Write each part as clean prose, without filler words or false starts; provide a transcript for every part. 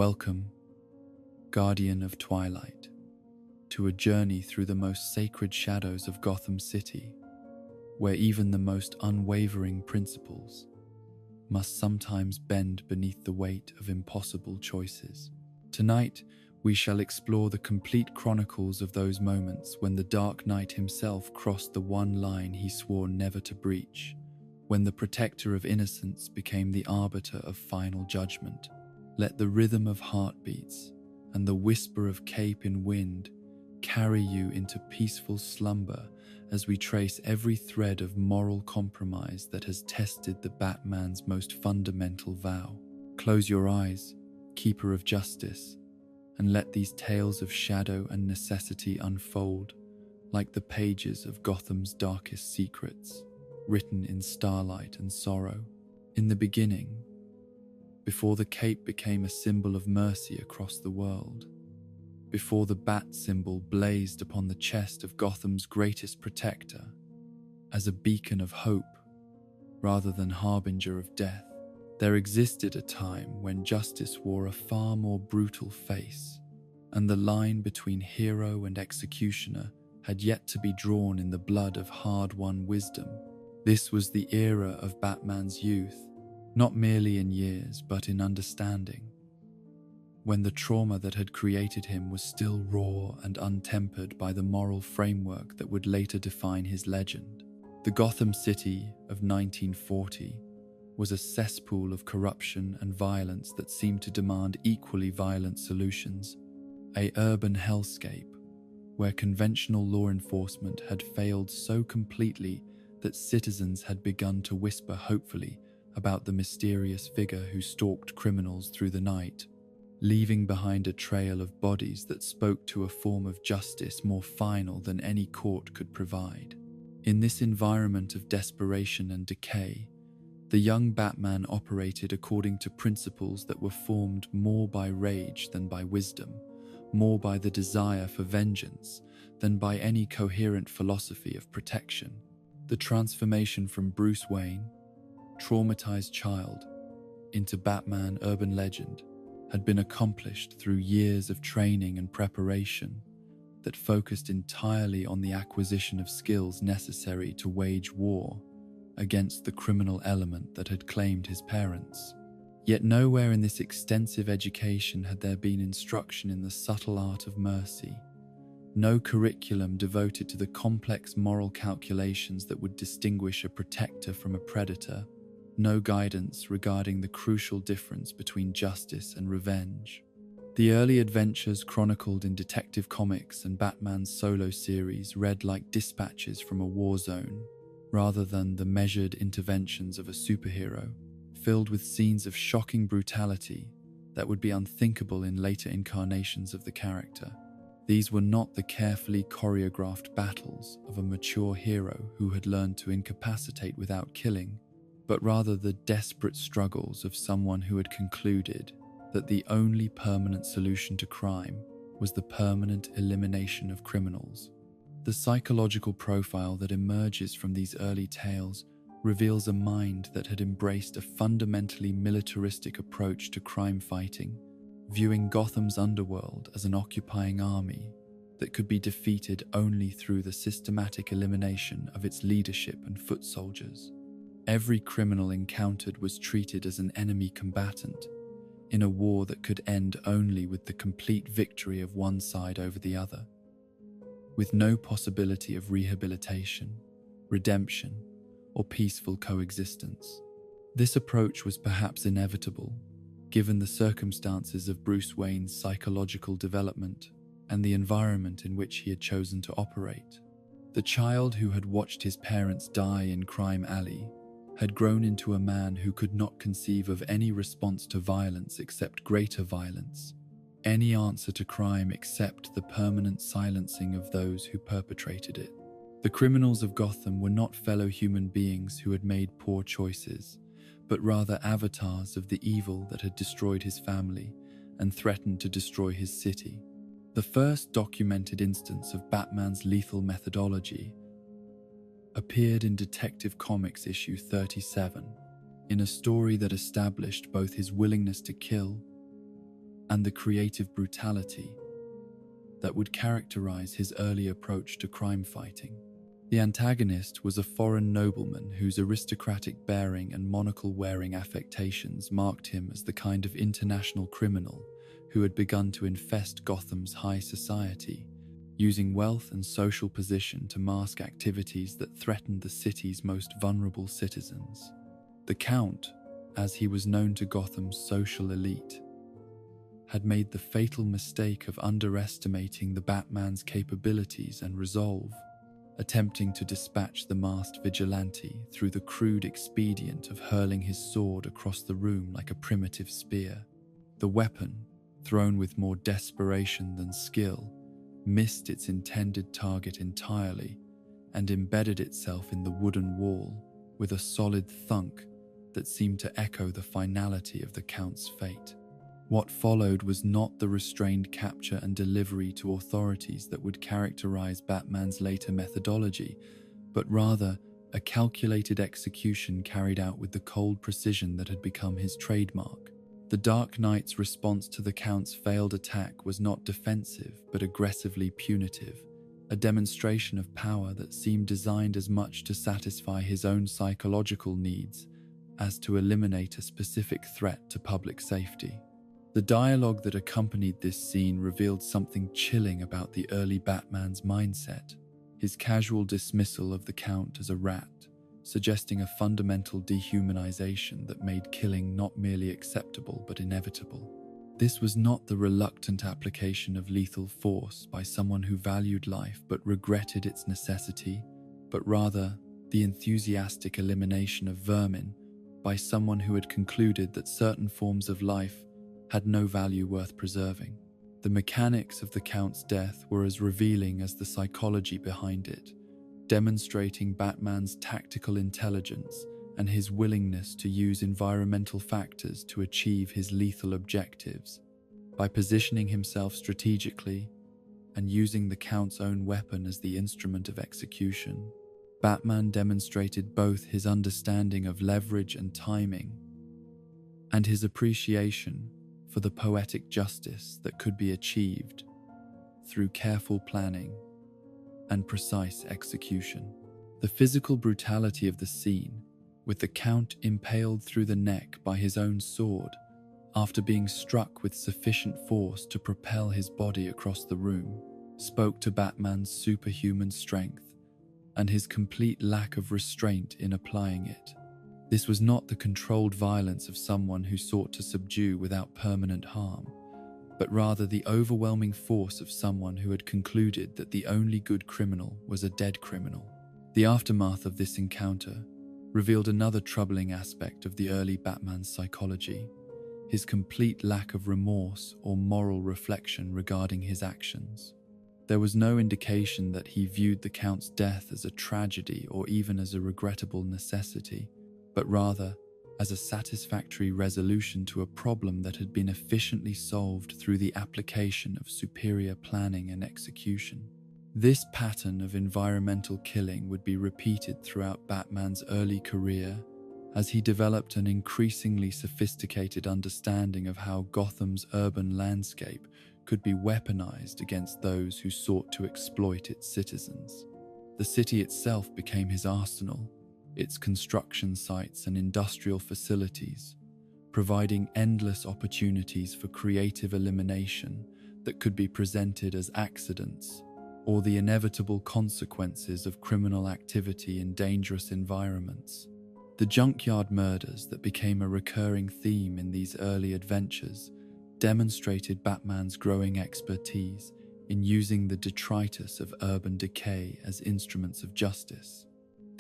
Welcome, guardian of twilight, to a journey through the most sacred shadows of Gotham City, where even the most unwavering principles must sometimes bend beneath the weight of impossible choices. Tonight, we shall explore the complete chronicles of those moments when the Dark Knight himself crossed the one line he swore never to breach, when the protector of innocence became the arbiter of final judgment. Let the rhythm of heartbeats and the whisper of cape in wind carry you into peaceful slumber as we trace every thread of moral compromise that has tested the Batman's most fundamental vow. Close your eyes, keeper of justice, and let these tales of shadow and necessity unfold like the pages of Gotham's darkest secrets, written in starlight and sorrow. In the beginning, before the cape became a symbol of mercy across the world, before the bat symbol blazed upon the chest of Gotham's greatest protector as a beacon of hope rather than harbinger of death, there existed a time when justice wore a far more brutal face, and the line between hero and executioner had yet to be drawn in the blood of hard-won wisdom. This was the era of Batman's youth, not merely in years but in understanding, when the trauma that had created him was still raw and untempered by the moral framework that would later define his legend. The Gotham City of 1940 was a cesspool of corruption and violence that seemed to demand equally violent solutions, an urban hellscape where conventional law enforcement had failed so completely that citizens had begun to whisper hopefully about the mysterious figure who stalked criminals through the night, leaving behind a trail of bodies that spoke to a form of justice more final than any court could provide. In this environment of desperation and decay, the young Batman operated according to principles that were formed more by rage than by wisdom, more by the desire for vengeance than by any coherent philosophy of protection. The transformation from Bruce Wayne, traumatized child, into Batman urban legend had been accomplished through years of training and preparation that focused entirely on the acquisition of skills necessary to wage war against the criminal element that had claimed his parents. Yet nowhere in this extensive education had there been instruction in the subtle art of mercy, no curriculum devoted to the complex moral calculations that would distinguish a protector from a predator, no guidance regarding the crucial difference between justice and revenge. The early adventures chronicled in Detective Comics and Batman's solo series read like dispatches from a war zone, rather than the measured interventions of a superhero, filled with scenes of shocking brutality that would be unthinkable in later incarnations of the character. These were not the carefully choreographed battles of a mature hero who had learned to incapacitate without killing, but rather the desperate struggles of someone who had concluded that the only permanent solution to crime was the permanent elimination of criminals. The psychological profile that emerges from these early tales reveals a mind that had embraced a fundamentally militaristic approach to crime fighting, viewing Gotham's underworld as an occupying army that could be defeated only through the systematic elimination of its leadership and foot soldiers. Every criminal encountered was treated as an enemy combatant in a war that could end only with the complete victory of one side over the other, with no possibility of rehabilitation, redemption, or peaceful coexistence. This approach was perhaps inevitable, given the circumstances of Bruce Wayne's psychological development and the environment in which he had chosen to operate. The child who had watched his parents die in Crime Alley had grown into a man who could not conceive of any response to violence except greater violence, any answer to crime except the permanent silencing of those who perpetrated it. The criminals of Gotham were not fellow human beings who had made poor choices, but rather avatars of the evil that had destroyed his family and threatened to destroy his city. The first documented instance of Batman's lethal methodology appeared in Detective Comics issue 37, in a story that established both his willingness to kill and the creative brutality that would characterize his early approach to crime fighting. The antagonist was a foreign nobleman whose aristocratic bearing and monocle-wearing affectations marked him as the kind of international criminal who had begun to infest Gotham's high society, using wealth and social position to mask activities that threatened the city's most vulnerable citizens. The Count, as he was known to Gotham's social elite, had made the fatal mistake of underestimating the Batman's capabilities and resolve, attempting to dispatch the masked vigilante through the crude expedient of hurling his sword across the room like a primitive spear. The weapon, thrown with more desperation than skill, missed its intended target entirely and embedded itself in the wooden wall with a solid thunk that seemed to echo the finality of the Count's fate. What followed was not the restrained capture and delivery to authorities that would characterize Batman's later methodology, but rather a calculated execution carried out with the cold precision that had become his trademark. The Dark Knight's response to the Count's failed attack was not defensive but aggressively punitive, a demonstration of power that seemed designed as much to satisfy his own psychological needs as to eliminate a specific threat to public safety. The dialogue that accompanied this scene revealed something chilling about the early Batman's mindset, his casual dismissal of the Count as a rat, suggesting a fundamental dehumanization that made killing not merely acceptable but inevitable. This was not the reluctant application of lethal force by someone who valued life but regretted its necessity, but rather the enthusiastic elimination of vermin by someone who had concluded that certain forms of life had no value worth preserving. The mechanics of the Count's death were as revealing as the psychology behind it, demonstrating Batman's tactical intelligence and his willingness to use environmental factors to achieve his lethal objectives. By positioning himself strategically and using the Count's own weapon as the instrument of execution, Batman demonstrated both his understanding of leverage and timing and his appreciation for the poetic justice that could be achieved through careful planning and precise execution. The physical brutality of the scene, with the Count impaled through the neck by his own sword after being struck with sufficient force to propel his body across the room, spoke to Batman's superhuman strength and his complete lack of restraint in applying it. This was not the controlled violence of someone who sought to subdue without permanent harm, but rather the overwhelming force of someone who had concluded that the only good criminal was a dead criminal. The aftermath of this encounter revealed another troubling aspect of the early Batman's psychology, his complete lack of remorse or moral reflection regarding his actions. There was no indication that he viewed the Count's death as a tragedy or even as a regrettable necessity, but rather as a satisfactory resolution to a problem that had been efficiently solved through the application of superior planning and execution. This pattern of environmental killing would be repeated throughout Batman's early career as he developed an increasingly sophisticated understanding of how Gotham's urban landscape could be weaponized against those who sought to exploit its citizens. The city itself became his arsenal, its construction sites and industrial facilities, providing endless opportunities for creative elimination that could be presented as accidents or the inevitable consequences of criminal activity in dangerous environments. The junkyard murders that became a recurring theme in these early adventures demonstrated Batman's growing expertise in using the detritus of urban decay as instruments of justice.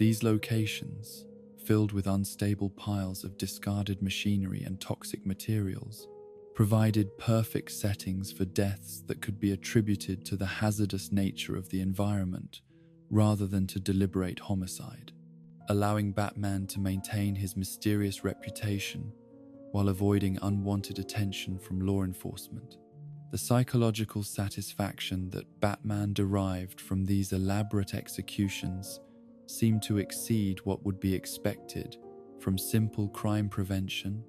These locations, filled with unstable piles of discarded machinery and toxic materials, provided perfect settings for deaths that could be attributed to the hazardous nature of the environment rather than to deliberate homicide, allowing Batman to maintain his mysterious reputation while avoiding unwanted attention from law enforcement. The psychological satisfaction that Batman derived from these elaborate executions seemed to exceed what would be expected from simple crime prevention,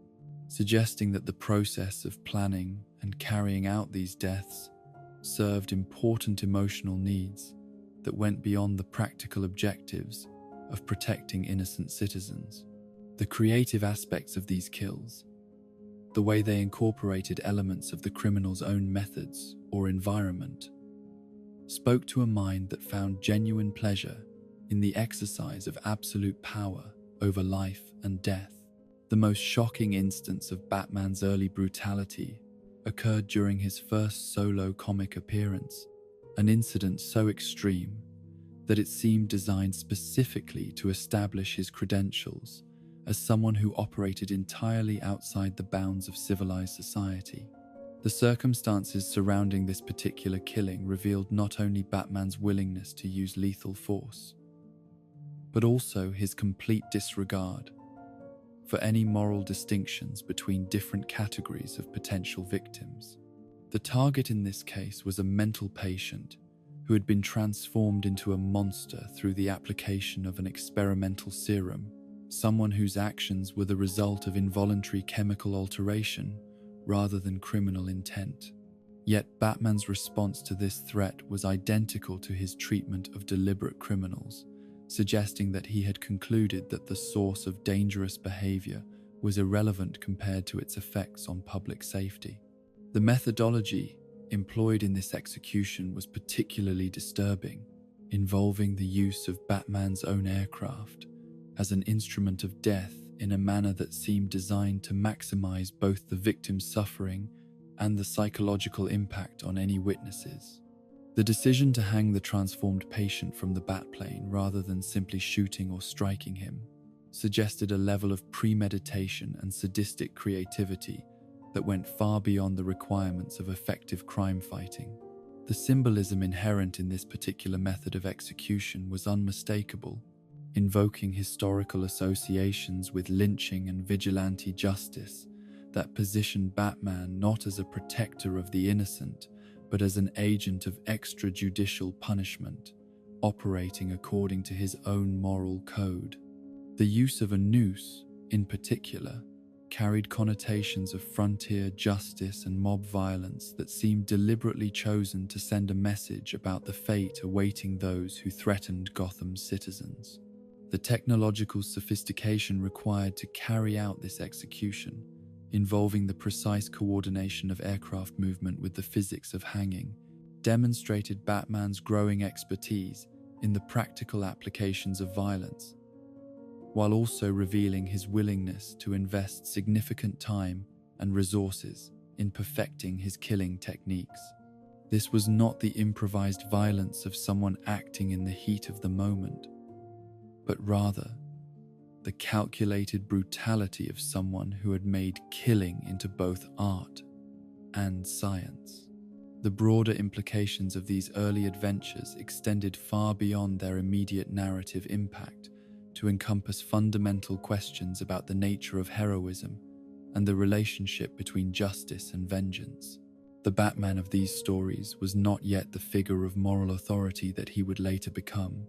suggesting that the process of planning and carrying out these deaths served important emotional needs that went beyond the practical objectives of protecting innocent citizens. The creative aspects of these kills, the way they incorporated elements of the criminal's own methods or environment, spoke to a mind that found genuine pleasure in the exercise of absolute power over life and death. The most shocking instance of Batman's early brutality occurred during his first solo comic appearance, an incident so extreme that it seemed designed specifically to establish his credentials as someone who operated entirely outside the bounds of civilized society. The circumstances surrounding this particular killing revealed not only Batman's willingness to use lethal force, but also his complete disregard for any moral distinctions between different categories of potential victims. The target in this case was a mental patient who had been transformed into a monster through the application of an experimental serum, someone whose actions were the result of involuntary chemical alteration rather than criminal intent. Yet Batman's response to this threat was identical to his treatment of deliberate criminals, suggesting that he had concluded that the source of dangerous behavior was irrelevant compared to its effects on public safety. The methodology employed in this execution was particularly disturbing, involving the use of Batman's own aircraft as an instrument of death in a manner that seemed designed to maximize both the victim's suffering and the psychological impact on any witnesses. The decision to hang the transformed patient from the Batplane rather than simply shooting or striking him suggested a level of premeditation and sadistic creativity that went far beyond the requirements of effective crime fighting. The symbolism inherent in this particular method of execution was unmistakable, invoking historical associations with lynching and vigilante justice that positioned Batman not as a protector of the innocent, but as an agent of extrajudicial punishment, operating according to his own moral code. The use of a noose, in particular, carried connotations of frontier justice and mob violence that seemed deliberately chosen to send a message about the fate awaiting those who threatened Gotham's citizens. The technological sophistication required to carry out this execution, involving the precise coordination of aircraft movement with the physics of hanging, demonstrated Batman's growing expertise in the practical applications of violence, while also revealing his willingness to invest significant time and resources in perfecting his killing techniques. This was not the improvised violence of someone acting in the heat of the moment, but rather the calculated brutality of someone who had made killing into both art and science. The broader implications of these early adventures extended far beyond their immediate narrative impact to encompass fundamental questions about the nature of heroism and the relationship between justice and vengeance. The Batman of these stories was not yet the figure of moral authority that he would later become,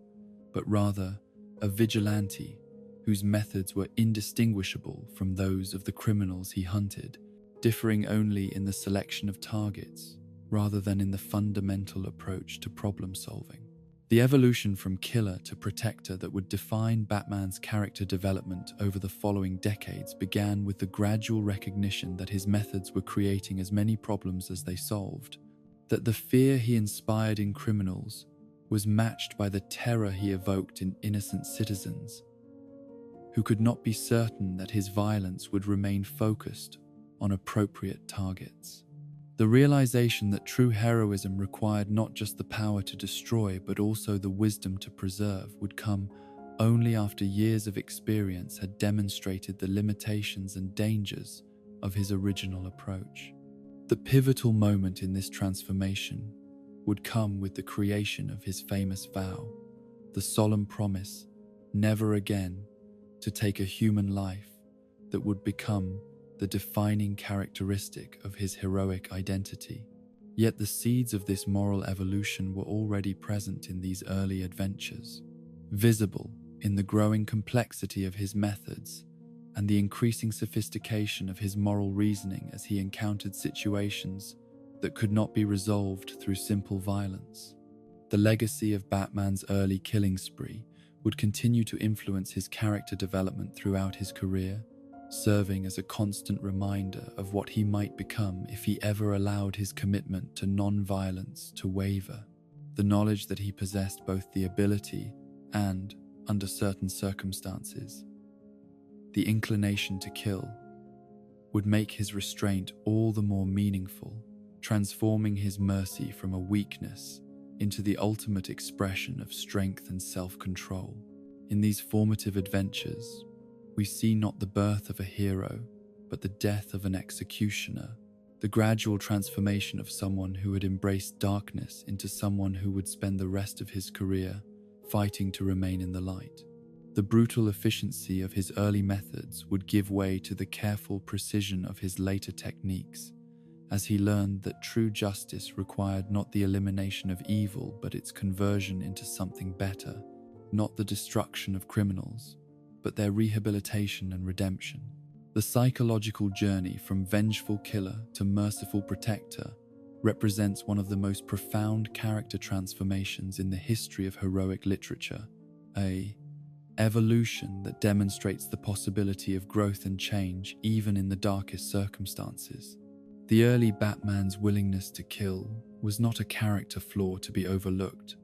but rather a vigilante whose methods were indistinguishable from those of the criminals he hunted, differing only in the selection of targets rather than in the fundamental approach to problem solving. The evolution from killer to protector that would define Batman's character development over the following decades began with the gradual recognition that his methods were creating as many problems as they solved, that the fear he inspired in criminals was matched by the terror he evoked in innocent citizens, who could not be certain that his violence would remain focused on appropriate targets. The realization that true heroism required not just the power to destroy but also the wisdom to preserve would come only after years of experience had demonstrated the limitations and dangers of his original approach. The pivotal moment in this transformation would come with the creation of his famous vow, the solemn promise never again to take a human life that would become the defining characteristic of his heroic identity. Yet the seeds of this moral evolution were already present in these early adventures. Visible in the growing complexity of his methods, and the increasing sophistication of his moral reasoning as he encountered situations that could not be resolved through simple violence. The legacy of Batman's early killing spree would continue to influence his character development throughout his career, serving as a constant reminder of what he might become if he ever allowed his commitment to non-violence to waver. The knowledge that he possessed both the ability and, under certain circumstances, the inclination to kill would make his restraint all the more meaningful, transforming his mercy from a weakness into the ultimate expression of strength and self-control. In these formative adventures, we see not the birth of a hero, but the death of an executioner, the gradual transformation of someone who had embraced darkness into someone who would spend the rest of his career fighting to remain in the light. The brutal efficiency of his early methods would give way to the careful precision of his later techniques, as he learned that true justice required not the elimination of evil but its conversion into something better, not the destruction of criminals, but their rehabilitation and redemption. The psychological journey from vengeful killer to merciful protector represents one of the most profound character transformations in the history of heroic literature, an evolution that demonstrates the possibility of growth and change even in the darkest circumstances. The early Batman's willingness to kill was not a character flaw to be overlooked,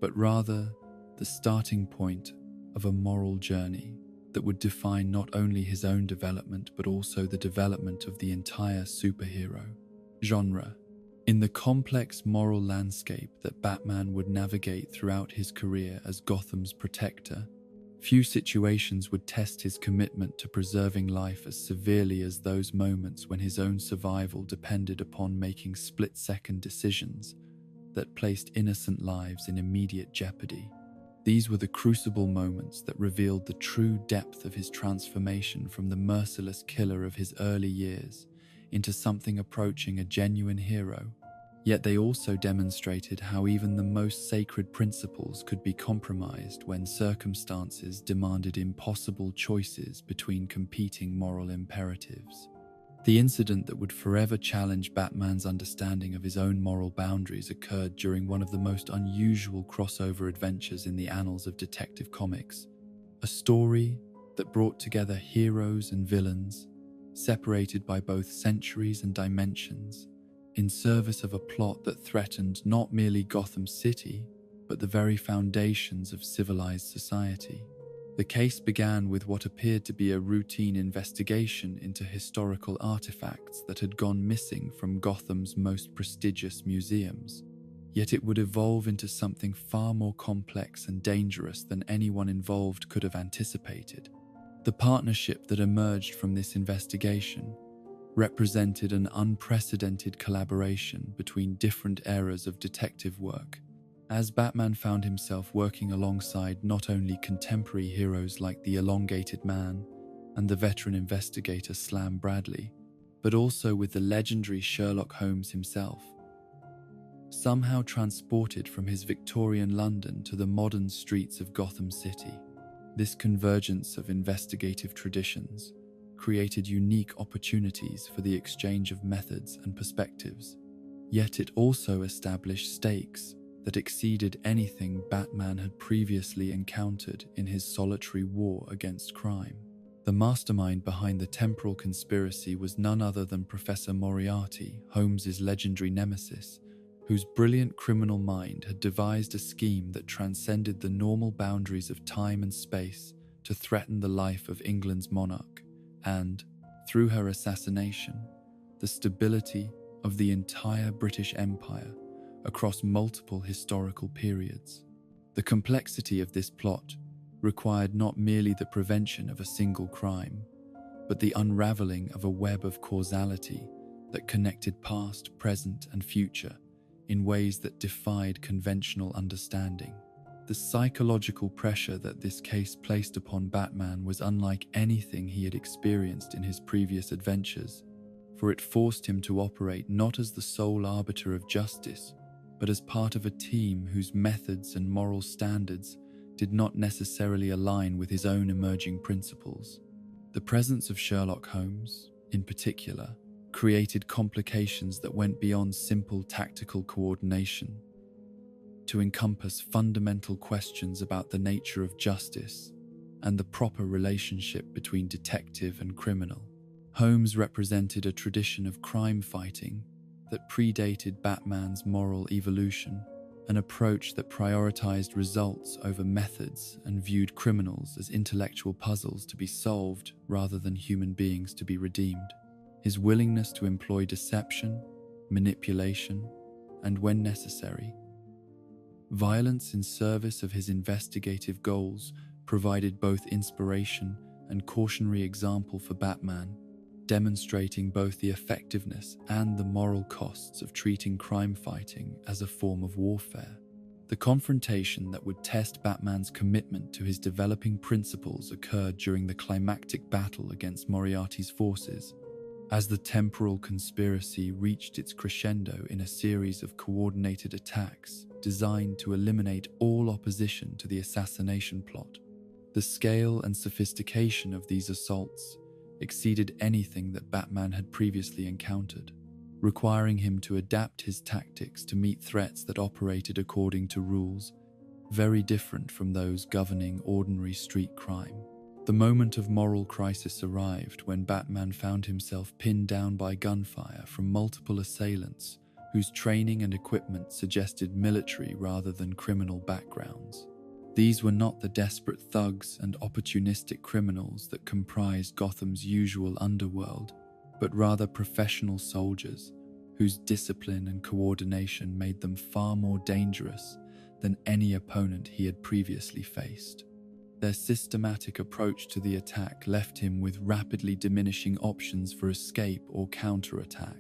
but rather the starting point of a moral journey that would define not only his own development but also the development of the entire superhero genre. In the complex moral landscape that Batman would navigate throughout his career as Gotham's protector, few situations would test his commitment to preserving life as severely as those moments when his own survival depended upon making split-second decisions that placed innocent lives in immediate jeopardy. These were the crucible moments that revealed the true depth of his transformation from the merciless killer of his early years into something approaching a genuine hero. Yet they also demonstrated how even the most sacred principles could be compromised when circumstances demanded impossible choices between competing moral imperatives. The incident that would forever challenge Batman's understanding of his own moral boundaries occurred during one of the most unusual crossover adventures in the annals of Detective Comics, a story that brought together heroes and villains, separated by both centuries and dimensions, in service of a plot that threatened not merely Gotham City, but the very foundations of civilized society. The case began with what appeared to be a routine investigation into historical artifacts that had gone missing from Gotham's most prestigious museums. Yet it would evolve into something far more complex and dangerous than anyone involved could have anticipated. The partnership that emerged from this investigation represented an unprecedented collaboration between different eras of detective work, as Batman found himself working alongside not only contemporary heroes like the Elongated Man and the veteran investigator Slam Bradley, but also with the legendary Sherlock Holmes himself. Somehow transported from his Victorian London to the modern streets of Gotham City, this convergence of investigative traditions created unique opportunities for the exchange of methods and perspectives. Yet it also established stakes that exceeded anything Batman had previously encountered in his solitary war against crime. The mastermind behind the temporal conspiracy was none other than Professor Moriarty, Holmes's legendary nemesis, whose brilliant criminal mind had devised a scheme that transcended the normal boundaries of time and space to threaten the life of England's monarch and, through her assassination, the stability of the entire British Empire across multiple historical periods. The complexity of this plot required not merely the prevention of a single crime, but the unraveling of a web of causality that connected past, present, and future in ways that defied conventional understanding. The psychological pressure that this case placed upon Batman was unlike anything he had experienced in his previous adventures, for it forced him to operate not as the sole arbiter of justice, but as part of a team whose methods and moral standards did not necessarily align with his own emerging principles. The presence of Sherlock Holmes, in particular, created complications that went beyond simple tactical coordination to encompass fundamental questions about the nature of justice and the proper relationship between detective and criminal. Holmes represented a tradition of crime fighting that predated Batman's moral evolution, an approach that prioritized results over methods and viewed criminals as intellectual puzzles to be solved rather than human beings to be redeemed. His willingness to employ deception, manipulation, and, when necessary, violence in service of his investigative goals provided both inspiration and cautionary example for Batman, demonstrating both the effectiveness and the moral costs of treating crime fighting as a form of warfare. The confrontation that would test Batman's commitment to his developing principles occurred during the climactic battle against Moriarty's forces, as the temporal conspiracy reached its crescendo in a series of coordinated attacks designed to eliminate all opposition to the assassination plot. The scale and sophistication of these assaults exceeded anything that Batman had previously encountered, requiring him to adapt his tactics to meet threats that operated according to rules very different from those governing ordinary street crime. The moment of moral crisis arrived when Batman found himself pinned down by gunfire from multiple assailants whose training and equipment suggested military rather than criminal backgrounds. These were not the desperate thugs and opportunistic criminals that comprised Gotham's usual underworld, but rather professional soldiers whose discipline and coordination made them far more dangerous than any opponent he had previously faced. Their systematic approach to the attack left him with rapidly diminishing options for escape or counterattack.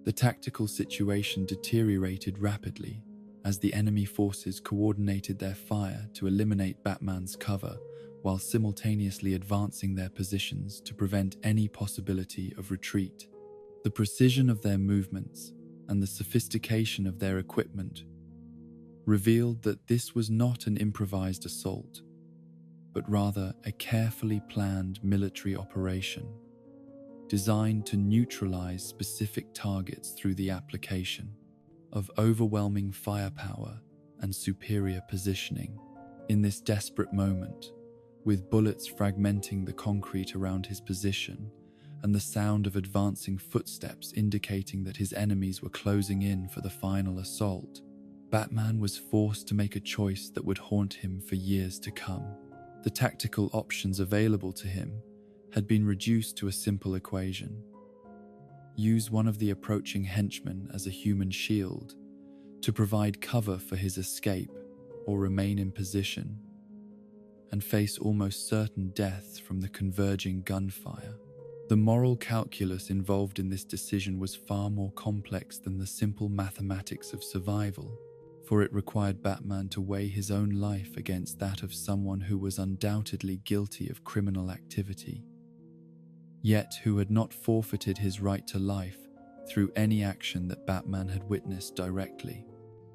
The tactical situation deteriorated rapidly as the enemy forces coordinated their fire to eliminate Batman's cover while simultaneously advancing their positions to prevent any possibility of retreat. The precision of their movements and the sophistication of their equipment revealed that this was not an improvised assault, but rather a carefully planned military operation designed to neutralize specific targets through the application of overwhelming firepower and superior positioning. In this desperate moment, with bullets fragmenting the concrete around his position and the sound of advancing footsteps indicating that his enemies were closing in for the final assault, Batman was forced to make a choice that would haunt him for years to come. The tactical options available to him had been reduced to a simple equation. Use one of the approaching henchmen as a human shield to provide cover for his escape or remain in position and face almost certain death from the converging gunfire. The moral calculus involved in this decision was far more complex than the simple mathematics of survival, for it required Batman to weigh his own life against that of someone who was undoubtedly guilty of criminal activity, yet who had not forfeited his right to life through any action that Batman had witnessed directly.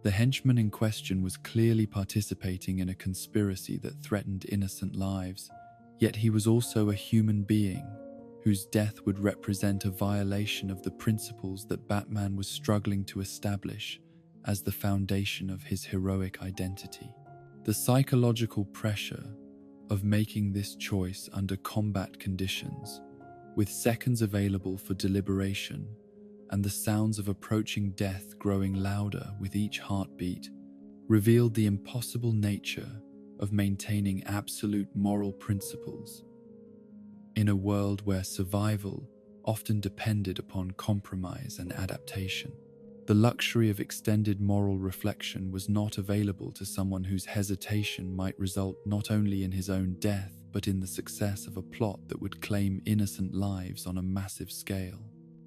The henchman in question was clearly participating in a conspiracy that threatened innocent lives, yet he was also a human being whose death would represent a violation of the principles that Batman was struggling to establish as the foundation of his heroic identity. The psychological pressure of making this choice under combat conditions, with seconds available for deliberation and the sounds of approaching death growing louder with each heartbeat, revealed the impossible nature of maintaining absolute moral principles in a world where survival often depended upon compromise and adaptation. The luxury of extended moral reflection was not available to someone whose hesitation might result not only in his own death, but in the success of a plot that would claim innocent lives on a massive scale.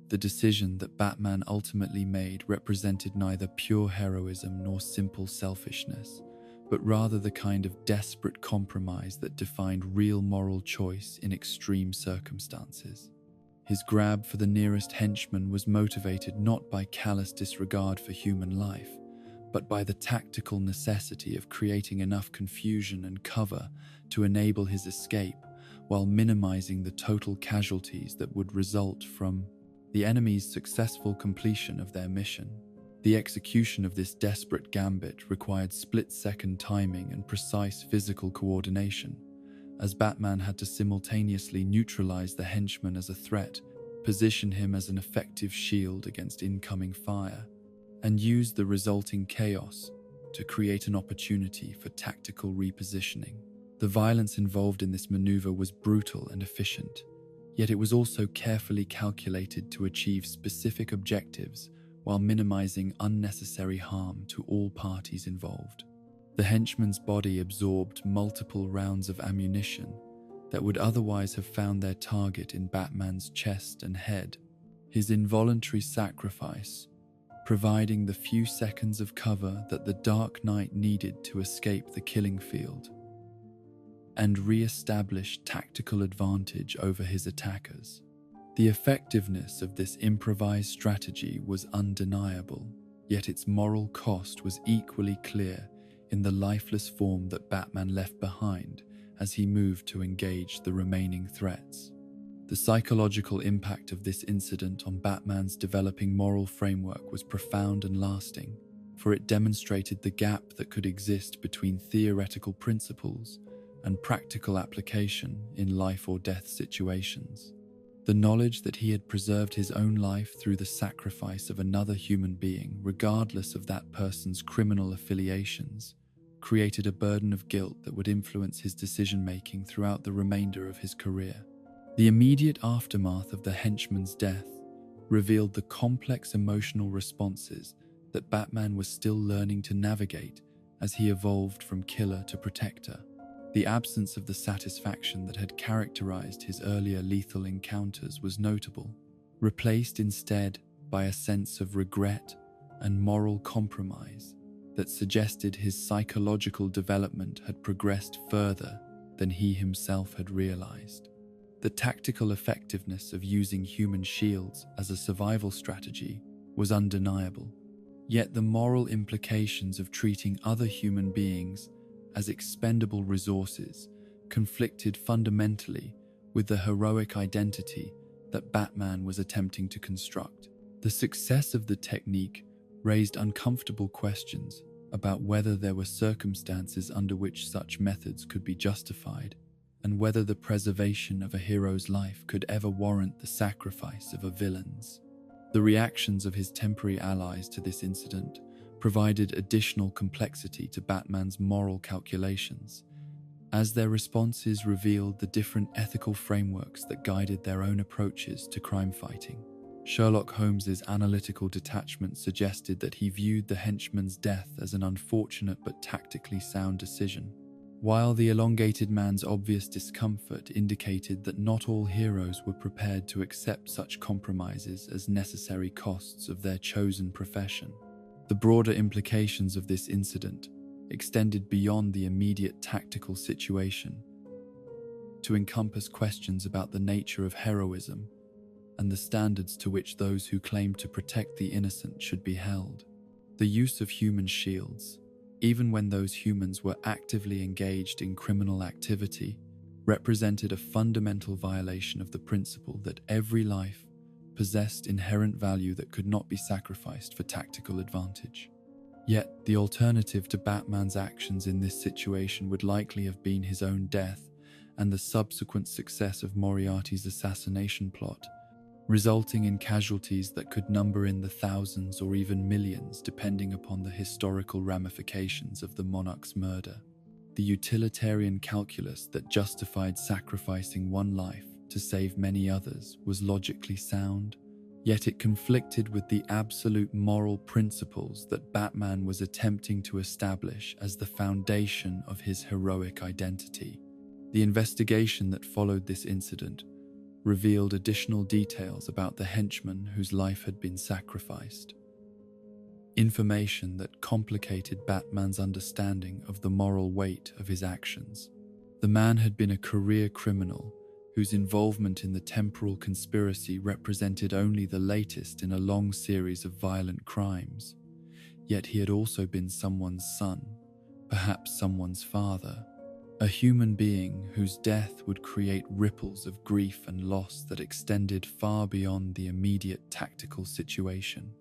The decision that Batman ultimately made represented neither pure heroism nor simple selfishness, but rather the kind of desperate compromise that defined real moral choice in extreme circumstances. His grab for the nearest henchman was motivated not by callous disregard for human life, but by the tactical necessity of creating enough confusion and cover to enable his escape while minimizing the total casualties that would result from the enemy's successful completion of their mission. The execution of this desperate gambit required split-second timing and precise physical coordination, as Batman had to simultaneously neutralize the henchman as a threat, position him as an effective shield against incoming fire, and use the resulting chaos to create an opportunity for tactical repositioning. The violence involved in this maneuver was brutal and efficient, yet it was also carefully calculated to achieve specific objectives while minimizing unnecessary harm to all parties involved. The henchman's body absorbed multiple rounds of ammunition that would otherwise have found their target in Batman's chest and head. His involuntary sacrifice, providing the few seconds of cover that the Dark Knight needed to escape the killing field, and re-establish tactical advantage over his attackers. The effectiveness of this improvised strategy was undeniable, yet its moral cost was equally clear in the lifeless form that Batman left behind as he moved to engage the remaining threats. The psychological impact of this incident on Batman's developing moral framework was profound and lasting, for it demonstrated the gap that could exist between theoretical principles and practical application in life or death situations. The knowledge that he had preserved his own life through the sacrifice of another human being, regardless of that person's criminal affiliations, created a burden of guilt that would influence his decision-making throughout the remainder of his career. The immediate aftermath of the henchman's death revealed the complex emotional responses that Batman was still learning to navigate as he evolved from killer to protector. The absence of the satisfaction that had characterized his earlier lethal encounters was notable, replaced instead by a sense of regret and moral compromise that suggested his psychological development had progressed further than he himself had realized. The tactical effectiveness of using human shields as a survival strategy was undeniable, yet the moral implications of treating other human beings as expendable resources conflicted fundamentally with the heroic identity that Batman was attempting to construct. The success of the technique raised uncomfortable questions about whether there were circumstances under which such methods could be justified, and whether the preservation of a hero's life could ever warrant the sacrifice of a villain's. The reactions of his temporary allies to this incident provided additional complexity to Batman's moral calculations, as their responses revealed the different ethical frameworks that guided their own approaches to crime fighting. Sherlock Holmes's analytical detachment suggested that he viewed the henchman's death as an unfortunate but tactically sound decision, while the elongated man's obvious discomfort indicated that not all heroes were prepared to accept such compromises as necessary costs of their chosen profession. The broader implications of this incident extended beyond the immediate tactical situation to encompass questions about the nature of heroism and the standards to which those who claim to protect the innocent should be held. The use of human shields, even when those humans were actively engaged in criminal activity, represented a fundamental violation of the principle that every life possessed inherent value that could not be sacrificed for tactical advantage. Yet, the alternative to Batman's actions in this situation would likely have been his own death and the subsequent success of Moriarty's assassination plot, resulting in casualties that could number in the thousands or even millions depending upon the historical ramifications of the monarch's murder. The utilitarian calculus that justified sacrificing one life to save many others was logically sound, yet it conflicted with the absolute moral principles that Batman was attempting to establish as the foundation of his heroic identity. The investigation that followed this incident revealed additional details about the henchman whose life had been sacrificed, information that complicated Batman's understanding of the moral weight of his actions. The man had been a career criminal whose involvement in the temporal conspiracy represented only the latest in a long series of violent crimes. Yet he had also been someone's son, perhaps someone's father, a human being whose death would create ripples of grief and loss that extended far beyond the immediate tactical situation.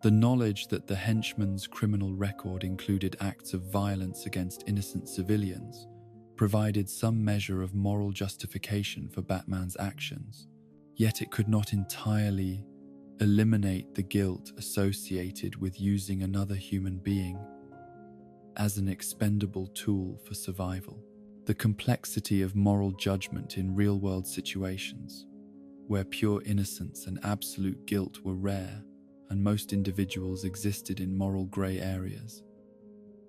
The knowledge that the henchman's criminal record included acts of violence against innocent civilians provided some measure of moral justification for Batman's actions, yet it could not entirely eliminate the guilt associated with using another human being as an expendable tool for survival. The complexity of moral judgment in real-world situations, where pure innocence and absolute guilt were rare and most individuals existed in moral grey areas,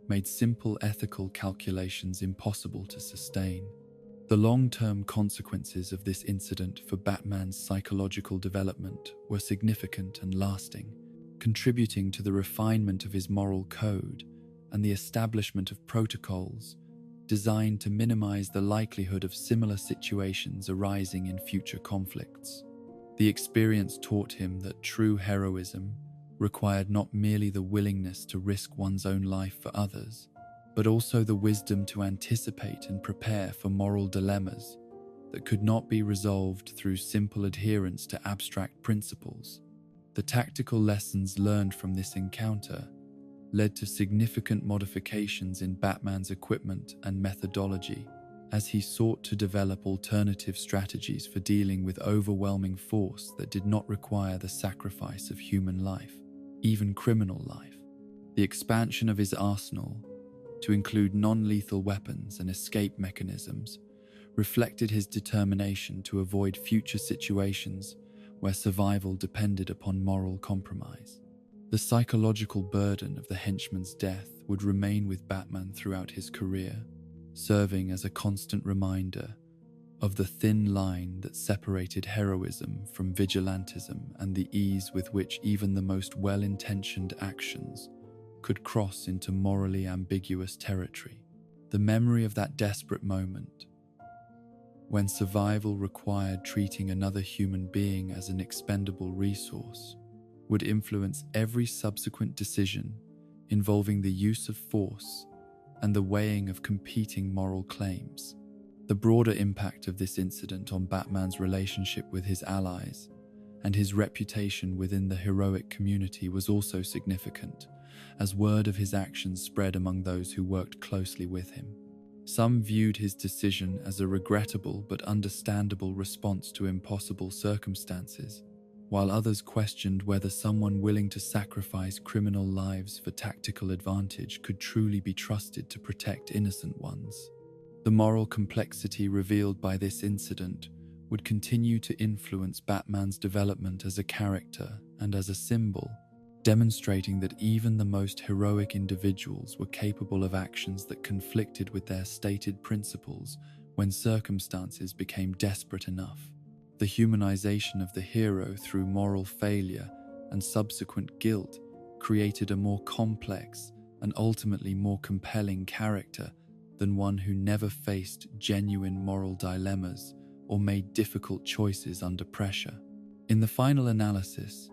made simple ethical calculations impossible to sustain. The long-term consequences of this incident for Batman's psychological development were significant and lasting, contributing to the refinement of his moral code and the establishment of protocols designed to minimize the likelihood of similar situations arising in future conflicts. The experience taught him that true heroism required not merely the willingness to risk one's own life for others, but also the wisdom to anticipate and prepare for moral dilemmas that could not be resolved through simple adherence to abstract principles. The tactical lessons learned from this encounter led to significant modifications in Batman's equipment and methodology as he sought to develop alternative strategies for dealing with overwhelming force that did not require the sacrifice of human life, even criminal life. The expansion of his arsenal to include non-lethal weapons and escape mechanisms reflected his determination to avoid future situations where survival depended upon moral compromise. The psychological burden of the henchman's death would remain with Batman throughout his career, serving as a constant reminder of the thin line that separated heroism from vigilantism and the ease with which even the most well-intentioned actions could cross into morally ambiguous territory. The memory of that desperate moment, when survival required treating another human being as an expendable resource, would influence every subsequent decision involving the use of force and the weighing of competing moral claims. The broader impact of this incident on Batman's relationship with his allies and his reputation within the heroic community was also significant, as word of his actions spread among those who worked closely with him. Some viewed his decision as a regrettable but understandable response to impossible circumstances, while others questioned whether someone willing to sacrifice criminal lives for tactical advantage could truly be trusted to protect innocent ones. The moral complexity revealed by this incident would continue to influence Batman's development as a character and as a symbol, demonstrating that even the most heroic individuals were capable of actions that conflicted with their stated principles when circumstances became desperate enough. The humanization of the hero through moral failure and subsequent guilt created a more complex and ultimately more compelling character than one who never faced genuine moral dilemmas or made difficult choices under pressure. In the final analysis,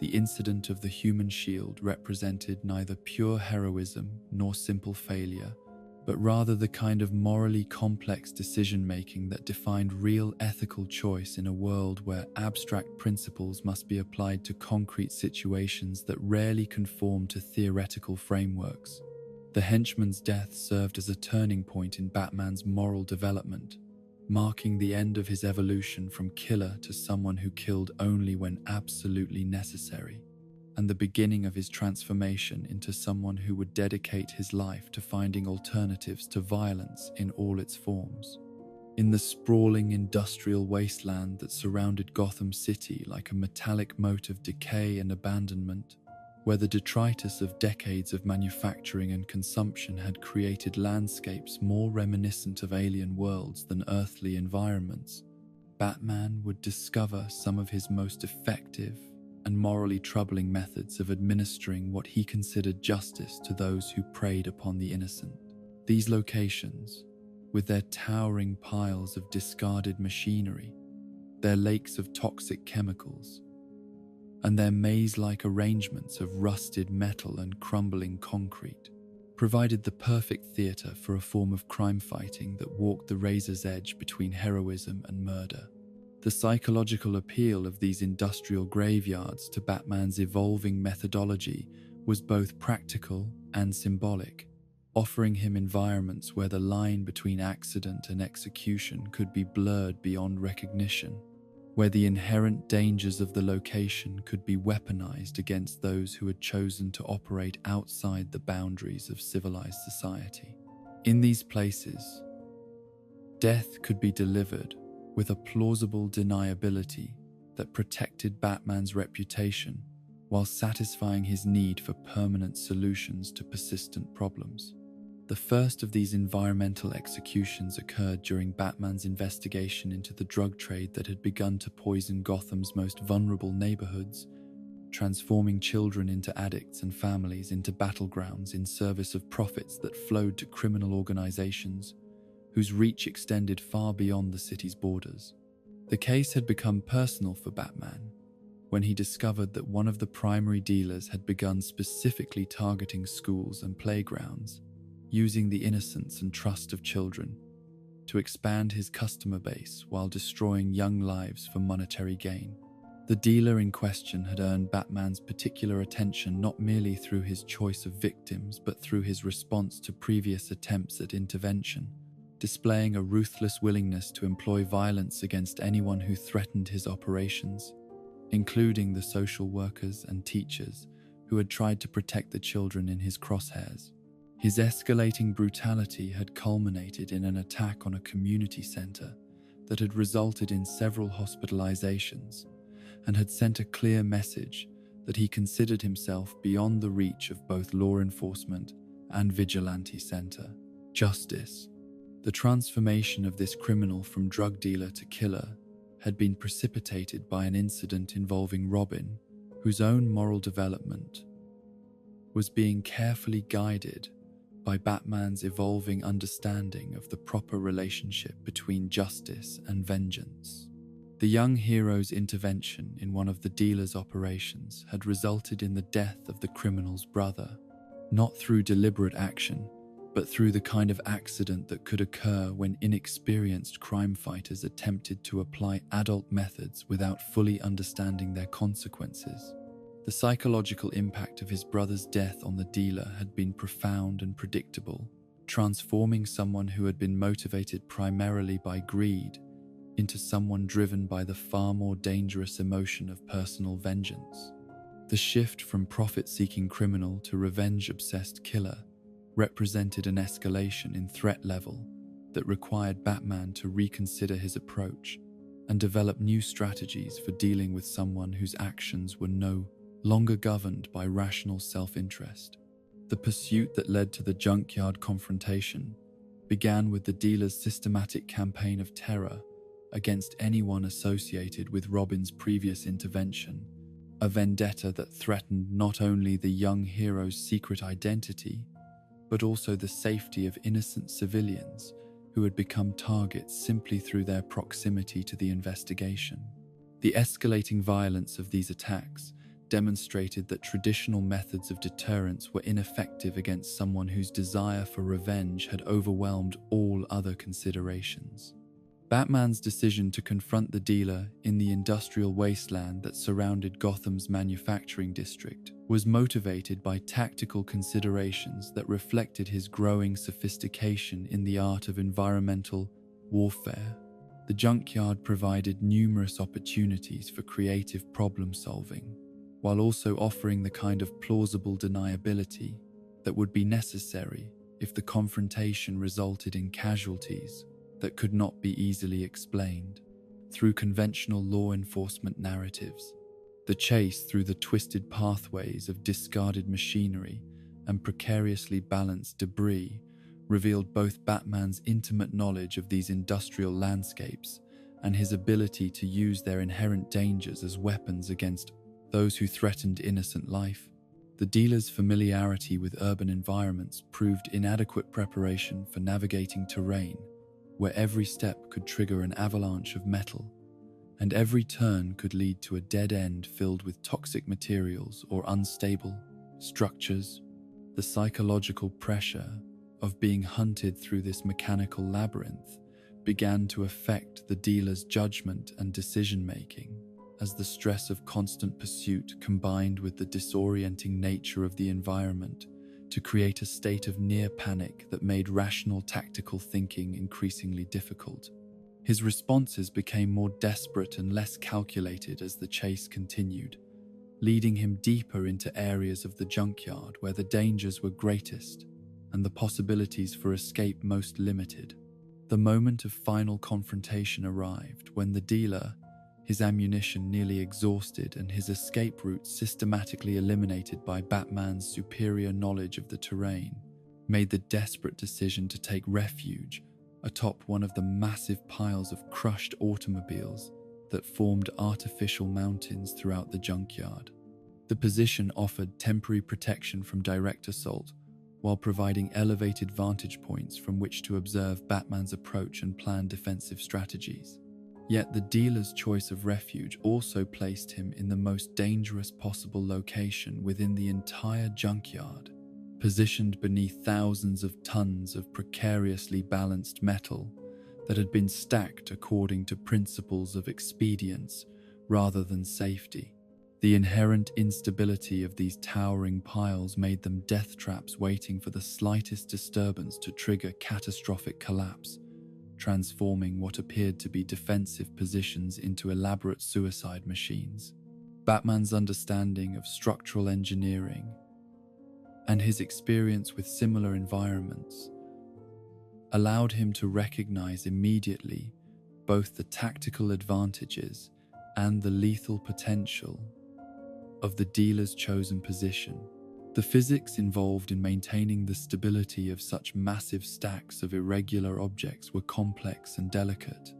the incident of the human shield represented neither pure heroism nor simple failure, but rather the kind of morally complex decision-making that defined real ethical choice in a world where abstract principles must be applied to concrete situations that rarely conform to theoretical frameworks. The henchman's death served as a turning point in Batman's moral development, marking the end of his evolution from killer to someone who killed only when absolutely necessary, and the beginning of his transformation into someone who would dedicate his life to finding alternatives to violence in all its forms. In the sprawling industrial wasteland that surrounded Gotham City like a metallic moat of decay and abandonment, where the detritus of decades of manufacturing and consumption had created landscapes more reminiscent of alien worlds than earthly environments, Batman would discover some of his most effective and morally troubling methods of administering what he considered justice to those who preyed upon the innocent. These locations, with their towering piles of discarded machinery, their lakes of toxic chemicals, and their maze-like arrangements of rusted metal and crumbling concrete, provided the perfect theatre for a form of crime fighting that walked the razor's edge between heroism and murder. The psychological appeal of these industrial graveyards to Batman's evolving methodology was both practical and symbolic, offering him environments where the line between accident and execution could be blurred beyond recognition, where the inherent dangers of the location could be weaponized against those who had chosen to operate outside the boundaries of civilized society. In these places, death could be delivered with a plausible deniability that protected Batman's reputation while satisfying his need for permanent solutions to persistent problems. The first of these environmental executions occurred during Batman's investigation into the drug trade that had begun to poison Gotham's most vulnerable neighborhoods, transforming children into addicts and families into battlegrounds in service of profits that flowed to criminal organizations whose reach extended far beyond the city's borders. The case had become personal for Batman when he discovered that one of the primary dealers had begun specifically targeting schools and playgrounds, using the innocence and trust of children to expand his customer base while destroying young lives for monetary gain. The dealer in question had earned Batman's particular attention not merely through his choice of victims but through his response to previous attempts at intervention, displaying a ruthless willingness to employ violence against anyone who threatened his operations, including the social workers and teachers who had tried to protect the children in his crosshairs. His escalating brutality had culminated in an attack on a community center that had resulted in several hospitalizations and had sent a clear message that he considered himself beyond the reach of both law enforcement and vigilante center justice. The transformation of this criminal from drug dealer to killer had been precipitated by an incident involving Robin, whose own moral development was being carefully guided by Batman's evolving understanding of the proper relationship between justice and vengeance. The young hero's intervention in one of the dealer's operations had resulted in the death of the criminal's brother, not through deliberate action, but through the kind of accident that could occur when inexperienced crime fighters attempted to apply adult methods without fully understanding their consequences. The psychological impact of his brother's death on the dealer had been profound and predictable, transforming someone who had been motivated primarily by greed into someone driven by the far more dangerous emotion of personal vengeance. The shift from profit-seeking criminal to revenge-obsessed killer represented an escalation in threat level that required Batman to reconsider his approach and develop new strategies for dealing with someone whose actions were no longer governed by rational self-interest. The pursuit that led to the junkyard confrontation began with the dealer's systematic campaign of terror against anyone associated with Robin's previous intervention, a vendetta that threatened not only the young hero's secret identity, but also the safety of innocent civilians who had become targets simply through their proximity to the investigation. The escalating violence of these attacks demonstrated that traditional methods of deterrence were ineffective against someone whose desire for revenge had overwhelmed all other considerations. Batman's decision to confront the dealer in the industrial wasteland that surrounded Gotham's manufacturing district was motivated by tactical considerations that reflected his growing sophistication in the art of environmental warfare. The junkyard provided numerous opportunities for creative problem-solving, while also offering the kind of plausible deniability that would be necessary if the confrontation resulted in casualties that could not be easily explained through conventional law enforcement narratives. The chase through the twisted pathways of discarded machinery and precariously balanced debris revealed both Batman's intimate knowledge of these industrial landscapes and his ability to use their inherent dangers as weapons against those who threatened innocent life. The dealer's familiarity with urban environments proved inadequate preparation for navigating terrain where every step could trigger an avalanche of metal, and every turn could lead to a dead end filled with toxic materials or unstable structures. The psychological pressure of being hunted through this mechanical labyrinth began to affect the dealer's judgment and decision-making, as the stress of constant pursuit combined with the disorienting nature of the environment to create a state of near panic that made rational tactical thinking increasingly difficult. His responses became more desperate and less calculated as the chase continued, leading him deeper into areas of the junkyard where the dangers were greatest and the possibilities for escape most limited. The moment of final confrontation arrived when the dealer, his ammunition nearly exhausted and his escape route systematically eliminated by Batman's superior knowledge of the terrain, made the desperate decision to take refuge atop one of the massive piles of crushed automobiles that formed artificial mountains throughout the junkyard. The position offered temporary protection from direct assault, while providing elevated vantage points from which to observe Batman's approach and plan defensive strategies. Yet the dealer's choice of refuge also placed him in the most dangerous possible location within the entire junkyard, positioned beneath thousands of tons of precariously balanced metal that had been stacked according to principles of expedience rather than safety. The inherent instability of these towering piles made them death traps waiting for the slightest disturbance to trigger catastrophic collapse, transforming what appeared to be defensive positions into elaborate suicide machines. Batman's understanding of structural engineering and his experience with similar environments allowed him to recognize immediately both the tactical advantages and the lethal potential of the dealer's chosen position. The physics involved in maintaining the stability of such massive stacks of irregular objects were complex and delicate,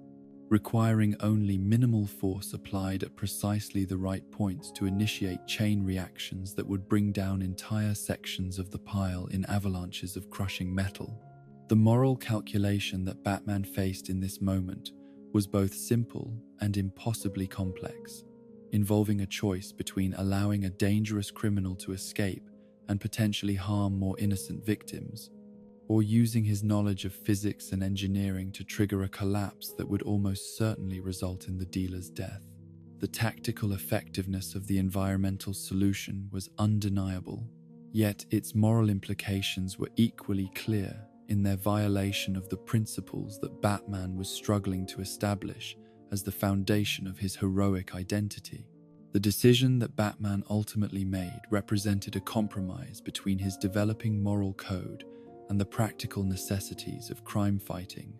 requiring only minimal force applied at precisely the right points to initiate chain reactions that would bring down entire sections of the pile in avalanches of crushing metal. The moral calculation that Batman faced in this moment was both simple and impossibly complex, involving a choice between allowing a dangerous criminal to escape and potentially harm more innocent victims, or using his knowledge of physics and engineering to trigger a collapse that would almost certainly result in the dealer's death. The tactical effectiveness of the environmental solution was undeniable, yet its moral implications were equally clear in their violation of the principles that Batman was struggling to establish as the foundation of his heroic identity. The decision that Batman ultimately made represented a compromise between his developing moral code and the practical necessities of crime fighting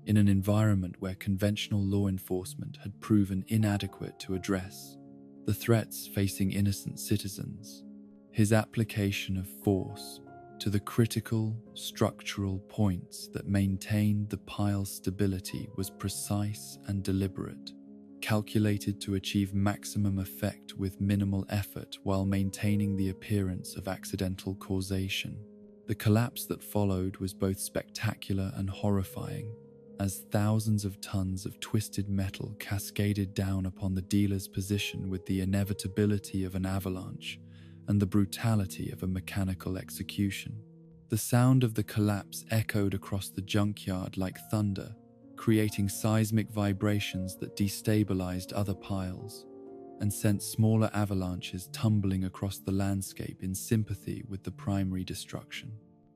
in an environment where conventional law enforcement had proven inadequate to address the threats facing innocent citizens. His application of force to the critical structural points that maintained the pile's stability was precise and deliberate, calculated to achieve maximum effect with minimal effort while maintaining the appearance of accidental causation. The collapse that followed was both spectacular and horrifying, as thousands of tons of twisted metal cascaded down upon the dealer's position with the inevitability of an avalanche and the brutality of a mechanical execution. The sound of the collapse echoed across the junkyard like thunder, creating seismic vibrations that destabilized other piles and sent smaller avalanches tumbling across the landscape in sympathy with the primary destruction.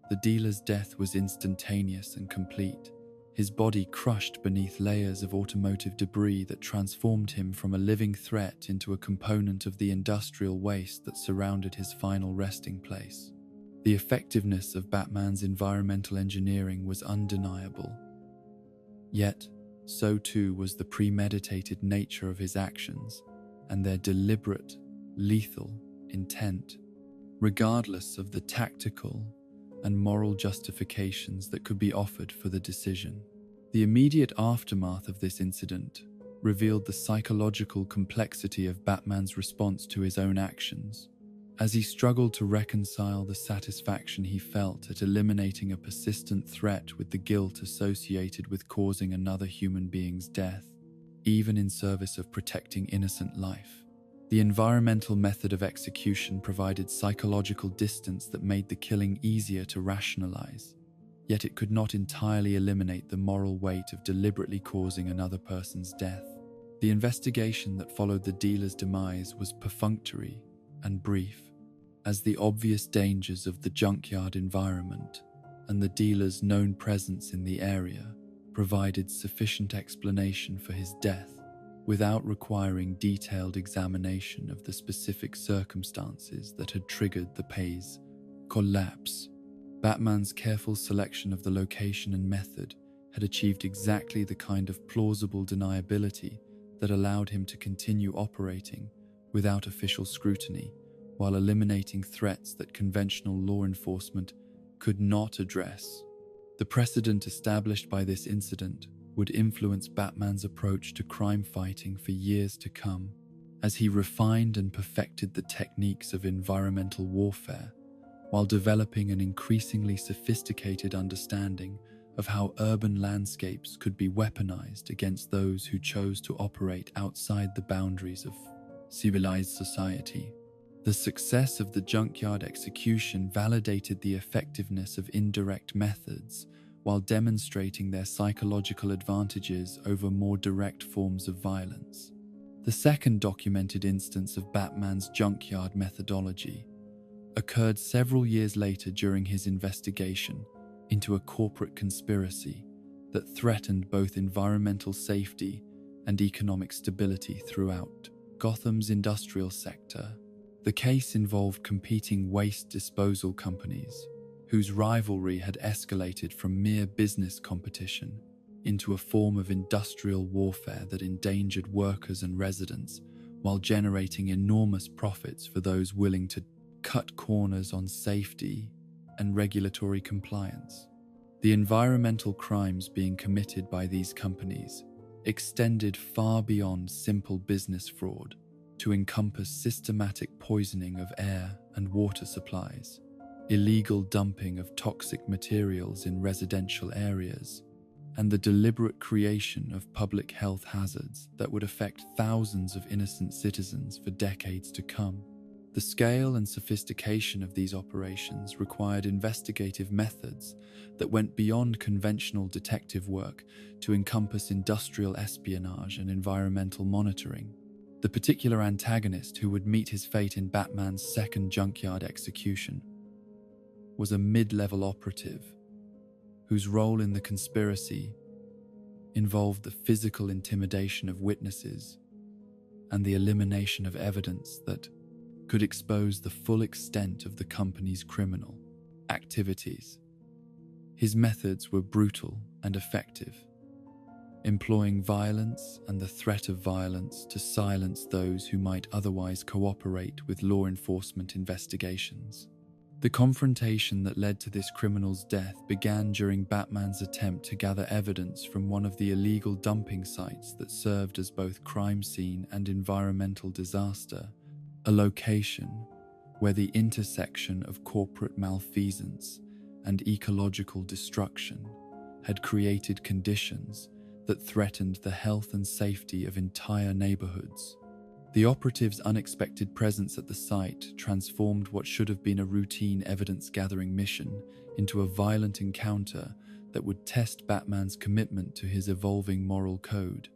The dealer's death was instantaneous and complete, his body crushed beneath layers of automotive debris that transformed him from a living threat into a component of the industrial waste that surrounded his final resting place. The effectiveness of Batman's environmental engineering was undeniable. Yet, so too was the premeditated nature of his actions and their deliberate, lethal intent, regardless of the tactical and moral justifications that could be offered for the decision. The immediate aftermath of this incident revealed the psychological complexity of Batman's response to his own actions, as he struggled to reconcile the satisfaction he felt at eliminating a persistent threat with the guilt associated with causing another human being's death, even in service of protecting innocent life. The environmental method of execution provided psychological distance that made the killing easier to rationalize, yet it could not entirely eliminate the moral weight of deliberately causing another person's death. The investigation that followed the dealer's demise was perfunctory and brief, as the obvious dangers of the junkyard environment and the dealer's known presence in the area provided sufficient explanation for his death without requiring detailed examination of the specific circumstances that had triggered the Pay's collapse. Batman's careful selection of the location and method had achieved exactly the kind of plausible deniability that allowed him to continue operating without official scrutiny, while eliminating threats that conventional law enforcement could not address. The precedent established by this incident would influence Batman's approach to crime fighting for years to come, as he refined and perfected the techniques of environmental warfare, while developing an increasingly sophisticated understanding of how urban landscapes could be weaponized against those who chose to operate outside the boundaries of civilized society. The success of the junkyard execution validated the effectiveness of indirect methods, while demonstrating their psychological advantages over more direct forms of violence. The second documented instance of Batman's junkyard methodology occurred several years later during his investigation into a corporate conspiracy that threatened both environmental safety and economic stability throughout Gotham's industrial sector. The case involved competing waste disposal companies, whose rivalry had escalated from mere business competition into a form of industrial warfare that endangered workers and residents while generating enormous profits for those willing to cut corners on safety and regulatory compliance. The environmental crimes being committed by these companies extended far beyond simple business fraud to encompass systematic poisoning of air and water supplies, illegal dumping of toxic materials in residential areas, and the deliberate creation of public health hazards that would affect thousands of innocent citizens for decades to come. The scale and sophistication of these operations required investigative methods that went beyond conventional detective work to encompass industrial espionage and environmental monitoring. The particular antagonist who would meet his fate in Batman's second junkyard execution was a mid-level operative whose role in the conspiracy involved the physical intimidation of witnesses and the elimination of evidence that could expose the full extent of the company's criminal activities. His methods were brutal and effective, employing violence and the threat of violence to silence those who might otherwise cooperate with law enforcement investigations. The confrontation that led to this criminal's death began during Batman's attempt to gather evidence from one of the illegal dumping sites that served as both crime scene and environmental disaster, a location where the intersection of corporate malfeasance and ecological destruction had created conditions that threatened the health and safety of entire neighborhoods. The operative's unexpected presence at the site transformed what should have been a routine evidence-gathering mission into a violent encounter that would test Batman's commitment to his evolving moral code.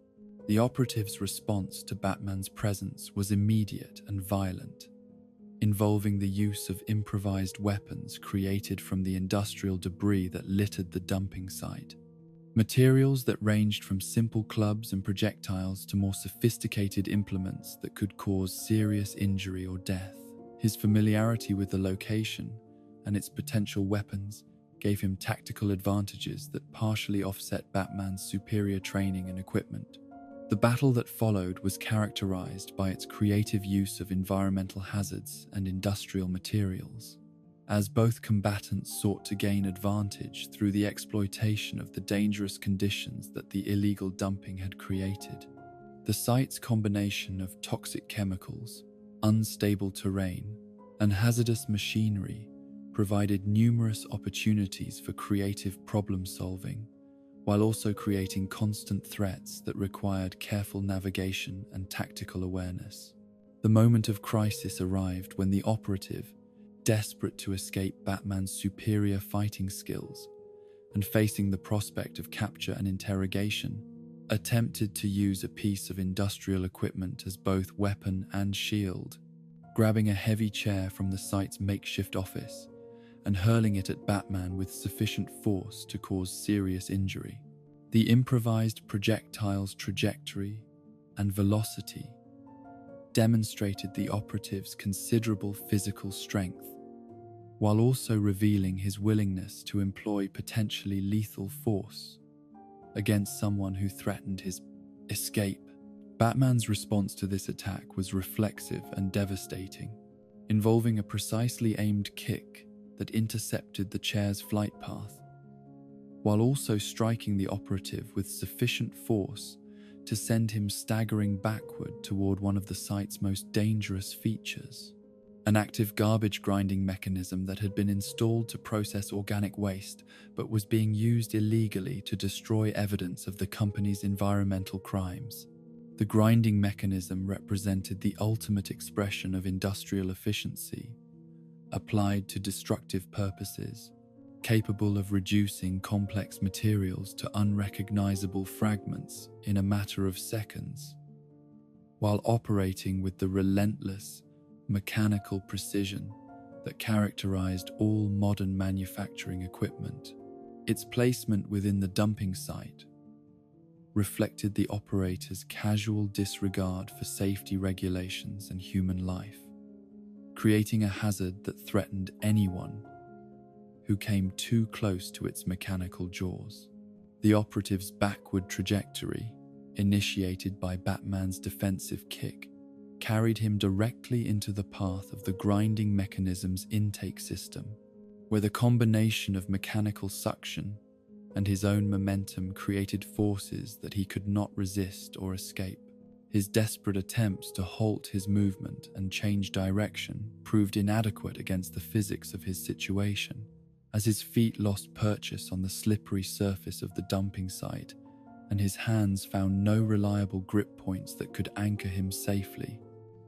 The operative's response to Batman's presence was immediate and violent, involving the use of improvised weapons created from the industrial debris that littered the dumping site. Materials that ranged from simple clubs and projectiles to more sophisticated implements that could cause serious injury or death. His familiarity with the location and its potential weapons gave him tactical advantages that partially offset Batman's superior training and equipment. The battle that followed was characterized by its creative use of environmental hazards and industrial materials, as both combatants sought to gain advantage through the exploitation of the dangerous conditions that the illegal dumping had created. The site's combination of toxic chemicals, unstable terrain, and hazardous machinery provided numerous opportunities for creative problem-solving, while also creating constant threats that required careful navigation and tactical awareness. The moment of crisis arrived when the operative, desperate to escape Batman's superior fighting skills and facing the prospect of capture and interrogation, attempted to use a piece of industrial equipment as both weapon and shield, grabbing a heavy chair from the site's makeshift office and hurling it at Batman with sufficient force to cause serious injury. The improvised projectile's trajectory and velocity demonstrated the operative's considerable physical strength, while also revealing his willingness to employ potentially lethal force against someone who threatened his escape. Batman's response to this attack was reflexive and devastating, involving a precisely aimed kick that intercepted the chair's flight path, while also striking the operative with sufficient force to send him staggering backward toward one of the site's most dangerous features, an active garbage grinding mechanism that had been installed to process organic waste but was being used illegally to destroy evidence of the company's environmental crimes. The grinding mechanism represented the ultimate expression of industrial efficiency, applied to destructive purposes, capable of reducing complex materials to unrecognizable fragments in a matter of seconds, while operating with the relentless, mechanical precision that characterized all modern manufacturing equipment. Its placement within the dumping site reflected the operator's casual disregard for safety regulations and human life, creating a hazard that threatened anyone who came too close to its mechanical jaws. The operative's backward trajectory, initiated by Batman's defensive kick, carried him directly into the path of the grinding mechanism's intake system, where the combination of mechanical suction and his own momentum created forces that he could not resist or escape. His desperate attempts to halt his movement and change direction proved inadequate against the physics of his situation, as his feet lost purchase on the slippery surface of the dumping site, and his hands found no reliable grip points that could anchor him safely.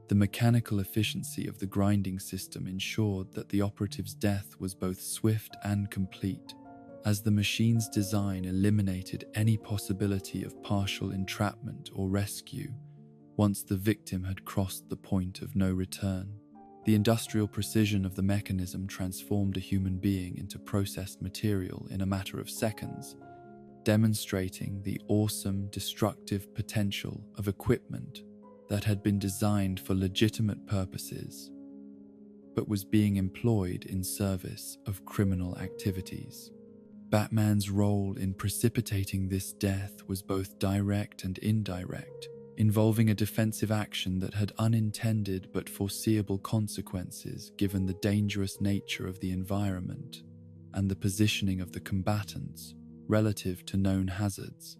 The mechanical efficiency of the grinding system ensured that the operative's death was both swift and complete, as the machine's design eliminated any possibility of partial entrapment or rescue once the victim had crossed the point of no return. The industrial precision of the mechanism transformed a human being into processed material in a matter of seconds, demonstrating the awesome destructive potential of equipment that had been designed for legitimate purposes, but was being employed in service of criminal activities. Batman's role in precipitating this death was both direct and indirect, involving a defensive action that had unintended but foreseeable consequences given the dangerous nature of the environment and the positioning of the combatants relative to known hazards.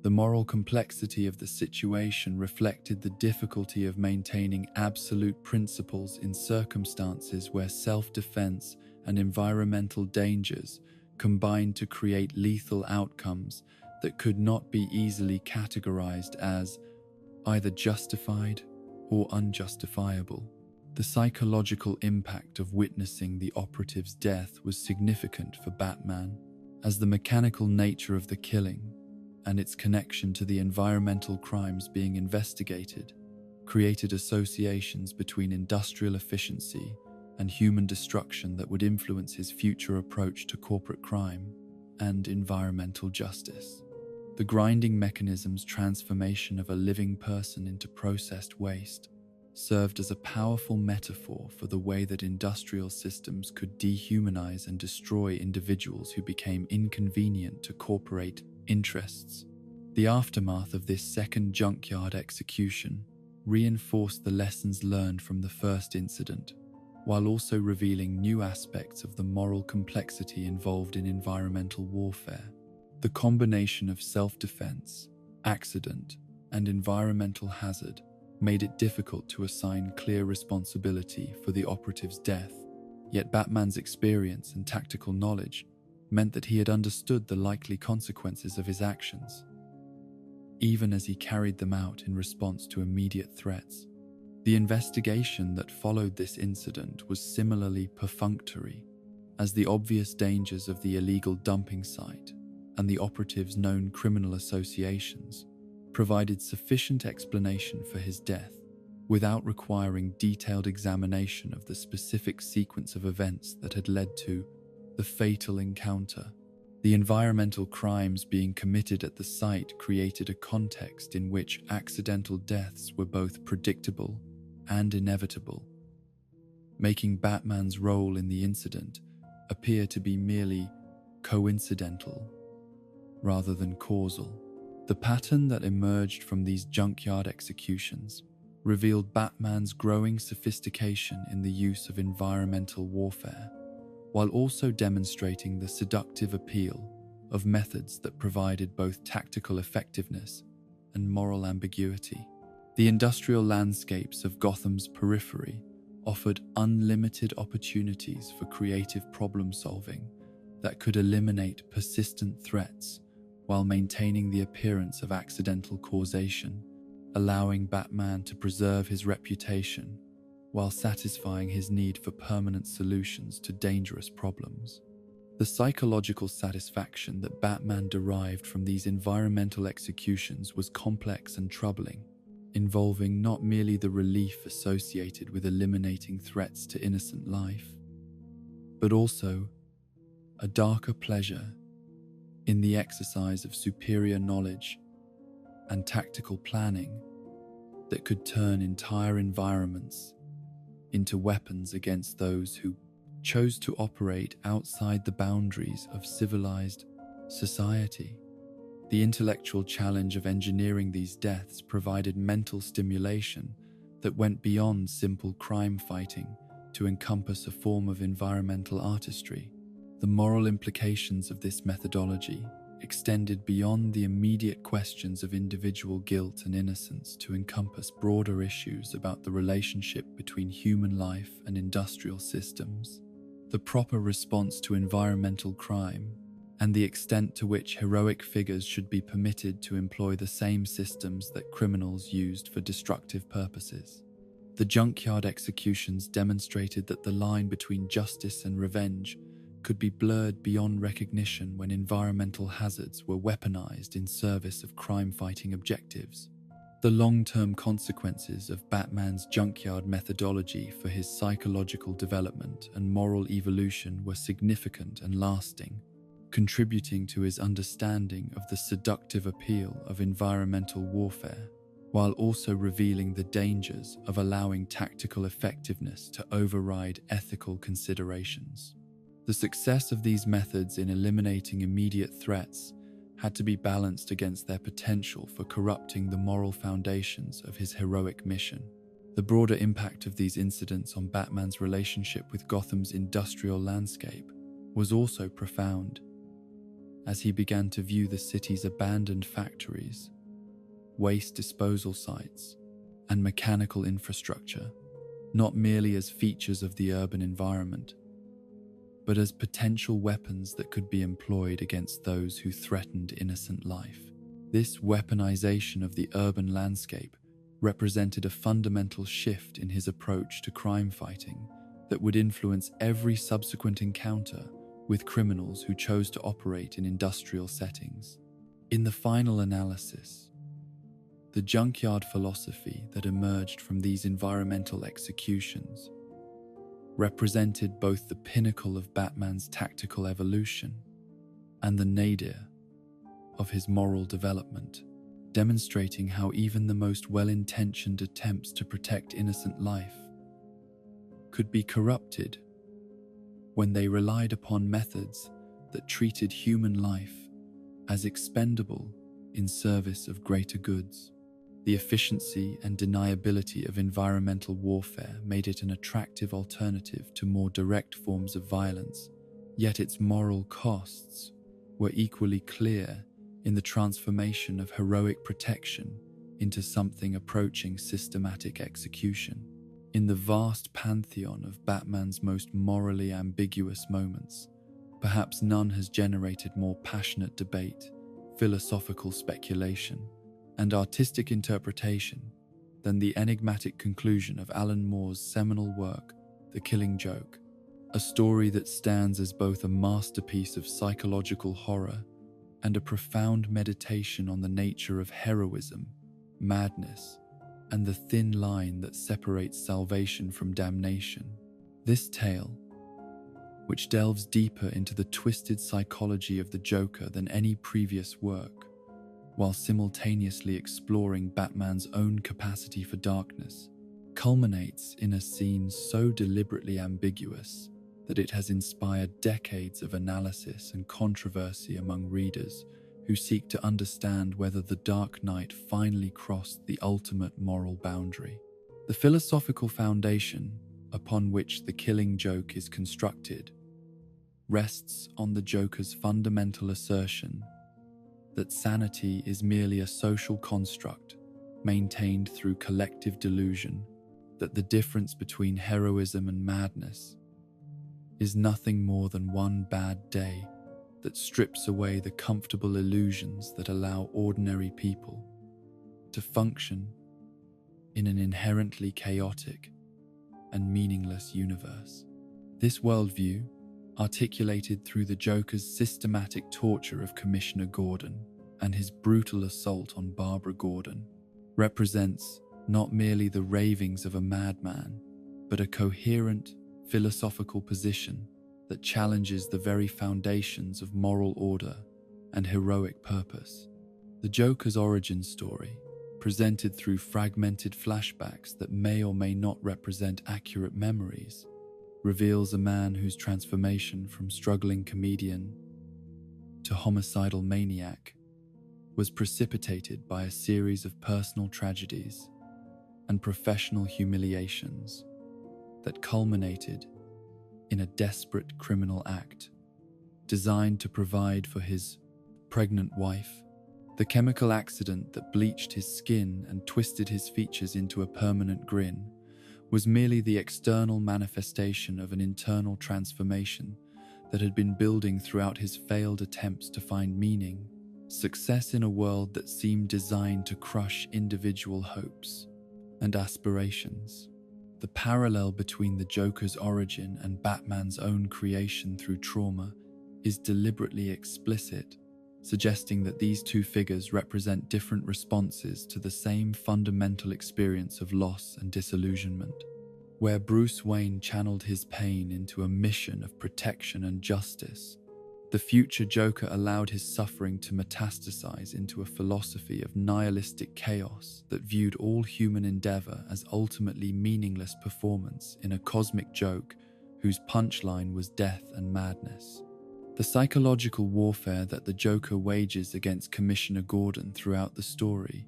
The moral complexity of the situation reflected the difficulty of maintaining absolute principles in circumstances where self-defense and environmental dangers combined to create lethal outcomes that could not be easily categorized as either justified or unjustifiable. The psychological impact of witnessing the operative's death was significant for Batman, as the mechanical nature of the killing and its connection to the environmental crimes being investigated created associations between industrial efficiency and human destruction that would influence his future approach to corporate crime and environmental justice. The grinding mechanism's transformation of a living person into processed waste served as a powerful metaphor for the way that industrial systems could dehumanize and destroy individuals who became inconvenient to corporate interests. The aftermath of this second junkyard execution reinforced the lessons learned from the first incident, while also revealing new aspects of the moral complexity involved in environmental warfare. The combination of self-defense, accident, and environmental hazard made it difficult to assign clear responsibility for the operative's death, yet Batman's experience and tactical knowledge meant that he had understood the likely consequences of his actions, even as he carried them out in response to immediate threats. The investigation that followed this incident was similarly perfunctory, as the obvious dangers of the illegal dumping site and the operative's known criminal associations provided sufficient explanation for his death without requiring detailed examination of the specific sequence of events that had led to the fatal encounter. The environmental crimes being committed at the site created a context in which accidental deaths were both predictable and inevitable, making Batman's role in the incident appear to be merely coincidental rather than causal. The pattern that emerged from these junkyard executions revealed Batman's growing sophistication in the use of environmental warfare, while also demonstrating the seductive appeal of methods that provided both tactical effectiveness and moral ambiguity. The industrial landscapes of Gotham's periphery offered unlimited opportunities for creative problem-solving that could eliminate persistent threats while maintaining the appearance of accidental causation, allowing Batman to preserve his reputation while satisfying his need for permanent solutions to dangerous problems. The psychological satisfaction that Batman derived from these environmental executions was complex and troubling, involving not merely the relief associated with eliminating threats to innocent life, but also a darker pleasure in the exercise of superior knowledge and tactical planning that could turn entire environments into weapons against those who chose to operate outside the boundaries of civilized society. The intellectual challenge of engineering these deaths provided mental stimulation that went beyond simple crime fighting to encompass a form of environmental artistry. The moral implications of this methodology extended beyond the immediate questions of individual guilt and innocence to encompass broader issues about the relationship between human life and industrial systems, the proper response to environmental crime, and the extent to which heroic figures should be permitted to employ the same systems that criminals used for destructive purposes. The junkyard executions demonstrated that the line between justice and revenge could be blurred beyond recognition when environmental hazards were weaponized in service of crime-fighting objectives. The long-term consequences of Batman's junkyard methodology for his psychological development and moral evolution were significant and lasting, contributing to his understanding of the seductive appeal of environmental warfare, while also revealing the dangers of allowing tactical effectiveness to override ethical considerations. The success of these methods in eliminating immediate threats had to be balanced against their potential for corrupting the moral foundations of his heroic mission. The broader impact of these incidents on Batman's relationship with Gotham's industrial landscape was also profound, as he began to view the city's abandoned factories, waste disposal sites, and mechanical infrastructure not merely as features of the urban environment, but as potential weapons that could be employed against those who threatened innocent life. This weaponization of the urban landscape represented a fundamental shift in his approach to crime fighting that would influence every subsequent encounter with criminals who chose to operate in industrial settings. In the final analysis, the junkyard philosophy that emerged from these environmental executions represented both the pinnacle of Batman's tactical evolution and the nadir of his moral development, demonstrating how even the most well-intentioned attempts to protect innocent life could be corrupted when they relied upon methods that treated human life as expendable in service of greater goods. The efficiency and deniability of environmental warfare made it an attractive alternative to more direct forms of violence, yet its moral costs were equally clear in the transformation of heroic protection into something approaching systematic execution. In the vast pantheon of Batman's most morally ambiguous moments, perhaps none has generated more passionate debate, philosophical speculation, and artistic interpretation than the enigmatic conclusion of Alan Moore's seminal work, The Killing Joke, a story that stands as both a masterpiece of psychological horror and a profound meditation on the nature of heroism, madness, and the thin line that separates salvation from damnation. This tale, which delves deeper into the twisted psychology of the Joker than any previous work, while simultaneously exploring Batman's own capacity for darkness, culminates in a scene so deliberately ambiguous that it has inspired decades of analysis and controversy among readers who seek to understand whether the Dark Knight finally crossed the ultimate moral boundary. The philosophical foundation upon which The Killing Joke is constructed rests on the Joker's fundamental assertion that sanity is merely a social construct maintained through collective delusion, that the difference between heroism and madness is nothing more than one bad day that strips away the comfortable illusions that allow ordinary people to function in an inherently chaotic and meaningless universe. This worldview, articulated through the Joker's systematic torture of Commissioner Gordon and his brutal assault on Barbara Gordon, represents not merely the ravings of a madman, but a coherent philosophical position that challenges the very foundations of moral order and heroic purpose. The Joker's origin story, presented through fragmented flashbacks that may or may not represent accurate memories, reveals a man whose transformation from struggling comedian to homicidal maniac was precipitated by a series of personal tragedies and professional humiliations that culminated in a desperate criminal act designed to provide for his pregnant wife. The chemical accident that bleached his skin and twisted his features into a permanent grin was merely the external manifestation of an internal transformation that had been building throughout his failed attempts to find meaning, success in a world that seemed designed to crush individual hopes and aspirations. The parallel between the Joker's origin and Batman's own creation through trauma is deliberately explicit, suggesting that these two figures represent different responses to the same fundamental experience of loss and disillusionment. Where Bruce Wayne channeled his pain into a mission of protection and justice, the future Joker allowed his suffering to metastasize into a philosophy of nihilistic chaos that viewed all human endeavor as ultimately meaningless performance in a cosmic joke whose punchline was death and madness. The psychological warfare that the Joker wages against Commissioner Gordon throughout the story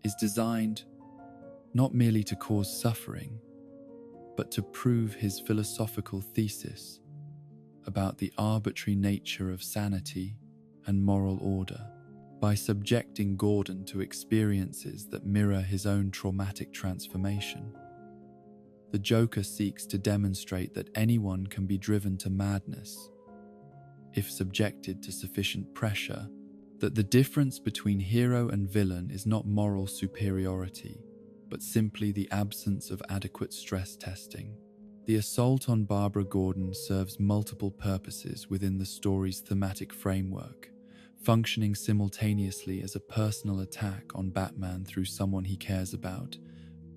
is designed not merely to cause suffering, but to prove his philosophical thesis about the arbitrary nature of sanity and moral order. By subjecting Gordon to experiences that mirror his own traumatic transformation, the Joker seeks to demonstrate that anyone can be driven to madness if subjected to sufficient pressure, that the difference between hero and villain is not moral superiority, but simply the absence of adequate stress testing. The assault on Barbara Gordon serves multiple purposes within the story's thematic framework, functioning simultaneously as a personal attack on Batman through someone he cares about,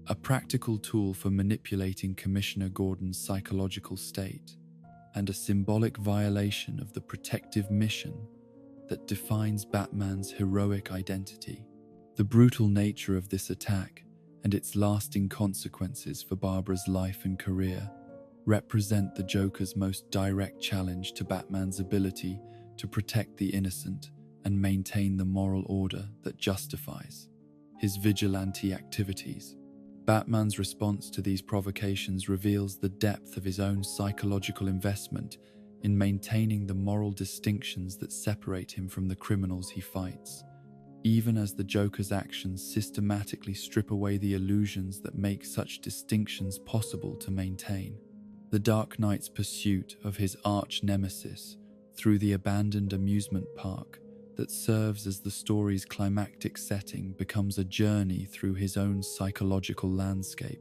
a practical tool for manipulating Commissioner Gordon's psychological state, and a symbolic violation of the protective mission that defines Batman's heroic identity. The brutal nature of this attack and its lasting consequences for Barbara's life and career represent the Joker's most direct challenge to Batman's ability to protect the innocent and maintain the moral order that justifies his vigilante activities. Batman's response to these provocations reveals the depth of his own psychological investment in maintaining the moral distinctions that separate him from the criminals he fights, even as the Joker's actions systematically strip away the illusions that make such distinctions possible to maintain. The Dark Knight's pursuit of his arch-nemesis through the abandoned amusement park that serves as the story's climactic setting becomes a journey through his own psychological landscape,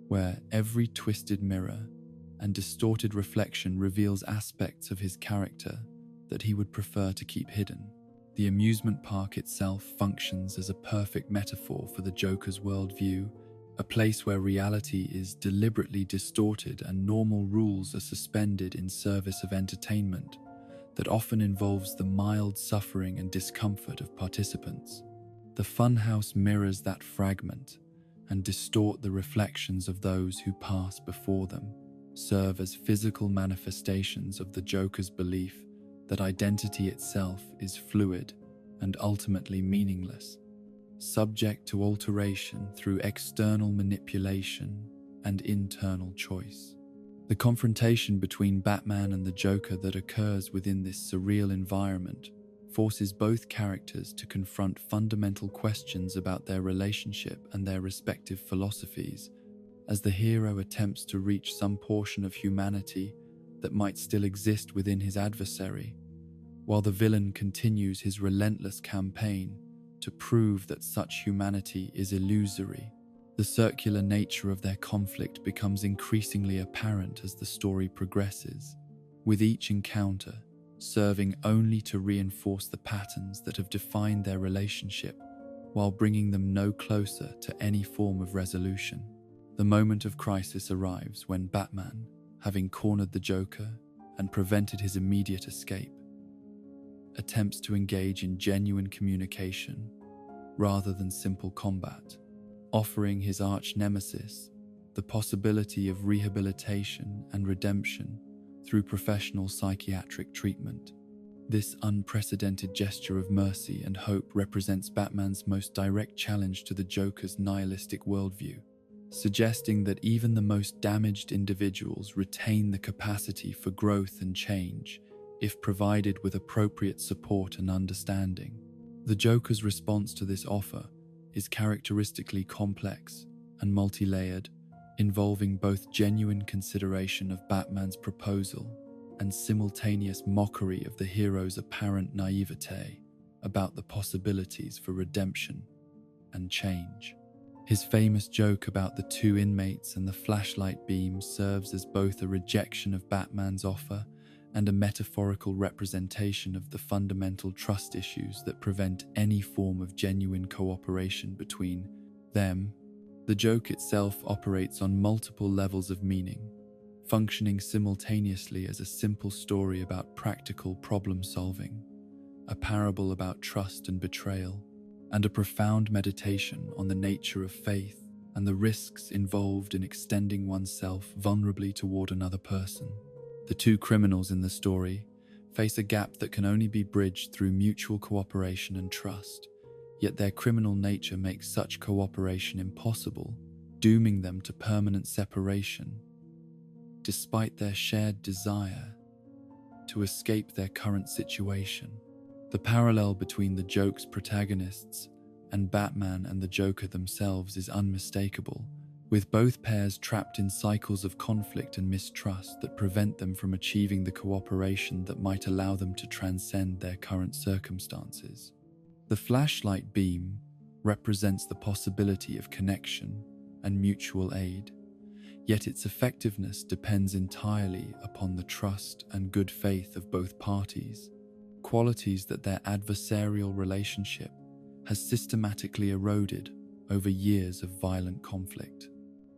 where every twisted mirror and distorted reflection reveals aspects of his character that he would prefer to keep hidden. The amusement park itself functions as a perfect metaphor for the Joker's worldview, a place where reality is deliberately distorted and normal rules are suspended in service of entertainment that often involves the mild suffering and discomfort of participants. The funhouse mirrors that fragment and distort the reflections of those who pass before them, serve as physical manifestations of the Joker's belief that identity itself is fluid and ultimately meaningless, subject to alteration through external manipulation and internal choice. The confrontation between Batman and the Joker that occurs within this surreal environment forces both characters to confront fundamental questions about their relationship and their respective philosophies, as the hero attempts to reach some portion of humanity that might still exist within his adversary, while the villain continues his relentless campaign to prove that such humanity is illusory. The circular nature of their conflict becomes increasingly apparent as the story progresses, with each encounter serving only to reinforce the patterns that have defined their relationship while bringing them no closer to any form of resolution. The moment of crisis arrives when Batman, having cornered the Joker and prevented his immediate escape, attempts to engage in genuine communication rather than simple combat, offering his arch-nemesis the possibility of rehabilitation and redemption through professional psychiatric treatment. This unprecedented gesture of mercy and hope represents Batman's most direct challenge to the Joker's nihilistic worldview, suggesting that even the most damaged individuals retain the capacity for growth and change if provided with appropriate support and understanding. The Joker's response to this offer is characteristically complex and multi-layered, involving both genuine consideration of Batman's proposal and simultaneous mockery of the hero's apparent naivete about the possibilities for redemption and change. His famous joke about the two inmates and the flashlight beam serves as both a rejection of Batman's offer and a metaphorical representation of the fundamental trust issues that prevent any form of genuine cooperation between them. The joke itself operates on multiple levels of meaning, functioning simultaneously as a simple story about practical problem-solving, a parable about trust and betrayal, and a profound meditation on the nature of faith and the risks involved in extending oneself vulnerably toward another person. The two criminals in the story face a gap that can only be bridged through mutual cooperation and trust, yet their criminal nature makes such cooperation impossible, dooming them to permanent separation, despite their shared desire to escape their current situation. The parallel between the joke's protagonists and Batman and the Joker themselves is unmistakable, with both pairs trapped in cycles of conflict and mistrust that prevent them from achieving the cooperation that might allow them to transcend their current circumstances. The flashlight beam represents the possibility of connection and mutual aid, yet its effectiveness depends entirely upon the trust and good faith of both parties, qualities that their adversarial relationship has systematically eroded over years of violent conflict.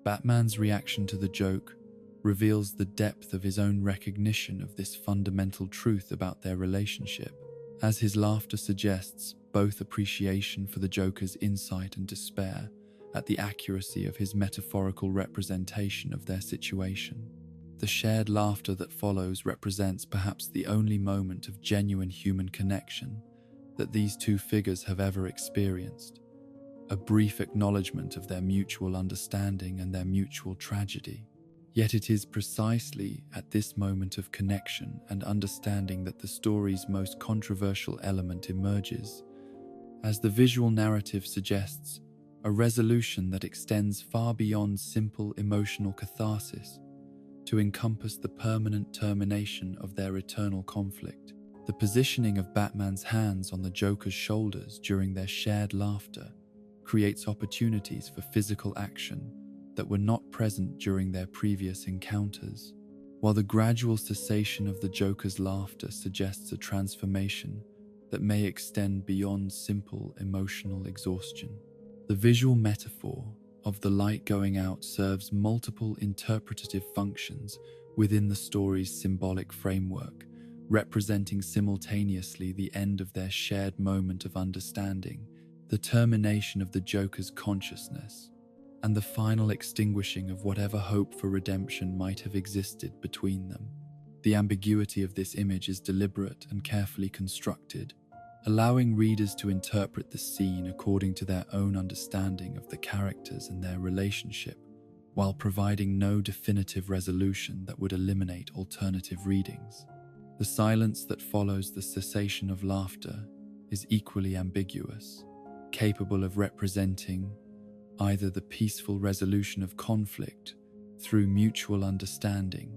Batman's reaction to the joke reveals the depth of his own recognition of this fundamental truth about their relationship, as his laughter suggests both appreciation for the Joker's insight and despair at the accuracy of his metaphorical representation of their situation. The shared laughter that follows represents perhaps the only moment of genuine human connection that these two figures have ever experienced, a brief acknowledgement of their mutual understanding and their mutual tragedy. Yet it is precisely at this moment of connection and understanding that the story's most controversial element emerges, as the visual narrative suggests a resolution that extends far beyond simple emotional catharsis to encompass the permanent termination of their eternal conflict. The positioning of Batman's hands on the Joker's shoulders during their shared laughter creates opportunities for physical action that were not present during their previous encounters, while the gradual cessation of the Joker's laughter suggests a transformation that may extend beyond simple emotional exhaustion. The visual metaphor of the light going out serves multiple interpretative functions within the story's symbolic framework, representing simultaneously the end of their shared moment of understanding, the termination of the Joker's consciousness, and the final extinguishing of whatever hope for redemption might have existed between them. The ambiguity of this image is deliberate and carefully constructed, allowing readers to interpret the scene according to their own understanding of the characters and their relationship, while providing no definitive resolution that would eliminate alternative readings. The silence that follows the cessation of laughter is equally ambiguous, capable of representing either the peaceful resolution of conflict through mutual understanding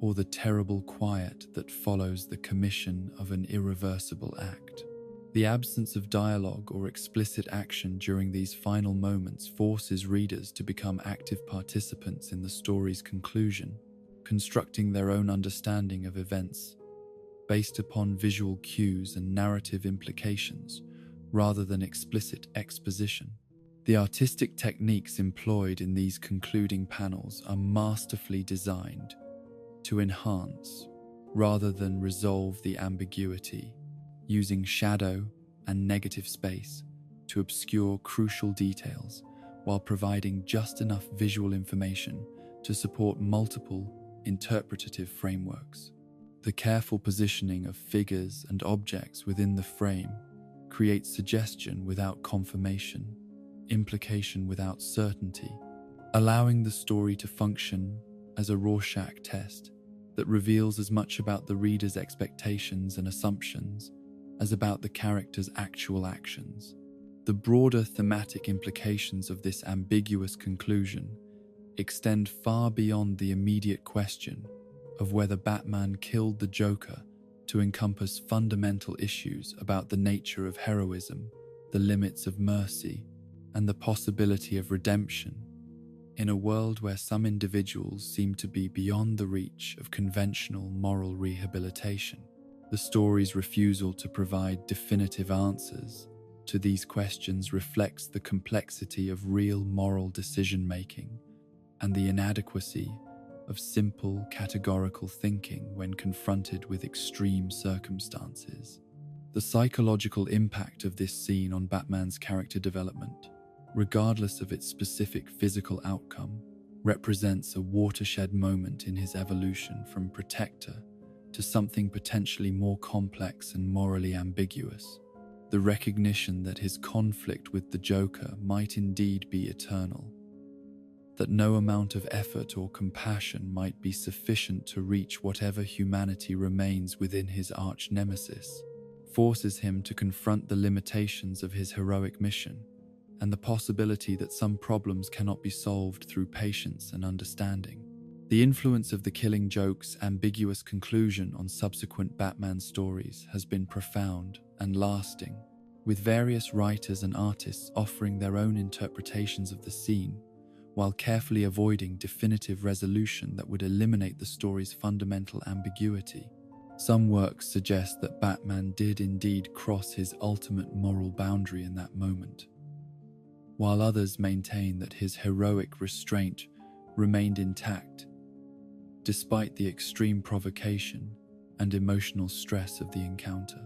or the terrible quiet that follows the commission of an irreversible act. The absence of dialogue or explicit action during these final moments forces readers to become active participants in the story's conclusion, constructing their own understanding of events based upon visual cues and narrative implications rather than explicit exposition. The artistic techniques employed in these concluding panels are masterfully designed to enhance rather than resolve the ambiguity, using shadow and negative space to obscure crucial details while providing just enough visual information to support multiple interpretative frameworks. The careful positioning of figures and objects within the frame creates suggestion without confirmation, implication without certainty, allowing the story to function as a Rorschach test that reveals as much about the reader's expectations and assumptions as about the character's actual actions. The broader thematic implications of this ambiguous conclusion extend far beyond the immediate question of whether Batman killed the Joker to encompass fundamental issues about the nature of heroism, the limits of mercy, and the possibility of redemption in a world where some individuals seem to be beyond the reach of conventional moral rehabilitation. The story's refusal to provide definitive answers to these questions reflects the complexity of real moral decision-making and the inadequacy of simple categorical thinking when confronted with extreme circumstances. The psychological impact of this scene on Batman's character development, regardless of its specific physical outcome, represents a watershed moment in his evolution from protector to something potentially more complex and morally ambiguous. The recognition that his conflict with the Joker might indeed be eternal, that no amount of effort or compassion might be sufficient to reach whatever humanity remains within his arch-nemesis, forces him to confront the limitations of his heroic mission and the possibility that some problems cannot be solved through patience and understanding. The influence of the Killing Joke's ambiguous conclusion on subsequent Batman stories has been profound and lasting, with various writers and artists offering their own interpretations of the scene, while carefully avoiding definitive resolution that would eliminate the story's fundamental ambiguity. Some works suggest that Batman did indeed cross his ultimate moral boundary in that moment, while others maintain that his heroic restraint remained intact despite the extreme provocation and emotional stress of the encounter.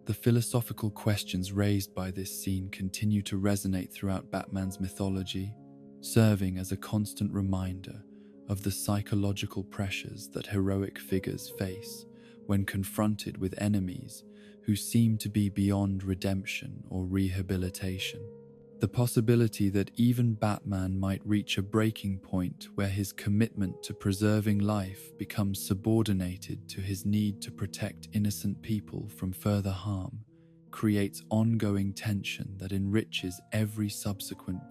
The philosophical questions raised by this scene continue to resonate throughout Batman's mythology, serving as a constant reminder of the psychological pressures that heroic figures face when confronted with enemies who seem to be beyond redemption or rehabilitation. The possibility that even Batman might reach a breaking point where his commitment to preserving life becomes subordinated to his need to protect innocent people from further harm creates ongoing tension that enriches every subsequent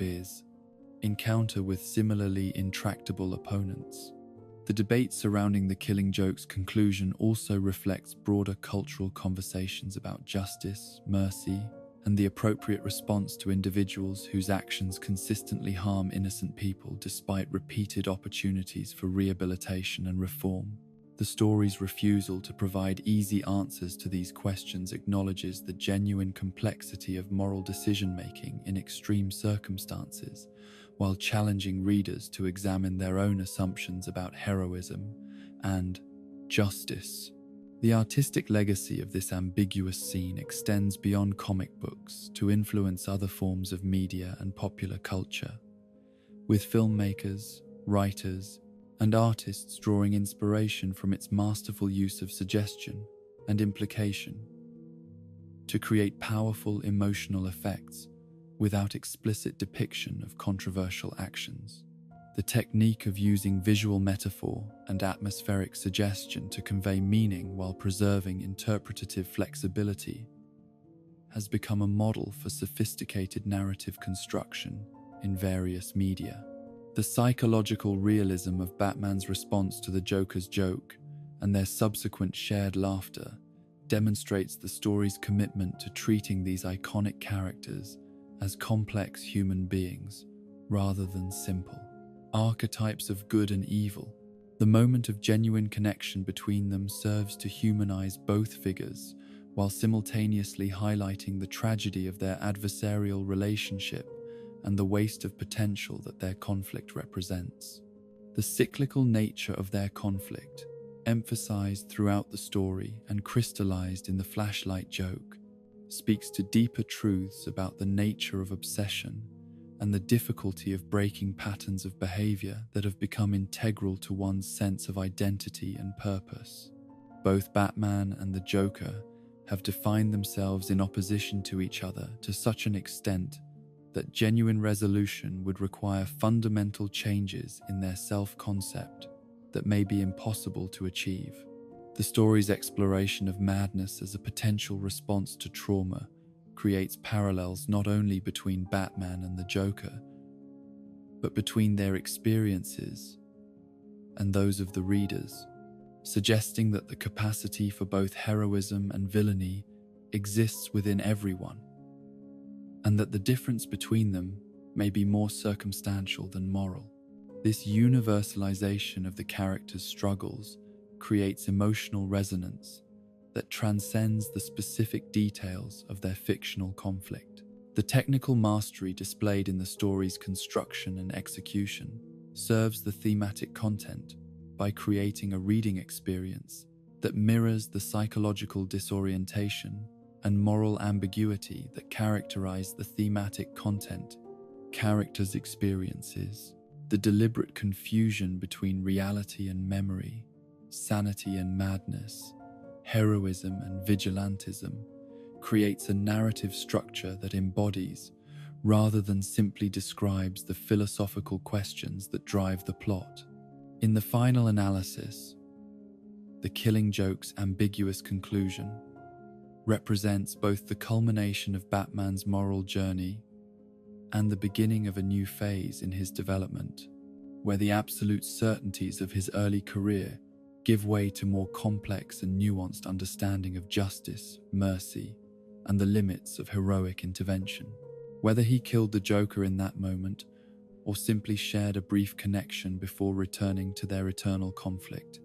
encounter with similarly intractable opponents. The debate surrounding the Killing Joke's conclusion also reflects broader cultural conversations about justice, mercy, and the appropriate response to individuals whose actions consistently harm innocent people despite repeated opportunities for rehabilitation and reform. The story's refusal to provide easy answers to these questions acknowledges the genuine complexity of moral decision-making in extreme circumstances, while challenging readers to examine their own assumptions about heroism and justice. The artistic legacy of this ambiguous scene extends beyond comic books to influence other forms of media and popular culture, with filmmakers, writers, and artists drawing inspiration from its masterful use of suggestion and implication to create powerful emotional effects without explicit depiction of controversial actions. The technique of using visual metaphor and atmospheric suggestion to convey meaning while preserving interpretative flexibility has become a model for sophisticated narrative construction in various media. The psychological realism of Batman's response to the Joker's joke and their subsequent shared laughter demonstrates the story's commitment to treating these iconic characters as complex human beings rather than simple archetypes of good and evil. The moment of genuine connection between them serves to humanize both figures while simultaneously highlighting the tragedy of their adversarial relationship and the waste of potential that their conflict represents. The cyclical nature of their conflict, emphasized throughout the story and crystallized in the flashlight joke, speaks to deeper truths about the nature of obsession and the difficulty of breaking patterns of behavior that have become integral to one's sense of identity and purpose. Both Batman and the Joker have defined themselves in opposition to each other to such an extent that genuine resolution would require fundamental changes in their self-concept that may be impossible to achieve. The story's exploration of madness as a potential response to trauma creates parallels not only between Batman and the Joker, but between their experiences and those of the readers, suggesting that the capacity for both heroism and villainy exists within everyone, and that the difference between them may be more circumstantial than moral. This universalization of the characters' struggles creates emotional resonance that transcends the specific details of their fictional conflict. The technical mastery displayed in the story's construction and execution serves the thematic content by creating a reading experience that mirrors the psychological disorientation and moral ambiguity that characterize the thematic content, characters' experiences, the deliberate confusion between reality and memory, sanity and madness, heroism and vigilantism, creates a narrative structure that embodies, rather than simply describes, the philosophical questions that drive the plot. In the final analysis, the Killing Joke's ambiguous conclusion represents both the culmination of Batman's moral journey and the beginning of a new phase in his development, where the absolute certainties of his early career give way to more complex and nuanced understanding of justice, mercy, and the limits of heroic intervention. Whether he killed the Joker in that moment or simply shared a brief connection before returning to their eternal conflict,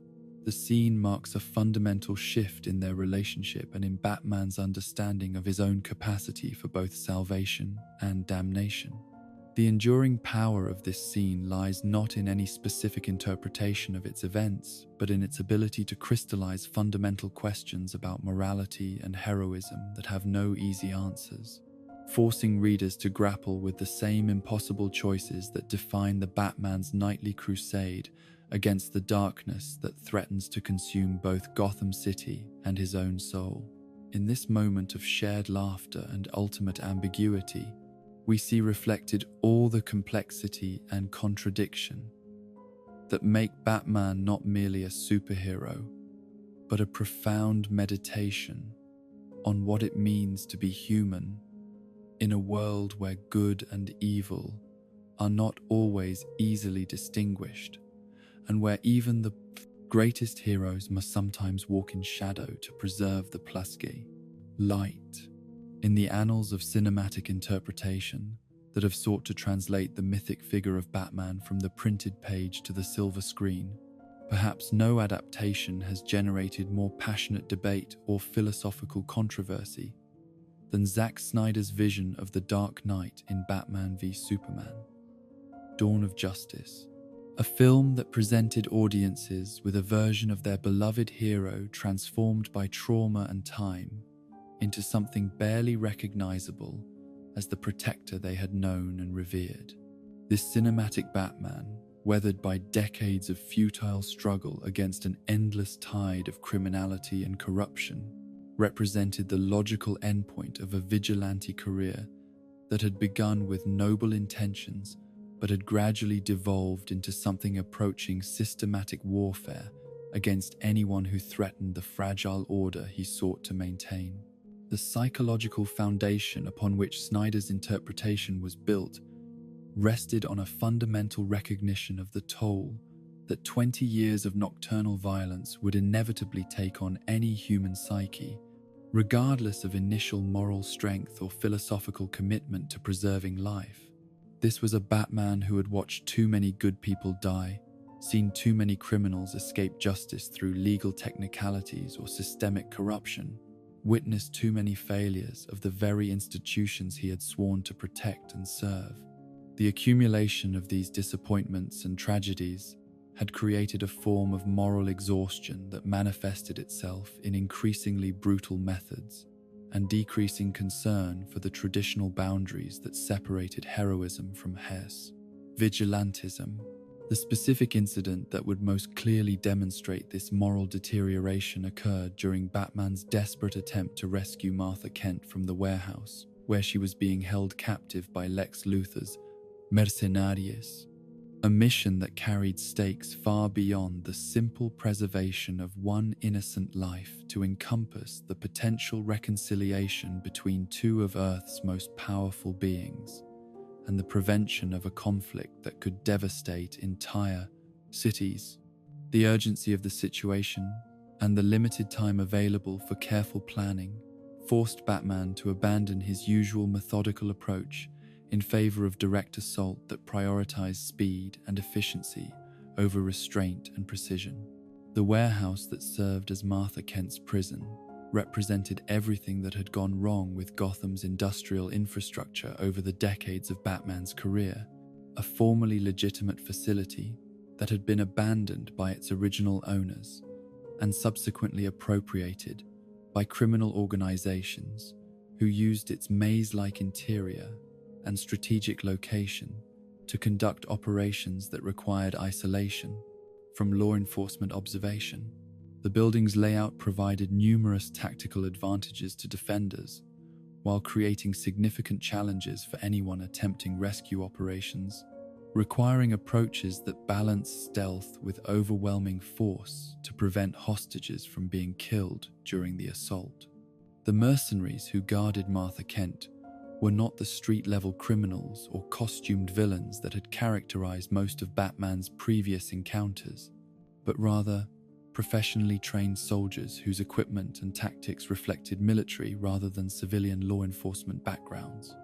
the scene marks a fundamental shift in their relationship and in Batman's understanding of his own capacity for both salvation and damnation. The enduring power of this scene lies not in any specific interpretation of its events, but in its ability to crystallize fundamental questions about morality and heroism that have no easy answers, forcing readers to grapple with the same impossible choices that define the Batman's nightly crusade against the darkness that threatens to consume both Gotham City and his own soul. In this moment of shared laughter and ultimate ambiguity, we see reflected all the complexity and contradiction that make Batman not merely a superhero, but a profound meditation on what it means to be human in a world where good and evil are not always easily distinguished, and where even the greatest heroes must sometimes walk in shadow to preserve the plasgue light. In the annals of cinematic interpretation that have sought to translate the mythic figure of Batman from the printed page to the silver screen, perhaps no adaptation has generated more passionate debate or philosophical controversy than Zack Snyder's vision of the Dark Knight in Batman v Superman: Dawn of Justice, a film that presented audiences with a version of their beloved hero transformed by trauma and time into something barely recognizable as the protector they had known and revered. This cinematic Batman, weathered by decades of futile struggle against an endless tide of criminality and corruption, represented the logical endpoint of a vigilante career that had begun with noble intentions but had gradually devolved into something approaching systematic warfare against anyone who threatened the fragile order he sought to maintain. The psychological foundation upon which Snyder's interpretation was built rested on a fundamental recognition of the toll that 20 years of nocturnal violence would inevitably take on any human psyche, regardless of initial moral strength or philosophical commitment to preserving life. This was a Batman who had watched too many good people die, seen too many criminals escape justice through legal technicalities or systemic corruption, witnessed too many failures of the very institutions he had sworn to protect and serve. The accumulation of these disappointments and tragedies had created a form of moral exhaustion that manifested itself in increasingly brutal methods and decreasing concern for the traditional boundaries that separated heroism from hesse. Vigilantism. The specific incident that would most clearly demonstrate this moral deterioration occurred during Batman's desperate attempt to rescue Martha Kent from the warehouse, where she was being held captive by Lex Luthor's mercenaries, a mission that carried stakes far beyond the simple preservation of one innocent life to encompass the potential reconciliation between two of Earth's most powerful beings, and the prevention of a conflict that could devastate entire cities. The urgency of the situation and the limited time available for careful planning forced Batman to abandon his usual methodical approach in favor of direct assault that prioritized speed and efficiency over restraint and precision. The warehouse that served as Martha Kent's prison represented everything that had gone wrong with Gotham's industrial infrastructure over the decades of Batman's career, a formerly legitimate facility that had been abandoned by its original owners and subsequently appropriated by criminal organizations who used its maze-like interior and strategic location to conduct operations that required isolation from law enforcement observation. The building's layout provided numerous tactical advantages to defenders, while creating significant challenges for anyone attempting rescue operations, requiring approaches that balanced stealth with overwhelming force to prevent hostages from being killed during the assault. The mercenaries who guarded Martha Kent were not the street-level criminals or costumed villains that had characterized most of Batman's previous encounters, but rather professionally trained soldiers whose equipment and tactics reflected military rather than civilian law enforcement backgrounds.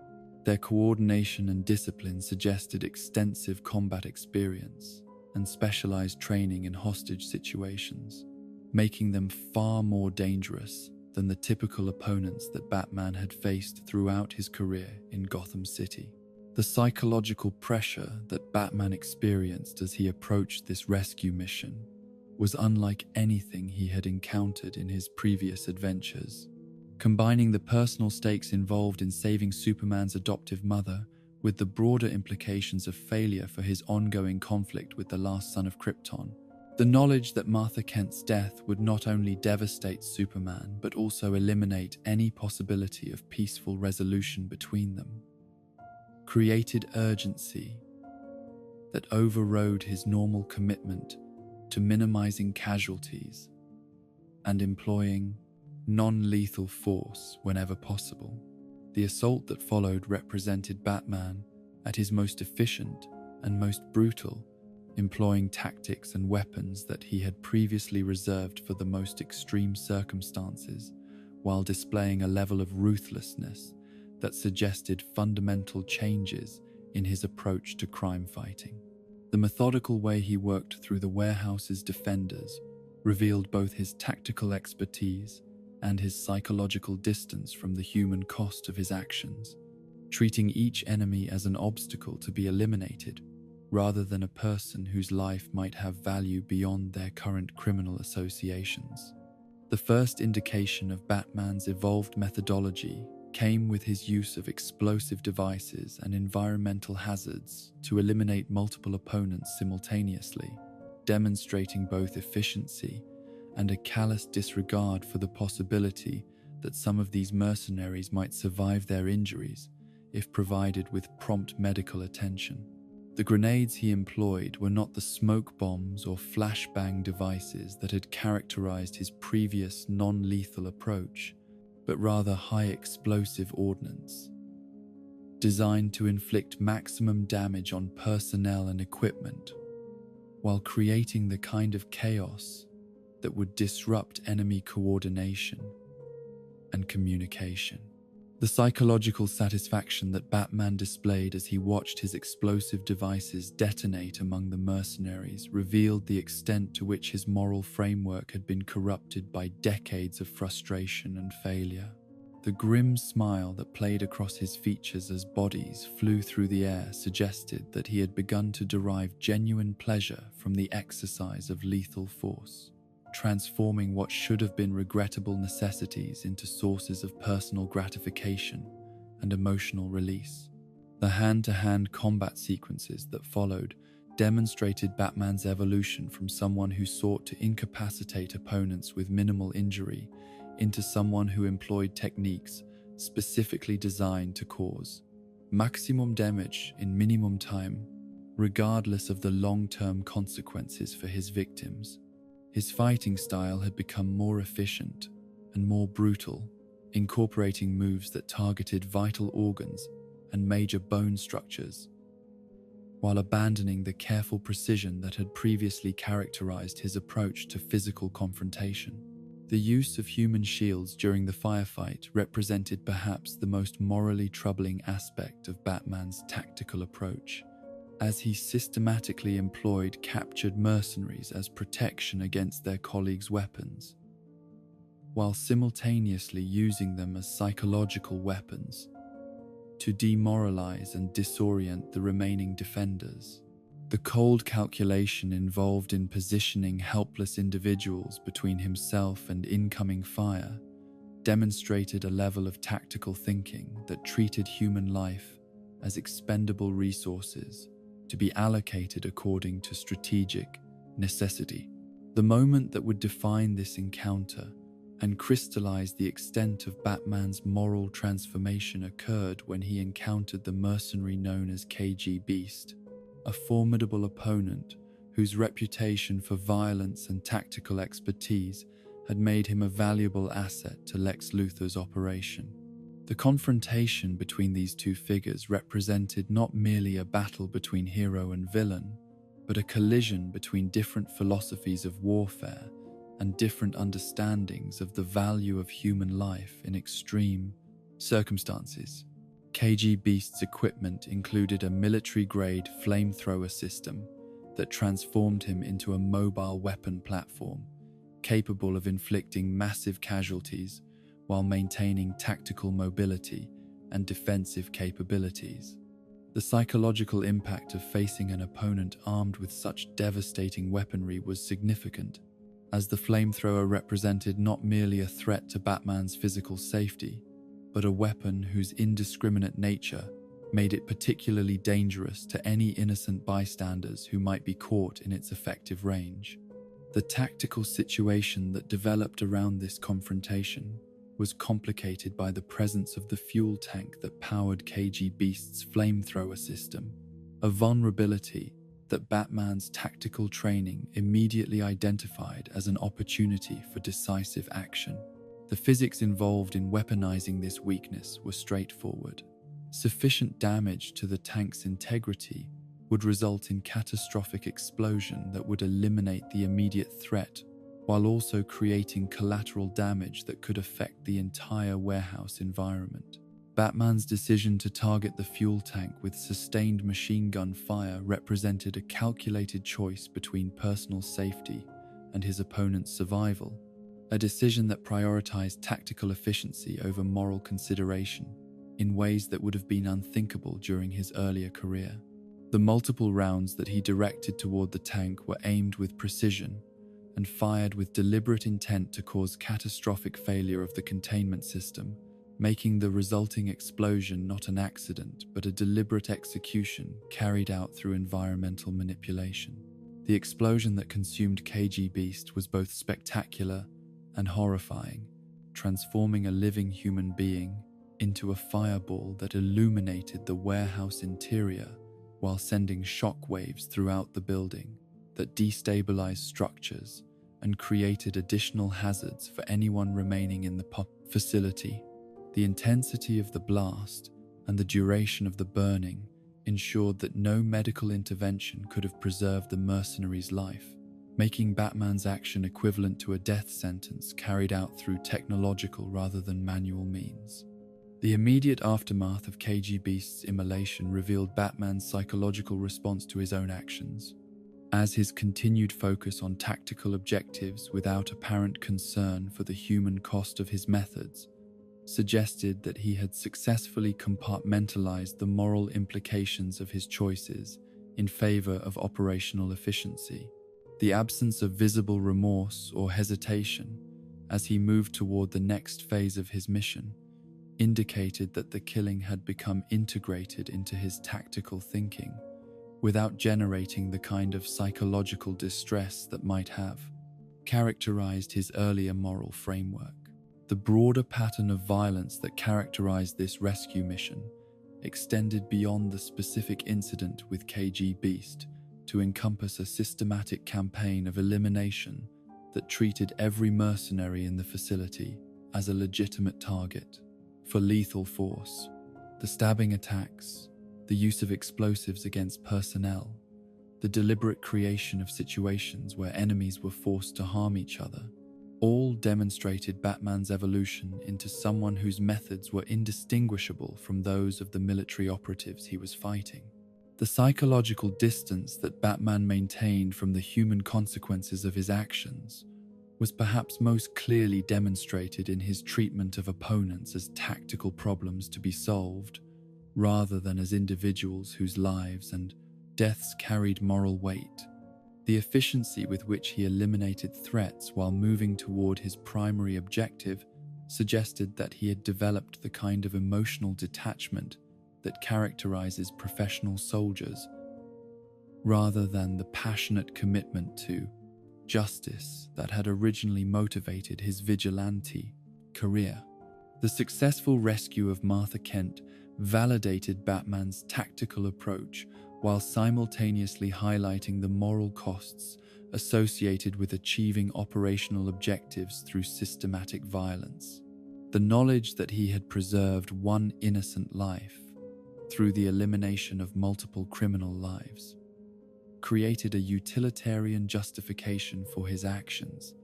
Their coordination and discipline suggested extensive combat experience and specialized training in hostage situations, making them far more dangerous than the typical opponents that Batman had faced throughout his career in Gotham City. The psychological pressure that Batman experienced as he approached this rescue mission was unlike anything he had encountered in his previous adventures. Combining the personal stakes involved in saving Superman's adoptive mother with the broader implications of failure for his ongoing conflict with the last son of Krypton, the knowledge that Martha Kent's death would not only devastate Superman but also eliminate any possibility of peaceful resolution between them, created urgency that overrode his normal commitment to minimizing casualties and employing non-lethal force whenever possible. The assault that followed represented Batman at his most efficient and most brutal employing tactics and weapons that he had previously reserved for the most extreme circumstances, while displaying a level of ruthlessness that suggested fundamental changes in his approach to crime fighting. The methodical way he worked through the warehouse's defenders revealed both his tactical expertise and his psychological distance from the human cost of his actions, treating each enemy as an obstacle to be eliminated rather than a person whose life might have value beyond their current criminal associations. The first indication of Batman's evolved methodology came with his use of explosive devices and environmental hazards to eliminate multiple opponents simultaneously, demonstrating both efficiency and a callous disregard for the possibility that some of these mercenaries might survive their injuries if provided with prompt medical attention. The grenades he employed were not the smoke bombs or flashbang devices that had characterized his previous non-lethal approach, but rather high-explosive ordnance, designed to inflict maximum damage on personnel and equipment, while creating the kind of chaos that would disrupt enemy coordination and communication. The psychological satisfaction that Batman displayed as he watched his explosive devices detonate among the mercenaries revealed the extent to which his moral framework had been corrupted by decades of frustration and failure. The grim smile that played across his features as bodies flew through the air suggested that he had begun to derive genuine pleasure from the exercise of lethal force, transforming what should have been regrettable necessities into sources of personal gratification and emotional release. The hand-to-hand combat sequences that followed demonstrated Batman's evolution from someone who sought to incapacitate opponents with minimal injury into someone who employed techniques specifically designed to cause maximum damage in minimum time, regardless of the long-term consequences for his victims. His fighting style had become more efficient and more brutal, incorporating moves that targeted vital organs and major bone structures, while abandoning the careful precision that had previously characterized his approach to physical confrontation. The use of human shields during the firefight represented perhaps the most morally troubling aspect of Batman's tactical approach, as he systematically employed captured mercenaries as protection against their colleagues' weapons, while simultaneously using them as psychological weapons to demoralize and disorient the remaining defenders. The cold calculation involved in positioning helpless individuals between himself and incoming fire demonstrated a level of tactical thinking that treated human life as expendable resources to be allocated according to strategic necessity. The moment that would define this encounter and crystallize the extent of Batman's moral transformation occurred when he encountered the mercenary known as KG Beast, a formidable opponent whose reputation for violence and tactical expertise had made him a valuable asset to Lex Luthor's operation. The confrontation between these two figures represented not merely a battle between hero and villain, but a collision between different philosophies of warfare and different understandings of the value of human life in extreme circumstances. KG Beast's equipment included a military-grade flamethrower system that transformed him into a mobile weapon platform, capable of inflicting massive casualties while maintaining tactical mobility and defensive capabilities. The psychological impact of facing an opponent armed with such devastating weaponry was significant, as the flamethrower represented not merely a threat to Batman's physical safety, but a weapon whose indiscriminate nature made it particularly dangerous to any innocent bystanders who might be caught in its effective range. The tactical situation that developed around this confrontation was complicated by the presence of the fuel tank that powered KG Beast's flamethrower system, a vulnerability that Batman's tactical training immediately identified as an opportunity for decisive action. The physics involved in weaponizing this weakness were straightforward. Sufficient damage to the tank's integrity would result in catastrophic explosion that would eliminate the immediate threat while also creating collateral damage that could affect the entire warehouse environment. Batman's decision to target the fuel tank with sustained machine gun fire represented a calculated choice between personal safety and his opponent's survival, a decision that prioritized tactical efficiency over moral consideration in ways that would have been unthinkable during his earlier career. The multiple rounds that he directed toward the tank were aimed with precision and fired with deliberate intent to cause catastrophic failure of the containment system, making the resulting explosion not an accident but a deliberate execution carried out through environmental manipulation. The explosion that consumed KG Beast was both spectacular and horrifying, transforming a living human being into a fireball that illuminated the warehouse interior while sending shockwaves throughout the building that destabilized structures and created additional hazards for anyone remaining in the facility. The intensity of the blast and the duration of the burning ensured that no medical intervention could have preserved the mercenary's life, making Batman's action equivalent to a death sentence carried out through technological rather than manual means. The immediate aftermath of KG Beast's immolation revealed Batman's psychological response to his own actions, as his continued focus on tactical objectives without apparent concern for the human cost of his methods suggested that he had successfully compartmentalized the moral implications of his choices in favor of operational efficiency. The absence of visible remorse or hesitation as he moved toward the next phase of his mission indicated that the killing had become integrated into his tactical thinking without generating the kind of psychological distress that might have characterized his earlier moral framework. The broader pattern of violence that characterized this rescue mission extended beyond the specific incident with KG Beast to encompass a systematic campaign of elimination that treated every mercenary in the facility as a legitimate target for lethal force. The stabbing attacks, the use of explosives against personnel, the deliberate creation of situations where enemies were forced to harm each other, all demonstrated Batman's evolution into someone whose methods were indistinguishable from those of the military operatives he was fighting. The psychological distance that Batman maintained from the human consequences of his actions was perhaps most clearly demonstrated in his treatment of opponents as tactical problems to be solved, rather than as individuals whose lives and deaths carried moral weight. The efficiency with which he eliminated threats while moving toward his primary objective suggested that he had developed the kind of emotional detachment that characterizes professional soldiers, rather than the passionate commitment to justice that had originally motivated his vigilante career. The successful rescue of Martha Kent validated Batman's tactical approach while simultaneously highlighting the moral costs associated with achieving operational objectives through systematic violence. The knowledge that he had preserved one innocent life through the elimination of multiple criminal lives created a utilitarian justification for his actions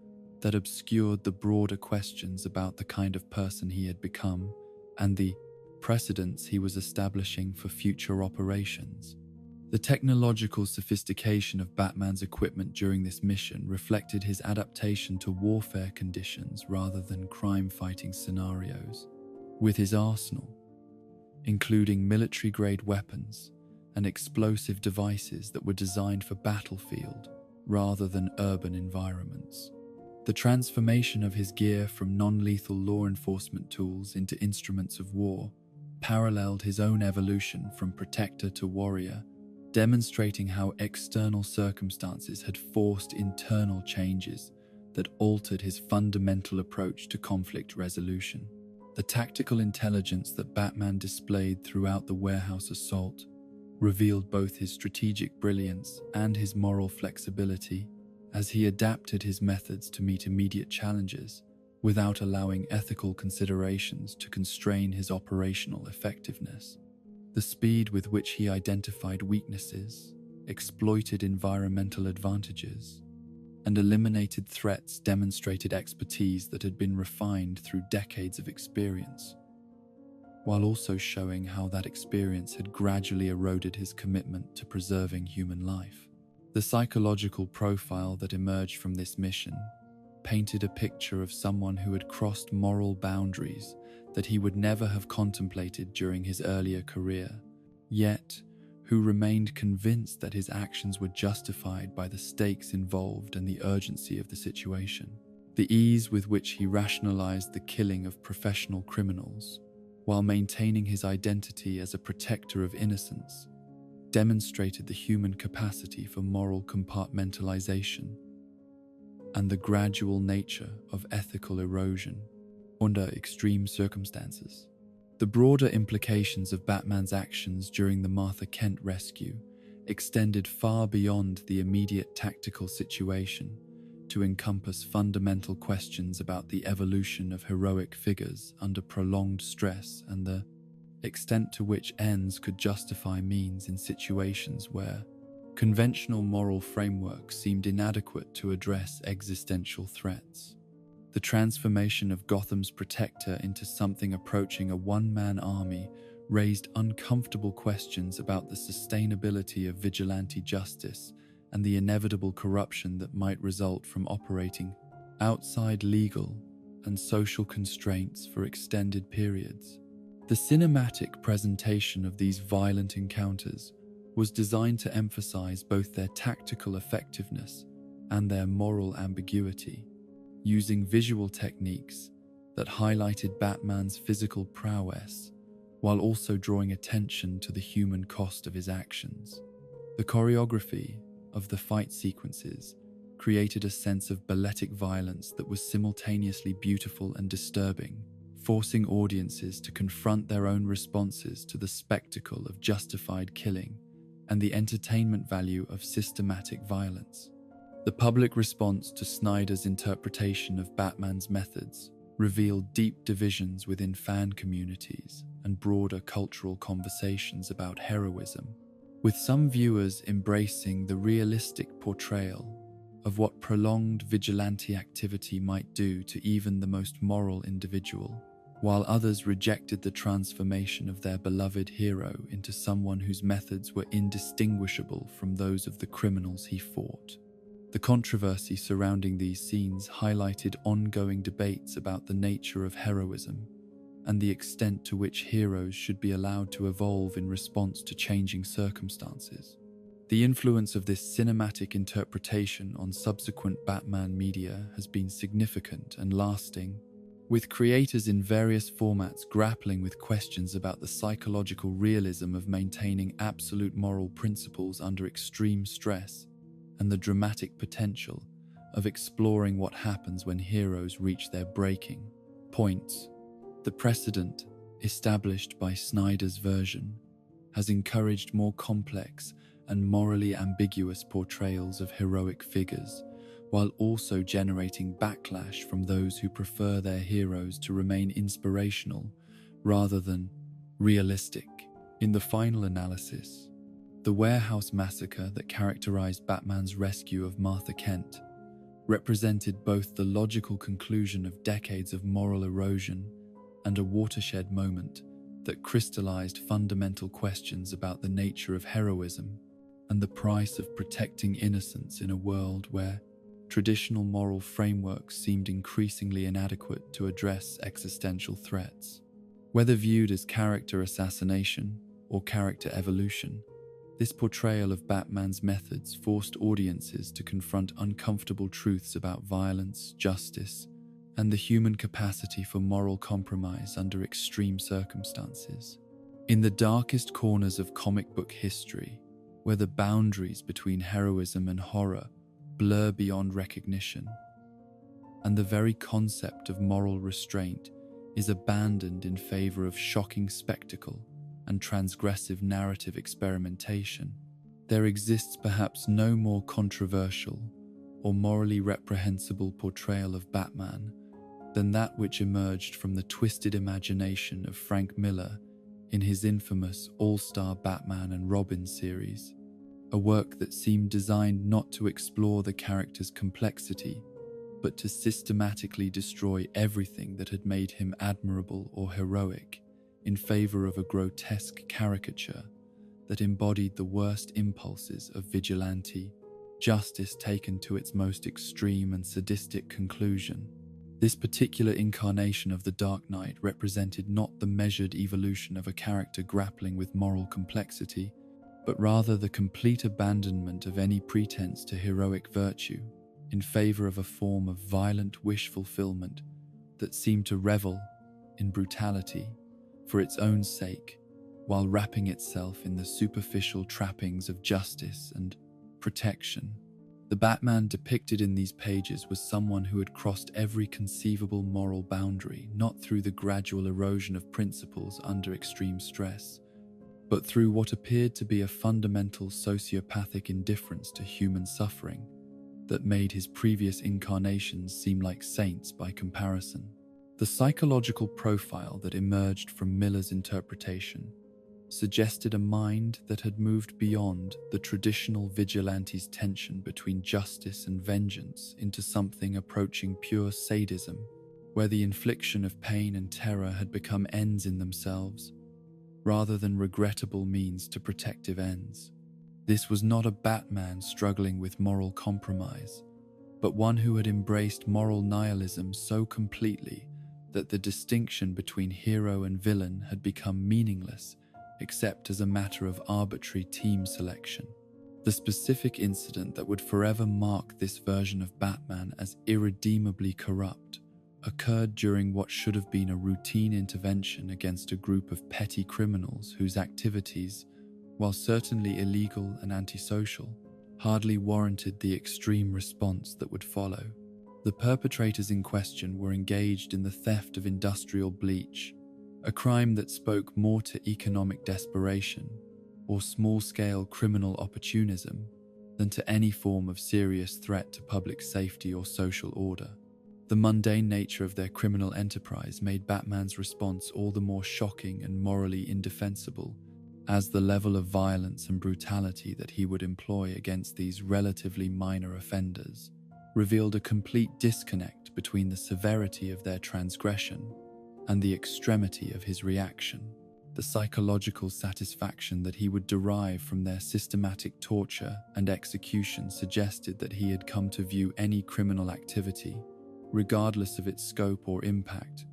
that obscured the broader questions about the kind of person he had become and the precedents he was establishing for future operations. The technological sophistication of Batman's equipment during this mission reflected his adaptation to warfare conditions rather than crime-fighting scenarios. With his arsenal, including military-grade weapons and explosive devices that were designed for battlefield rather than urban environments. The transformation of his gear from non-lethal law enforcement tools into instruments of war paralleled his own evolution from protector to warrior, demonstrating how external circumstances had forced internal changes that altered his fundamental approach to conflict resolution. The tactical intelligence that Batman displayed throughout the warehouse assault revealed both his strategic brilliance and his moral flexibility as he adapted his methods to meet immediate challenges without allowing ethical considerations to constrain his operational effectiveness. The speed with which he identified weaknesses exploited environmental advantages, and eliminated threats demonstrated expertise that had been refined through decades of experience, while also showing how that experience had gradually eroded his commitment to preserving human life. The psychological profile that emerged from this mission painted a picture of someone who had crossed moral boundaries that he would never have contemplated during his earlier career, yet who remained convinced that his actions were justified by the stakes involved and the urgency of the situation. The ease with which he rationalized the killing of professional criminals, while maintaining his identity as a protector of innocence, demonstrated the human capacity for moral compartmentalization and the gradual nature of ethical erosion under extreme circumstances. The broader implications of Batman's actions during the Martha Kent rescue extended far beyond the immediate tactical situation to encompass fundamental questions about the evolution of heroic figures under prolonged stress and the extent to which ends could justify means in situations where conventional moral frameworks seemed inadequate to address existential threats. The transformation of Gotham's protector into something approaching a one-man army raised uncomfortable questions about the sustainability of vigilante justice and the inevitable corruption that might result from operating outside legal and social constraints for extended periods. The cinematic presentation of these violent encounters was designed to emphasize both their tactical effectiveness and their moral ambiguity, using visual techniques that highlighted Batman's physical prowess while also drawing attention to the human cost of his actions. The choreography of the fight sequences created a sense of balletic violence that was simultaneously beautiful and disturbing, forcing audiences to confront their own responses to the spectacle of justified killing and the entertainment value of systematic violence. The public response to Snyder's interpretation of Batman's methods revealed deep divisions within fan communities and broader cultural conversations about heroism, with some viewers embracing the realistic portrayal of what prolonged vigilante activity might do to even the most moral individual, while others rejected the transformation of their beloved hero into someone whose methods were indistinguishable from those of the criminals he fought. The controversy surrounding these scenes highlighted ongoing debates about the nature of heroism and the extent to which heroes should be allowed to evolve in response to changing circumstances. The influence of this cinematic interpretation on subsequent Batman media has been significant and lasting, with creators in various formats grappling with questions about the psychological realism of maintaining absolute moral principles under extreme stress and the dramatic potential of exploring what happens when heroes reach their breaking points. The precedent established by Snyder's version has encouraged more complex and morally ambiguous portrayals of heroic figures, while also generating backlash from those who prefer their heroes to remain inspirational rather than realistic. In the final analysis, the warehouse massacre that characterized Batman's rescue of Martha Kent represented both the logical conclusion of decades of moral erosion and a watershed moment that crystallized fundamental questions about the nature of heroism and the price of protecting innocence in a world where traditional moral frameworks seemed increasingly inadequate to address existential threats. Whether viewed as character assassination or character evolution, this portrayal of Batman's methods forced audiences to confront uncomfortable truths about violence, justice, and the human capacity for moral compromise under extreme circumstances. In the darkest corners of comic book history, where the boundaries between heroism and horror blur beyond recognition, and the very concept of moral restraint is abandoned in favor of shocking spectacle and transgressive narrative experimentation, there exists perhaps no more controversial or morally reprehensible portrayal of Batman than that which emerged from the twisted imagination of Frank Miller in his infamous All-Star Batman and Robin series. a work that seemed designed not to explore the character's complexity, but to systematically destroy everything that had made him admirable or heroic in favor of a grotesque caricature that embodied the worst impulses of vigilante justice taken to its most extreme and sadistic conclusion. This particular incarnation of the Dark Knight represented not the measured evolution of a character grappling with moral complexity, but rather the complete abandonment of any pretense to heroic virtue in favor of a form of violent wish fulfillment that seemed to revel in brutality for its own sake, while wrapping itself in the superficial trappings of justice and protection. The Batman depicted in these pages was someone who had crossed every conceivable moral boundary, not through the gradual erosion of principles under extreme stress, but through what appeared to be a fundamental sociopathic indifference to human suffering that made his previous incarnations seem like saints by comparison. The psychological profile that emerged from Miller's interpretation suggested a mind that had moved beyond the traditional vigilante's tension between justice and vengeance into something approaching pure sadism, where the infliction of pain and terror had become ends in themselves, rather than regrettable means to protective ends. This was not a Batman struggling with moral compromise, but one who had embraced moral nihilism so completely that the distinction between hero and villain had become meaningless except as a matter of arbitrary team selection. The specific incident that would forever mark this version of Batman as irredeemably corrupt occurred during what should have been a routine intervention against a group of petty criminals whose activities, while certainly illegal and antisocial, hardly warranted the extreme response that would follow. The perpetrators in question were engaged in the theft of industrial bleach, a crime that spoke more to economic desperation or small-scale criminal opportunism than to any form of serious threat to public safety or social order. The mundane nature of their criminal enterprise made Batman's response all the more shocking and morally indefensible, as the level of violence and brutality that he would employ against these relatively minor offenders revealed a complete disconnect between the severity of their transgression and the extremity of his reaction. The psychological satisfaction that he would derive from their systematic torture and execution suggested that he had come to view any criminal activity, regardless of its scope or impact,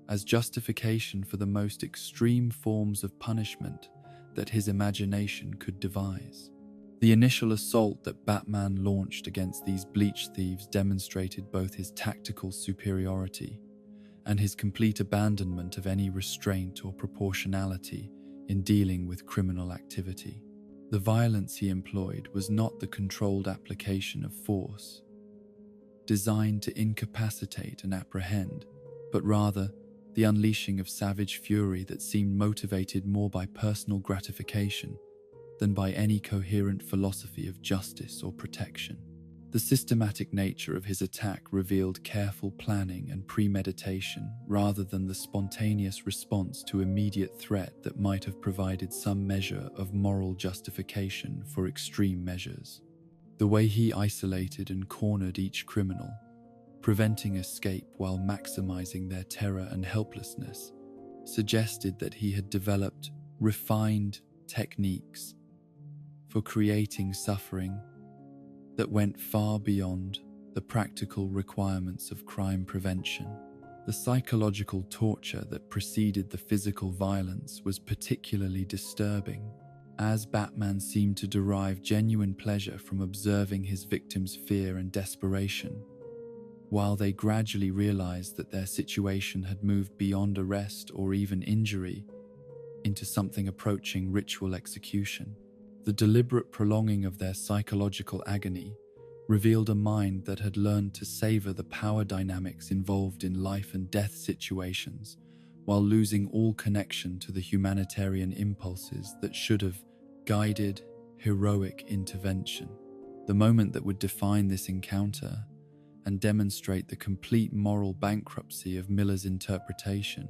as justification for the most extreme forms of punishment that his imagination could devise. The initial assault that Batman launched against these bleach thieves demonstrated both his tactical superiority and his complete abandonment of any restraint or proportionality in dealing with criminal activity. The violence he employed was not the controlled application of force, designed to incapacitate and apprehend, but rather the unleashing of savage fury that seemed motivated more by personal gratification than by any coherent philosophy of justice or protection. The systematic nature of his attack revealed careful planning and premeditation rather than the spontaneous response to immediate threat that might have provided some measure of moral justification for extreme measures. The way he isolated and cornered each criminal, preventing escape while maximizing their terror and helplessness, suggested that he had developed refined techniques for creating suffering that went far beyond the practical requirements of crime prevention. The psychological torture that preceded the physical violence was particularly disturbing, as Batman seemed to derive genuine pleasure from observing his victims' fear and desperation, while they gradually realized that their situation had moved beyond arrest or even injury into something approaching ritual execution. The deliberate prolonging of their psychological agony revealed a mind that had learned to savor the power dynamics involved in life and death situations, while losing all connection to the humanitarian impulses that should have guided heroic intervention. The moment that would define this encounter and demonstrate the complete moral bankruptcy of Miller's interpretation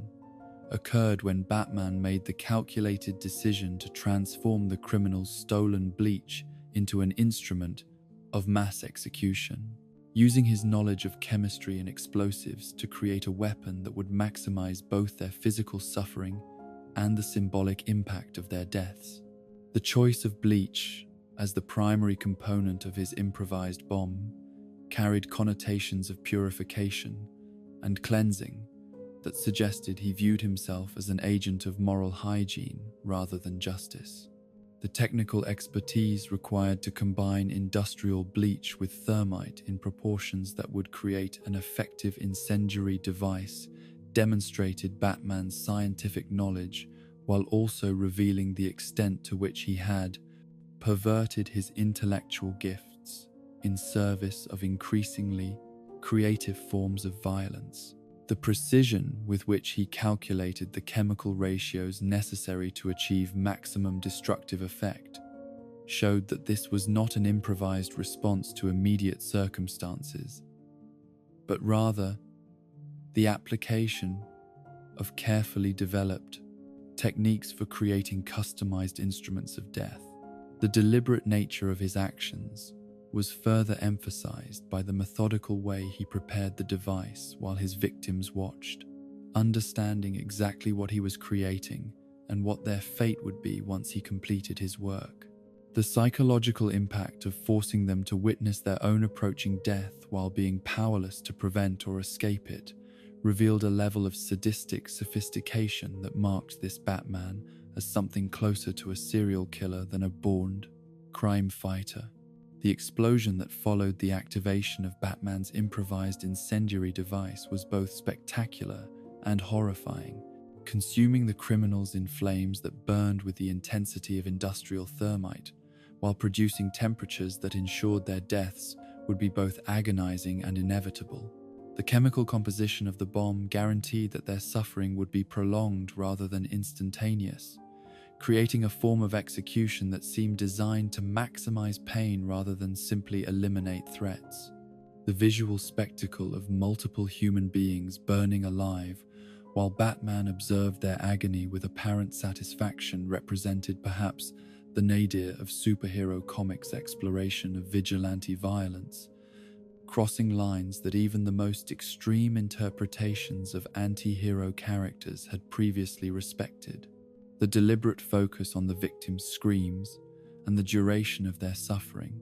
occurred when Batman made the calculated decision to transform the criminal's stolen bleach into an instrument of mass execution, using his knowledge of chemistry and explosives to create a weapon that would maximize both their physical suffering and the symbolic impact of their deaths. The choice of bleach as the primary component of his improvised bomb carried connotations of purification and cleansing that suggested he viewed himself as an agent of moral hygiene rather than justice. The technical expertise required to combine industrial bleach with thermite in proportions that would create an effective incendiary device demonstrated Batman's scientific knowledge while also revealing the extent to which he had perverted his intellectual gifts in service of increasingly creative forms of violence. The precision with which he calculated the chemical ratios necessary to achieve maximum destructive effect showed that this was not an improvised response to immediate circumstances, but rather the application of carefully developed techniques for creating customized instruments of death. The deliberate nature of his actions was further emphasized by the methodical way he prepared the device while his victims watched, understanding exactly what he was creating and what their fate would be once he completed his work. The psychological impact of forcing them to witness their own approaching death while being powerless to prevent or escape it revealed a level of sadistic sophistication that marked this Batman as something closer to a serial killer than a born crime fighter. The explosion that followed the activation of Batman's improvised incendiary device was both spectacular and horrifying, consuming the criminals in flames that burned with the intensity of industrial thermite, while producing temperatures that ensured their deaths would be both agonizing and inevitable. The chemical composition of the bomb guaranteed that their suffering would be prolonged rather than instantaneous, creating a form of execution that seemed designed to maximize pain rather than simply eliminate threats. The visual spectacle of multiple human beings burning alive while Batman observed their agony with apparent satisfaction represented perhaps the nadir of superhero comics' exploration of vigilante violence, crossing lines that even the most extreme interpretations of anti-hero characters had previously respected. The deliberate focus on the victim's screams and the duration of their suffering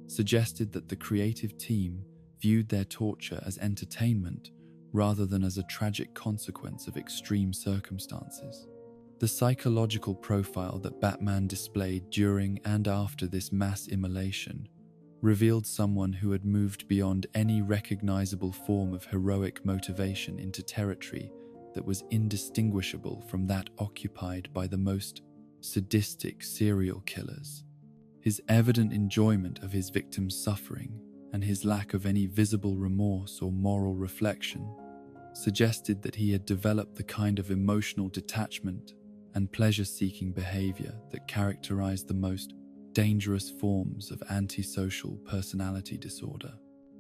suggested that the creative team viewed their torture as entertainment rather than as a tragic consequence of extreme circumstances. The psychological profile that Batman displayed during and after this mass immolation revealed someone who had moved beyond any recognizable form of heroic motivation into territory that was indistinguishable from that occupied by the most sadistic serial killers. His evident enjoyment of his victims' suffering and his lack of any visible remorse or moral reflection suggested that he had developed the kind of emotional detachment and pleasure-seeking behavior that characterized the most dangerous forms of antisocial personality disorder.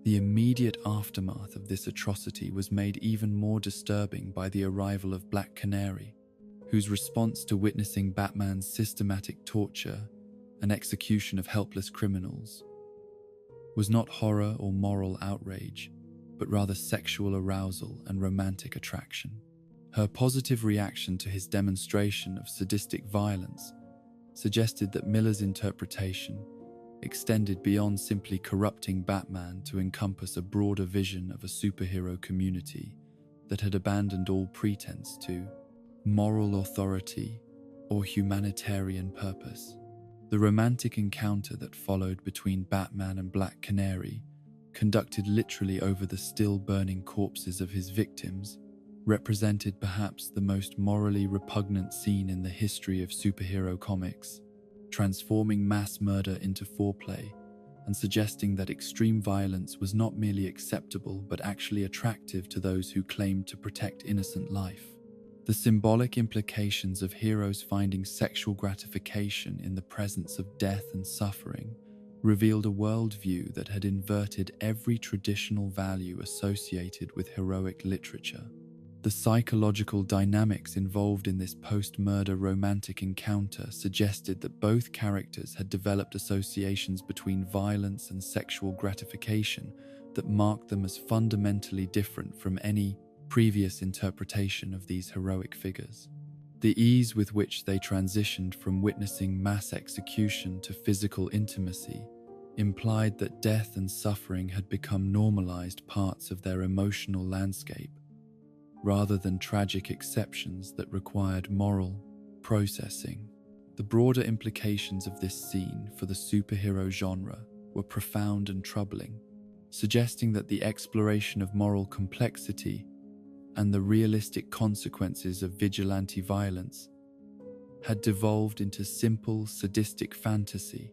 The immediate aftermath of this atrocity was made even more disturbing by the arrival of Black Canary, whose response to witnessing Batman's systematic torture and execution of helpless criminals was not horror or moral outrage, but rather sexual arousal and romantic attraction. Her positive reaction to his demonstration of sadistic violence suggested that Miller's interpretation extended beyond simply corrupting Batman to encompass a broader vision of a superhero community that had abandoned all pretense to moral authority or humanitarian purpose. The romantic encounter that followed between Batman and Black Canary, conducted literally over the still burning corpses of his victims, represented perhaps the most morally repugnant scene in the history of superhero comics, transforming mass murder into foreplay and suggesting that extreme violence was not merely acceptable but actually attractive to those who claimed to protect innocent life. The symbolic implications of heroes finding sexual gratification in the presence of death and suffering revealed a worldview that had inverted every traditional value associated with heroic literature. The psychological dynamics involved in this post-murder romantic encounter suggested that both characters had developed associations between violence and sexual gratification that marked them as fundamentally different from any previous interpretation of these heroic figures. The ease with which they transitioned from witnessing mass execution to physical intimacy implied that death and suffering had become normalized parts of their emotional landscape, rather than tragic exceptions that required moral processing. The broader implications of this scene for the superhero genre were profound and troubling, suggesting that the exploration of moral complexity and the realistic consequences of vigilante violence had devolved into simple, sadistic fantasy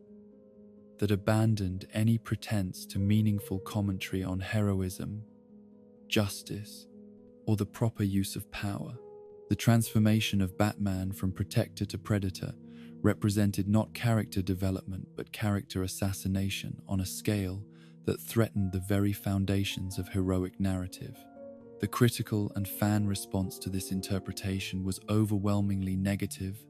that abandoned any pretense to meaningful commentary on heroism, justice, or the proper use of power. The transformation of Batman from protector to predator represented not character development but character assassination on a scale that threatened the very foundations of heroic narrative. The critical and fan response to this interpretation was overwhelmingly negative,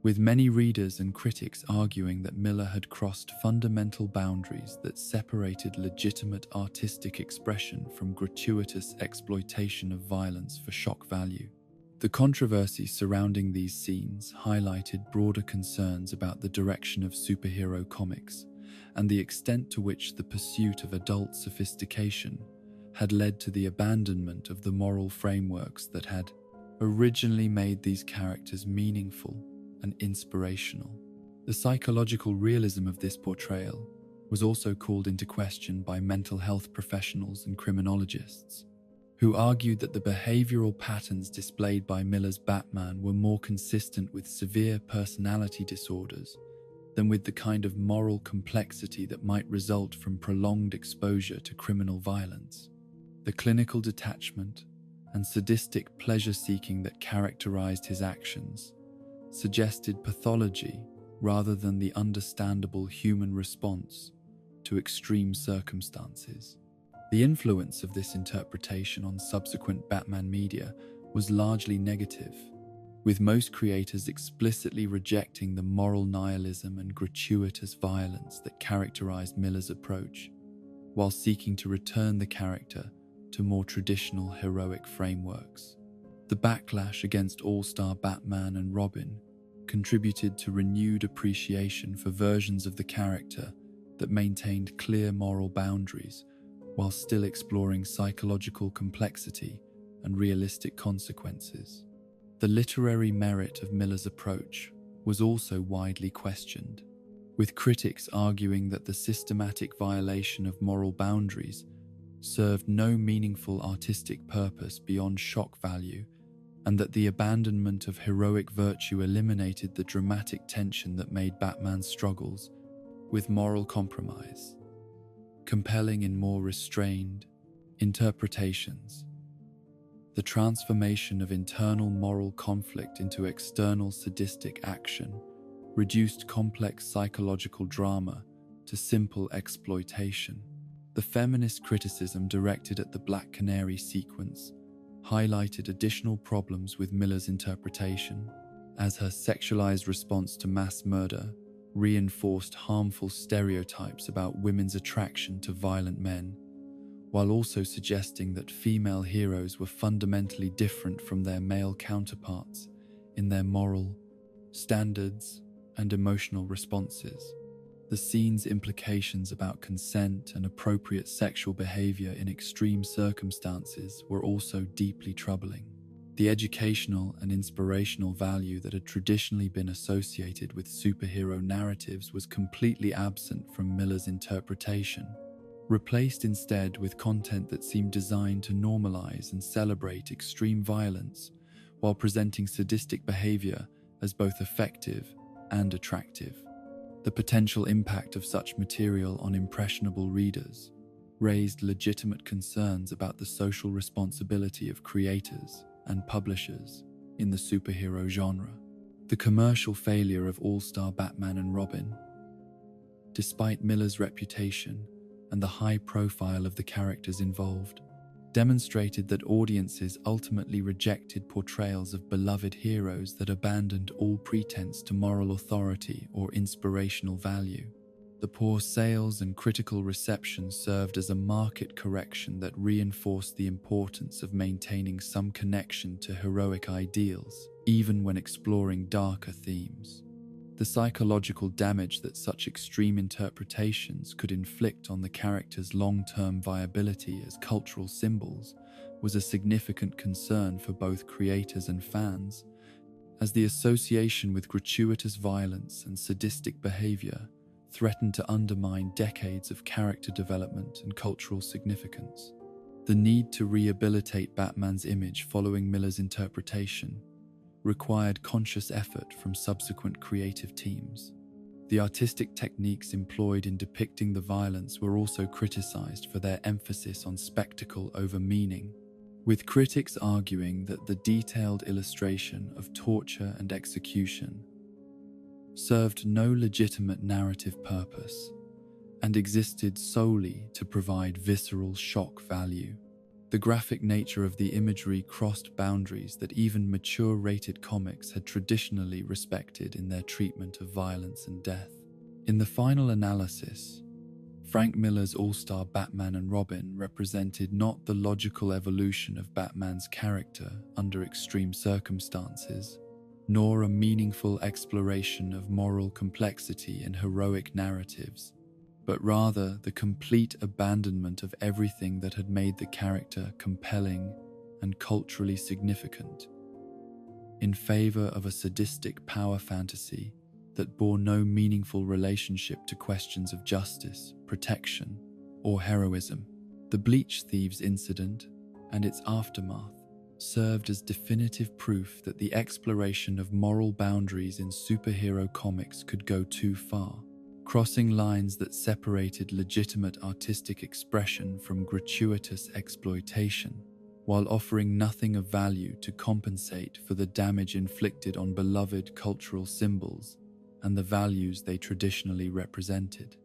with many readers and critics arguing that Miller had crossed fundamental boundaries that separated legitimate artistic expression from gratuitous exploitation of violence for shock value. The controversy surrounding these scenes highlighted broader concerns about the direction of superhero comics and the extent to which the pursuit of adult sophistication had led to the abandonment of the moral frameworks that had originally made these characters meaningful and inspirational. The psychological realism of this portrayal was also called into question by mental health professionals and criminologists, who argued that the behavioral patterns displayed by Miller's Batman were more consistent with severe personality disorders than with the kind of moral complexity that might result from prolonged exposure to criminal violence. The clinical detachment and sadistic pleasure-seeking that characterized his actions suggested pathology rather than the understandable human response to extreme circumstances. The influence of this interpretation on subsequent Batman media was largely negative, with most creators explicitly rejecting the moral nihilism and gratuitous violence that characterized Miller's approach, while seeking to return the character to more traditional heroic frameworks. The backlash against All-Star Batman and Robin contributed to renewed appreciation for versions of the character that maintained clear moral boundaries while still exploring psychological complexity and realistic consequences. The literary merit of Miller's approach was also widely questioned, with critics arguing that the systematic violation of moral boundaries served no meaningful artistic purpose beyond shock value, and that the abandonment of heroic virtue eliminated the dramatic tension that made Batman's struggles with moral compromise compelling in more restrained interpretations. The transformation of internal moral conflict into external sadistic action reduced complex psychological drama to simple exploitation. The feminist criticism directed at the Black Canary sequence highlighted additional problems with Miller's interpretation, as her sexualized response to mass murder reinforced harmful stereotypes about women's attraction to violent men, while also suggesting that female heroes were fundamentally different from their male counterparts in their moral standards and emotional responses. The scene's implications about consent and appropriate sexual behavior in extreme circumstances were also deeply troubling. The educational and inspirational value that had traditionally been associated with superhero narratives was completely absent from Miller's interpretation, replaced instead with content that seemed designed to normalize and celebrate extreme violence while presenting sadistic behavior as both effective and attractive. The potential impact of such material on impressionable readers raised legitimate concerns about the social responsibility of creators and publishers in the superhero genre. The commercial failure of All-Star Batman and Robin, despite Miller's reputation and the high profile of the characters involved, demonstrated that audiences ultimately rejected portrayals of beloved heroes that abandoned all pretense to moral authority or inspirational value. The poor sales and critical reception served as a market correction that reinforced the importance of maintaining some connection to heroic ideals, even when exploring darker themes. The psychological damage that such extreme interpretations could inflict on the character's long-term viability as cultural symbols was a significant concern for both creators and fans, as the association with gratuitous violence and sadistic behavior threatened to undermine decades of character development and cultural significance. The need to rehabilitate Batman's image following Miller's interpretation required conscious effort from subsequent creative teams. The artistic techniques employed in depicting the violence were also criticized for their emphasis on spectacle over meaning, with critics arguing that the detailed illustration of torture and execution served no legitimate narrative purpose and existed solely to provide visceral shock value. The graphic nature of the imagery crossed boundaries that even mature rated comics had traditionally respected in their treatment of violence and death. In the final analysis, Frank Miller's all-star Batman and Robin represented not the logical evolution of Batman's character under extreme circumstances, nor a meaningful exploration of moral complexity in heroic narratives, but rather the complete abandonment of everything that had made the character compelling and culturally significant, in favor of a sadistic power fantasy that bore no meaningful relationship to questions of justice, protection, or heroism. The Bleach Thieves incident and its aftermath served as definitive proof that the exploration of moral boundaries in superhero comics could go too far, crossing lines that separated legitimate artistic expression from gratuitous exploitation, while offering nothing of value to compensate for the damage inflicted on beloved cultural symbols and the values they traditionally represented.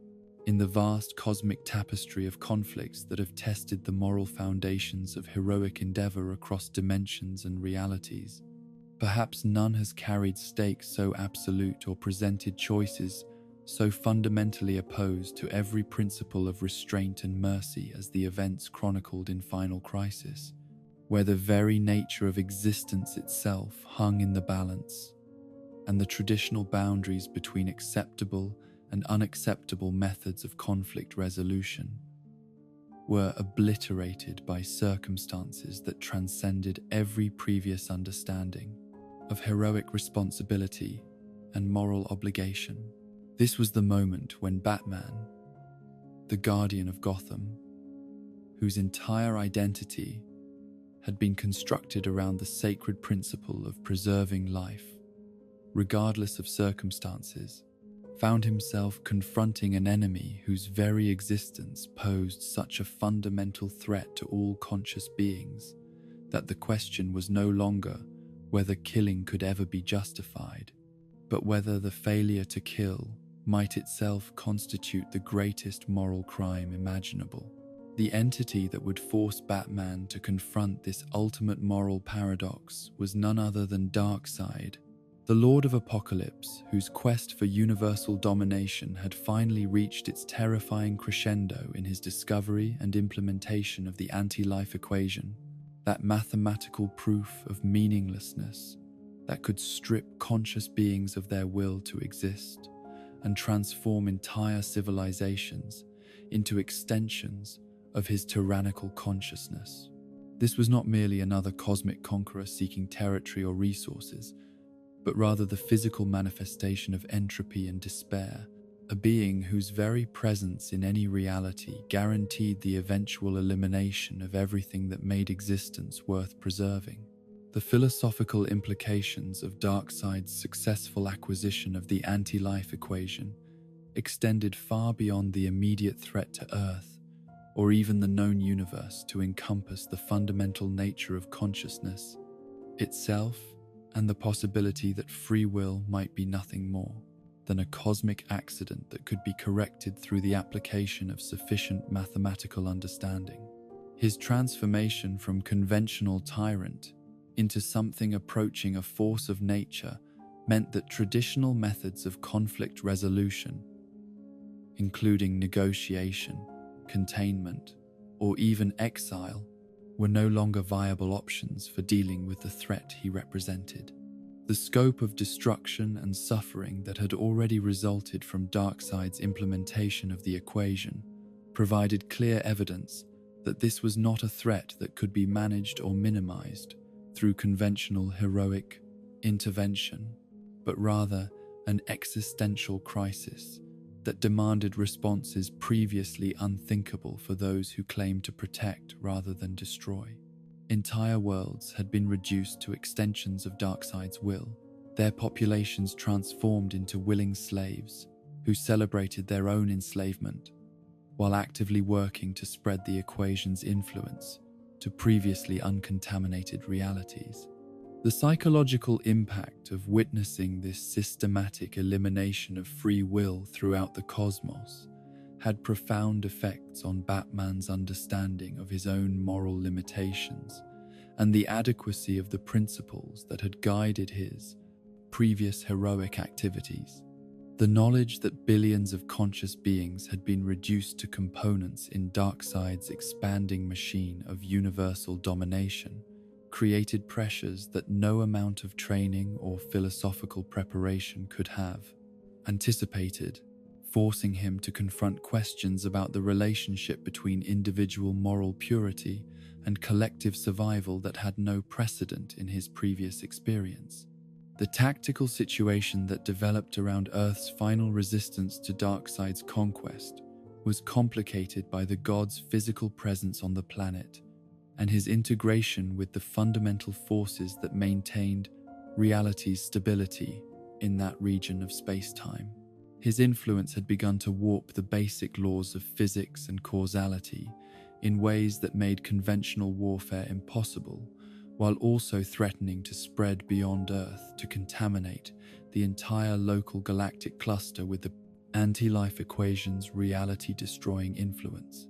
In the vast cosmic tapestry of conflicts that have tested the moral foundations of heroic endeavor across dimensions and realities, perhaps none has carried stakes so absolute or presented choices so fundamentally opposed to every principle of restraint and mercy as the events chronicled in Final Crisis, where the very nature of existence itself hung in the balance, and the traditional boundaries between acceptable and unacceptable methods of conflict resolution were obliterated by circumstances that transcended every previous understanding of heroic responsibility and moral obligation. This was the moment when Batman, the guardian of Gotham, whose entire identity had been constructed around the sacred principle of preserving life, regardless of circumstances, found himself confronting an enemy whose very existence posed such a fundamental threat to all conscious beings that the question was no longer whether killing could ever be justified, but whether the failure to kill might itself constitute the greatest moral crime imaginable. The entity that would force Batman to confront this ultimate moral paradox was none other than Darkseid, the Lord of Apocalypse, whose quest for universal domination had finally reached its terrifying crescendo in his discovery and implementation of the anti-life equation, that mathematical proof of meaninglessness that could strip conscious beings of their will to exist and transform entire civilizations into extensions of his tyrannical consciousness. This was not merely another cosmic conqueror seeking territory or resources, but rather the physical manifestation of entropy and despair, a being whose very presence in any reality guaranteed the eventual elimination of everything that made existence worth preserving. The philosophical implications of Darkseid's successful acquisition of the anti-life equation extended far beyond the immediate threat to Earth, or even the known universe, to encompass the fundamental nature of consciousness itself and the possibility that free will might be nothing more than a cosmic accident that could be corrected through the application of sufficient mathematical understanding. His transformation from conventional tyrant into something approaching a force of nature meant that traditional methods of conflict resolution, including negotiation, containment, or even exile, were no longer viable options for dealing with the threat he represented. The scope of destruction and suffering that had already resulted from Darkseid's implementation of the equation provided clear evidence that this was not a threat that could be managed or minimized through conventional heroic intervention, but rather an existential crisis that demanded responses previously unthinkable for those who claimed to protect rather than destroy. Entire worlds had been reduced to extensions of Darkseid's will, their populations transformed into willing slaves who celebrated their own enslavement while actively working to spread the equation's influence to previously uncontaminated realities. The psychological impact of witnessing this systematic elimination of free will throughout the cosmos had profound effects on Batman's understanding of his own moral limitations and the adequacy of the principles that had guided his previous heroic activities. The knowledge that billions of conscious beings had been reduced to components in Darkseid's expanding machine of universal domination created pressures that no amount of training or philosophical preparation could have anticipated, forcing him to confront questions about the relationship between individual moral purity and collective survival that had no precedent in his previous experience. The tactical situation that developed around Earth's final resistance to Darkseid's conquest was complicated by the god's physical presence on the planet and his integration with the fundamental forces that maintained reality's stability in that region of space-time. His influence had begun to warp the basic laws of physics and causality in ways that made conventional warfare impossible, while also threatening to spread beyond Earth to contaminate the entire local galactic cluster with the anti-life equation's reality-destroying influence.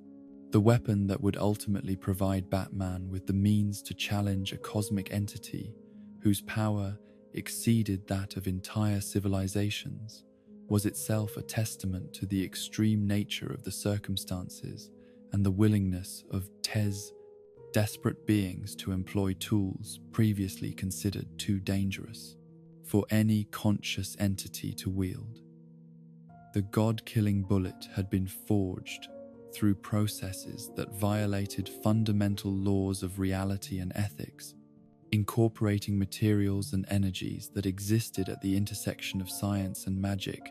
The weapon that would ultimately provide Batman with the means to challenge a cosmic entity whose power exceeded that of entire civilizations was itself a testament to the extreme nature of the circumstances and the willingness of Tez desperate beings to employ tools previously considered too dangerous for any conscious entity to wield. The god-killing bullet had been forged through processes that violated fundamental laws of reality and ethics, incorporating materials and energies that existed at the intersection of science and magic,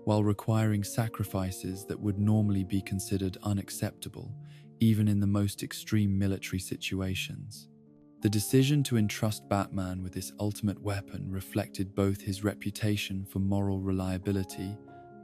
while requiring sacrifices that would normally be considered unacceptable, even in the most extreme military situations. The decision to entrust Batman with this ultimate weapon reflected both his reputation for moral reliability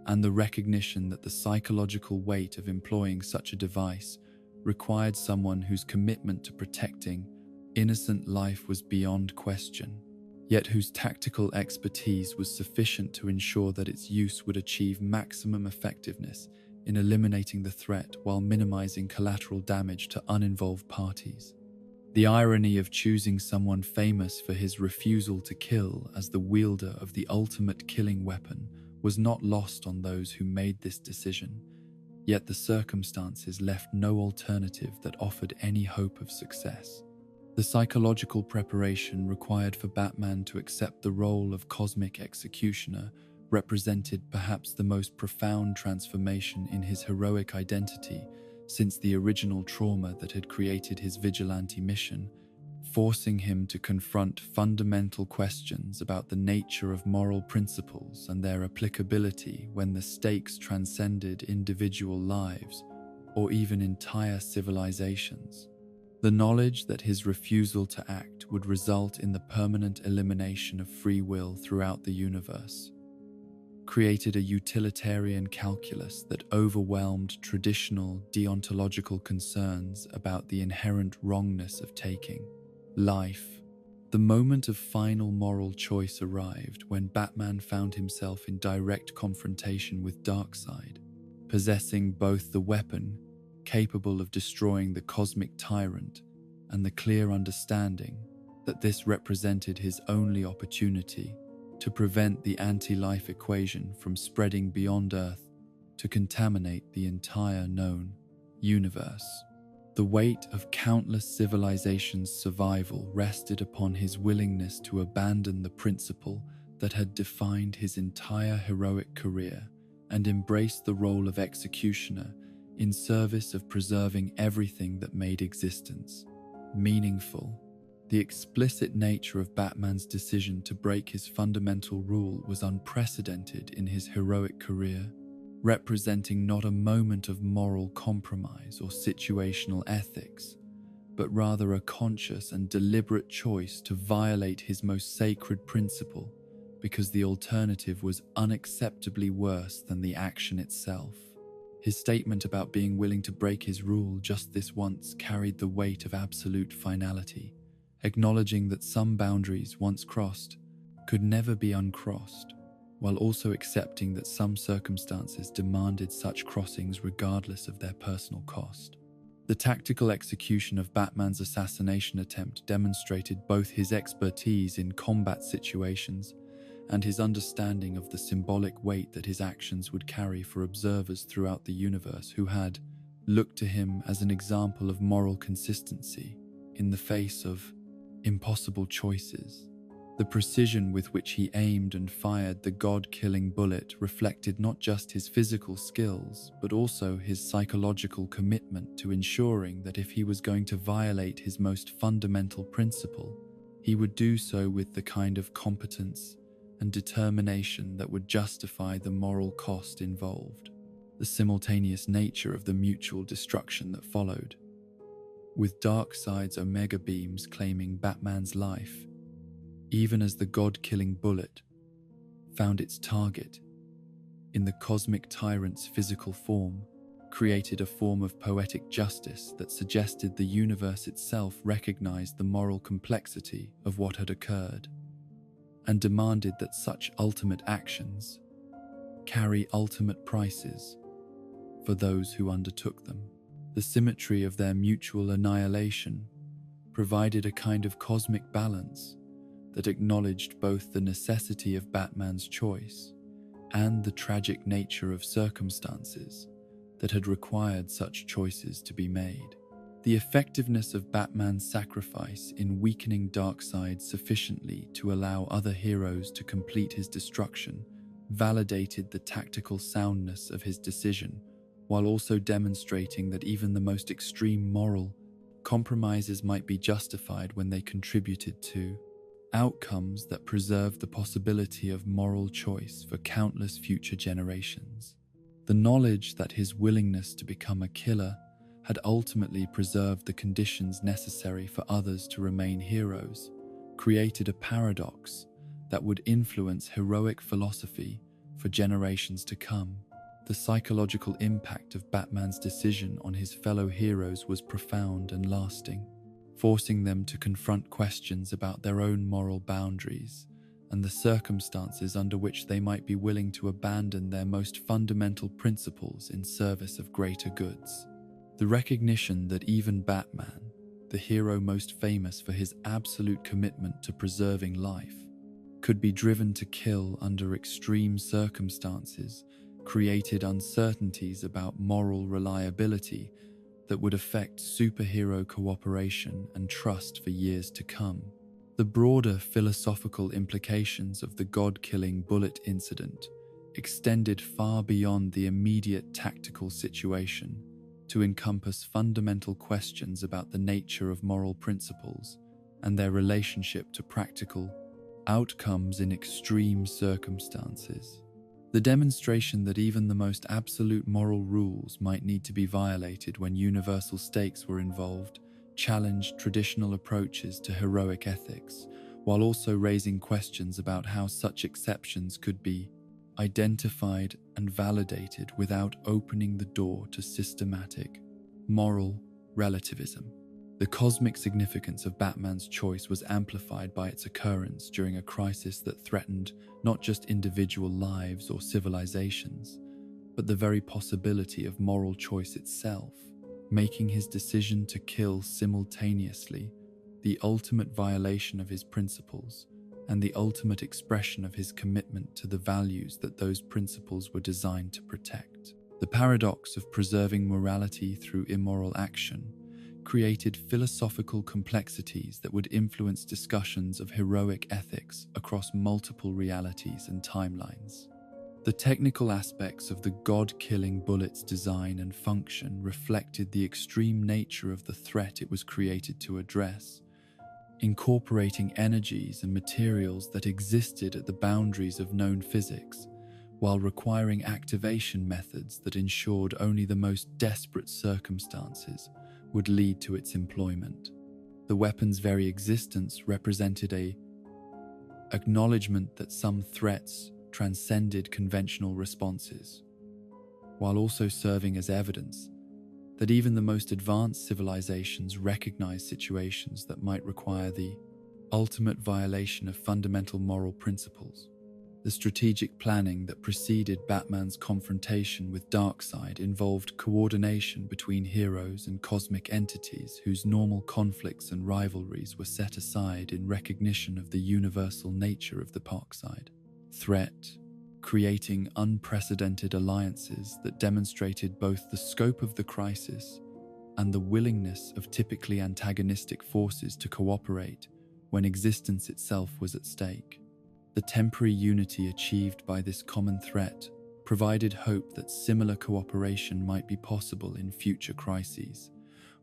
and the recognition that the psychological weight of employing such a device required someone whose commitment to protecting innocent life was beyond question, yet whose tactical expertise was sufficient to ensure that its use would achieve maximum effectiveness in eliminating the threat while minimizing collateral damage to uninvolved parties. The irony of choosing someone famous for his refusal to kill as the wielder of the ultimate killing weapon was not lost on those who made this decision, yet the circumstances left no alternative that offered any hope of success. The psychological preparation required for Batman to accept the role of cosmic executioner represented perhaps the most profound transformation in his heroic identity since the original trauma that had created his vigilante mission, forcing him to confront fundamental questions about the nature of moral principles and their applicability when the stakes transcended individual lives or even entire civilizations. The knowledge that his refusal to act would result in the permanent elimination of free will throughout the universe created a utilitarian calculus that overwhelmed traditional deontological concerns about the inherent wrongness of taking life. The moment of final moral choice arrived when Batman found himself in direct confrontation with Darkseid, possessing both the weapon capable of destroying the cosmic tyrant, and the clear understanding that this represented his only opportunity to prevent the anti-life equation from spreading beyond Earth to contaminate the entire known universe. The weight of countless civilizations' survival rested upon his willingness to abandon the principle that had defined his entire heroic career and embrace the role of executioner in service of preserving everything that made existence meaningful. The explicit nature of Batman's decision to break his fundamental rule was unprecedented in his heroic career, representing not a moment of moral compromise or situational ethics, but rather a conscious and deliberate choice to violate his most sacred principle because the alternative was unacceptably worse than the action itself. His statement about being willing to break his rule just this once carried the weight of absolute finality, acknowledging that some boundaries once crossed could never be uncrossed, while also accepting that some circumstances demanded such crossings regardless of their personal cost. The tactical execution of Batman's assassination attempt demonstrated both his expertise in combat situations and his understanding of the symbolic weight that his actions would carry for observers throughout the universe who had looked to him as an example of moral consistency in the face of impossible choices. The precision with which he aimed and fired the god-killing bullet reflected not just his physical skills, but also his psychological commitment to ensuring that if he was going to violate his most fundamental principle, he would do so with the kind of competence and determination that would justify the moral cost involved. The simultaneous nature of the mutual destruction that followed, with Darkseid's Omega beams claiming Batman's life, even as the god-killing bullet found its target in the cosmic tyrant's physical form, created a form of poetic justice that suggested the universe itself recognized the moral complexity of what had occurred, and demanded that such ultimate actions carry ultimate prices for those who undertook them. The symmetry of their mutual annihilation provided a kind of cosmic balance that acknowledged both the necessity of Batman's choice and the tragic nature of circumstances that had required such choices to be made. The effectiveness of Batman's sacrifice in weakening Darkseid sufficiently to allow other heroes to complete his destruction validated the tactical soundness of his decision, while also demonstrating that even the most extreme moral compromises might be justified when they contributed to outcomes that preserve the possibility of moral choice for countless future generations. The knowledge that his willingness to become a killer had ultimately preserved the conditions necessary for others to remain heroes created a paradox that would influence heroic philosophy for generations to come. The psychological impact of Batman's decision on his fellow heroes was profound and lasting, forcing them to confront questions about their own moral boundaries and the circumstances under which they might be willing to abandon their most fundamental principles in service of greater goods. The recognition that even Batman, the hero most famous for his absolute commitment to preserving life, could be driven to kill under extreme circumstances created uncertainties about moral reliability that would affect superhero cooperation and trust for years to come. The broader philosophical implications of the god-killing bullet incident extended far beyond the immediate tactical situation to encompass fundamental questions about the nature of moral principles and their relationship to practical outcomes in extreme circumstances. The demonstration that even the most absolute moral rules might need to be violated when universal stakes were involved challenged traditional approaches to heroic ethics, while also raising questions about how such exceptions could be identified and validated without opening the door to systematic moral relativism. The cosmic significance of Batman's choice was amplified by its occurrence during a crisis that threatened not just individual lives or civilizations, but the very possibility of moral choice itself. making his decision to kill simultaneously the ultimate violation of his principles and the ultimate expression of his commitment to the values that those principles were designed to protect. The paradox of preserving morality through immoral action created philosophical complexities that would influence discussions of heroic ethics across multiple realities and timelines. The technical aspects of the god-killing bullet's design and function reflected the extreme nature of the threat it was created to address, incorporating energies and materials that existed at the boundaries of known physics, while requiring activation methods that ensured only the most desperate circumstances would lead to its employment. The weapon's very existence represented an acknowledgement that some threats transcended conventional responses, while also serving as evidence that even the most advanced civilizations recognize situations that might require the ultimate violation of fundamental moral principles. The strategic planning that preceded Batman's confrontation with Darkseid involved coordination between heroes and cosmic entities whose normal conflicts and rivalries were set aside in recognition of the universal nature of the Darkseid threat, creating unprecedented alliances that demonstrated both the scope of the crisis and the willingness of typically antagonistic forces to cooperate when existence itself was at stake. The temporary unity achieved by this common threat provided hope that similar cooperation might be possible in future crises,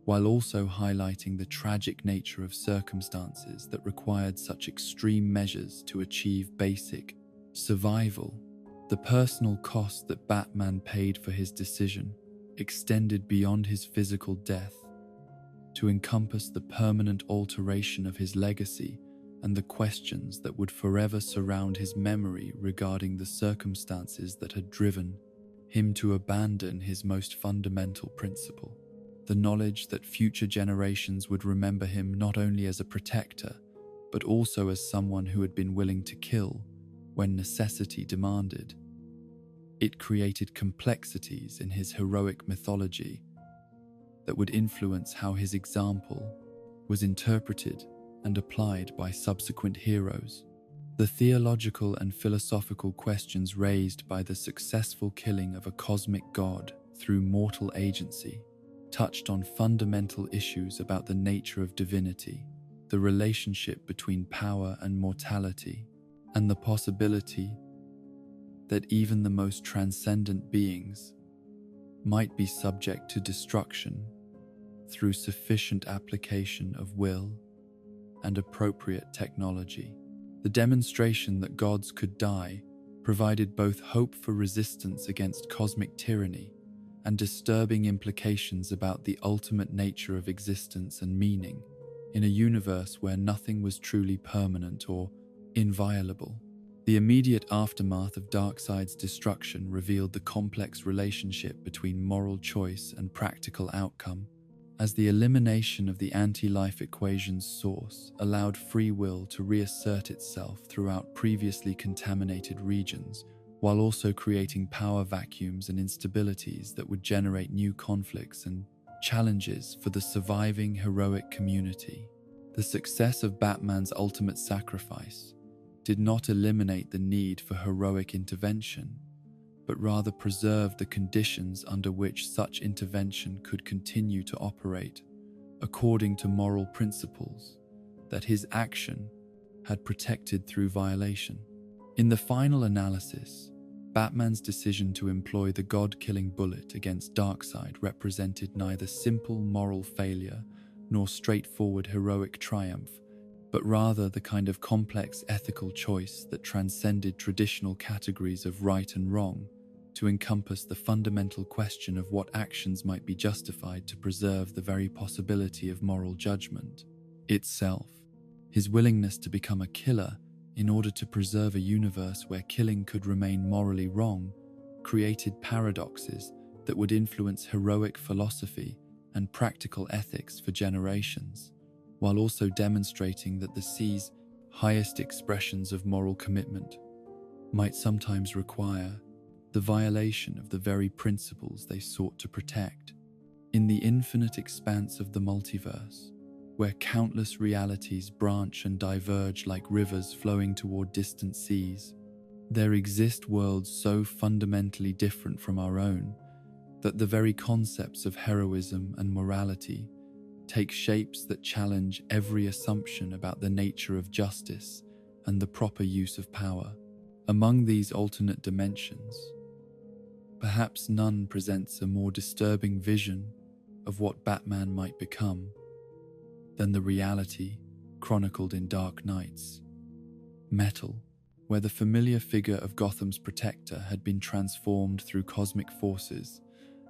while also highlighting the tragic nature of circumstances that required such extreme measures to achieve basic survival. The personal cost that Batman paid for his decision extended beyond his physical death to encompass the permanent alteration of his legacy and the questions that would forever surround his memory regarding the circumstances that had driven him to abandon his most fundamental principle. The knowledge that future generations would remember him not only as a protector, but also as someone who had been willing to kill when necessity demanded. It created complexities in his heroic mythology that would influence how his example was interpreted and applied by subsequent heroes. The theological and philosophical questions raised by the successful killing of a cosmic god through mortal agency touched on fundamental issues about the nature of divinity, the relationship between power and mortality, and the possibility that even the most transcendent beings might be subject to destruction through sufficient application of will and appropriate technology. The demonstration that gods could die provided both hope for resistance against cosmic tyranny and disturbing implications about the ultimate nature of existence and meaning in a universe where nothing was truly permanent or inviolable. The immediate aftermath of Darkseid's destruction revealed the complex relationship between moral choice and practical outcome, as the elimination of the anti-life equation's source allowed free will to reassert itself throughout previously contaminated regions, while also creating power vacuums and instabilities that would generate new conflicts and challenges for the surviving heroic community. The success of Batman's ultimate sacrifice did not eliminate the need for heroic intervention, but rather preserved the conditions under which such intervention could continue to operate according to moral principles that his action had protected through violation. In the final analysis, Batman's decision to employ the god-killing bullet against Darkseid represented neither simple moral failure nor straightforward heroic triumph, but rather the kind of complex ethical choice that transcended traditional categories of right and wrong to encompass the fundamental question of what actions might be justified to preserve the very possibility of moral judgment itself. His willingness to become a killer in order to preserve a universe where killing could remain morally wrong created paradoxes that would influence heroic philosophy and practical ethics for generations, while also demonstrating that the sea's highest expressions of moral commitment might sometimes require the violation of the very principles they sought to protect. In the infinite expanse of the multiverse, where countless realities branch and diverge like rivers flowing toward distant seas, there exist worlds so fundamentally different from our own that the very concepts of heroism and morality take shapes that challenge every assumption about the nature of justice and the proper use of power. Among these alternate dimensions, perhaps none presents a more disturbing vision of what Batman might become than the reality chronicled in Dark Knight's Metal, where the familiar figure of Gotham's protector had been transformed through cosmic forces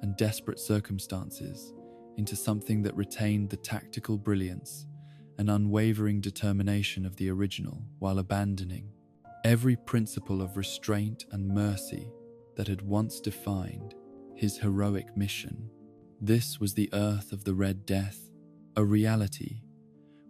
and desperate circumstances into something that retained the tactical brilliance and unwavering determination of the original, while abandoning every principle of restraint and mercy that had once defined his heroic mission. This was the Earth of the Red Death, a reality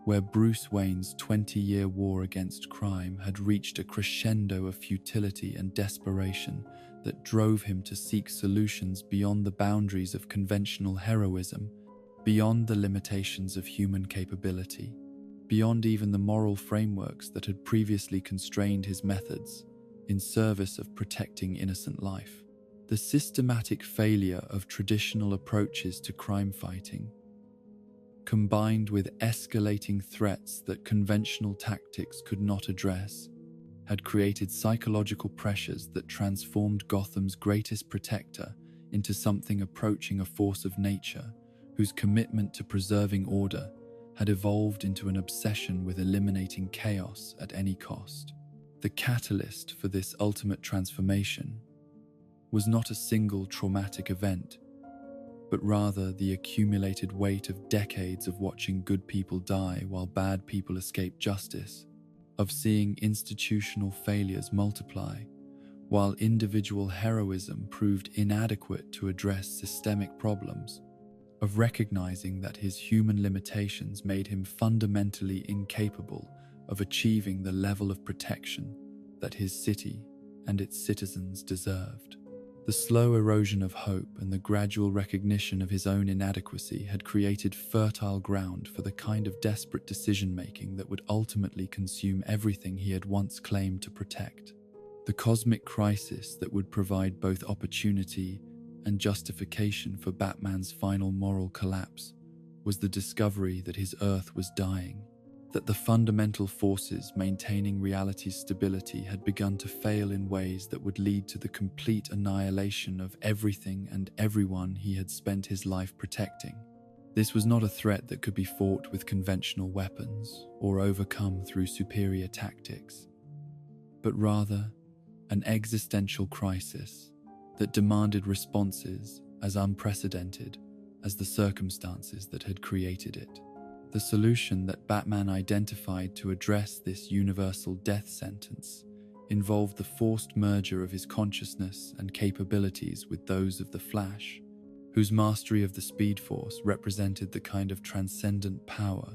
where Bruce Wayne's 20-year war against crime had reached a crescendo of futility and desperation that drove him to seek solutions beyond the boundaries of conventional heroism, beyond the limitations of human capability, beyond even the moral frameworks that had previously constrained his methods in service of protecting innocent life. The systematic failure of traditional approaches to crime fighting, combined with escalating threats that conventional tactics could not address, had created psychological pressures that transformed Gotham's greatest protector into something approaching a force of nature, whose commitment to preserving order had evolved into an obsession with eliminating chaos at any cost. The catalyst for this ultimate transformation was not a single traumatic event, but rather the accumulated weight of decades of watching good people die while bad people escape justice, of seeing institutional failures multiply, while individual heroism proved inadequate to address systemic problems, of recognizing that his human limitations made him fundamentally incapable of achieving the level of protection that his city and its citizens deserved. The slow erosion of hope and the gradual recognition of his own inadequacy had created fertile ground for the kind of desperate decision-making that would ultimately consume everything he had once claimed to protect. The cosmic crisis that would provide both opportunity and justification for Batman's final moral collapse was the discovery that his Earth was dying, that the fundamental forces maintaining reality's stability had begun to fail in ways that would lead to the complete annihilation of everything and everyone he had spent his life protecting. This was not a threat that could be fought with conventional weapons or overcome through superior tactics, but rather an existential crisis that demanded responses as unprecedented as the circumstances that had created it. The solution that Batman identified to address this universal death sentence involved the forced merger of his consciousness and capabilities with those of the Flash, whose mastery of the Speed Force represented the kind of transcendent power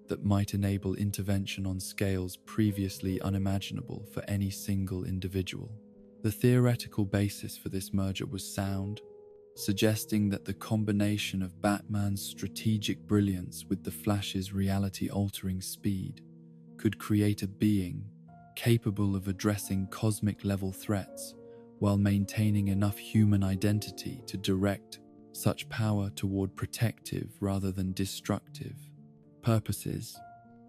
that might enable intervention on scales previously unimaginable for any single individual. The theoretical basis for this merger was sound, suggesting that the combination of Batman's strategic brilliance with the Flash's reality-altering speed could create a being capable of addressing cosmic-level threats while maintaining enough human identity to direct such power toward protective rather than destructive purposes.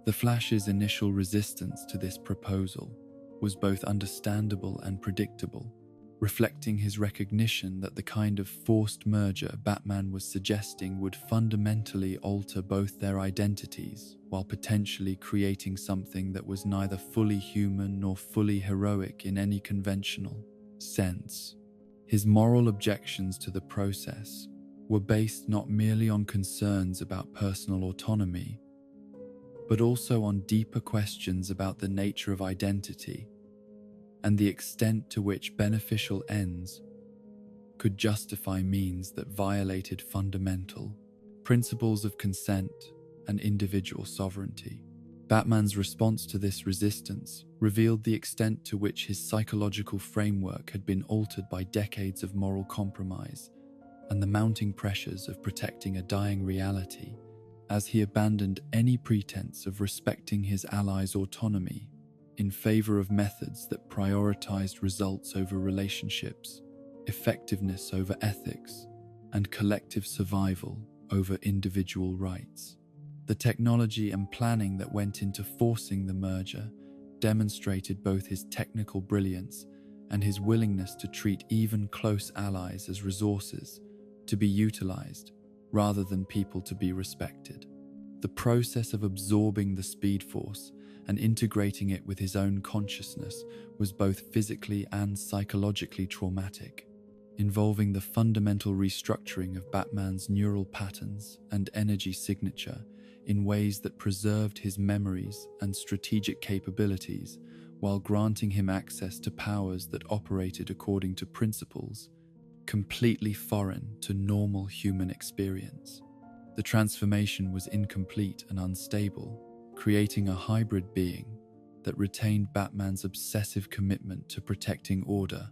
The Flash's initial resistance to this proposal was both understandable and predictable, reflecting his recognition that the kind of forced merger Batman was suggesting would fundamentally alter both their identities while potentially creating something that was neither fully human nor fully heroic in any conventional sense. His moral objections to the process were based not merely on concerns about personal autonomy, but also on deeper questions about the nature of identity and the extent to which beneficial ends could justify means that violated fundamental principles of consent and individual sovereignty. Batman's response to this resistance revealed the extent to which his psychological framework had been altered by decades of moral compromise and the mounting pressures of protecting a dying reality, as he abandoned any pretense of respecting his allies' autonomy in favor of methods that prioritized results over relationships, effectiveness over ethics, and collective survival over individual rights. The technology and planning that went into forcing the merger demonstrated both his technical brilliance and his willingness to treat even close allies as resources to be utilized rather than people to be respected. The process of absorbing the Speed Force and integrating it with his own consciousness was both physically and psychologically traumatic, involving the fundamental restructuring of Batman's neural patterns and energy signature in ways that preserved his memories and strategic capabilities while granting him access to powers that operated according to principles completely foreign to normal human experience. The transformation was incomplete and unstable, creating a hybrid being that retained Batman's obsessive commitment to protecting order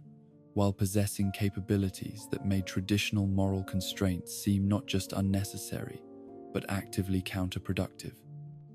while possessing capabilities that made traditional moral constraints seem not just unnecessary, but actively counterproductive.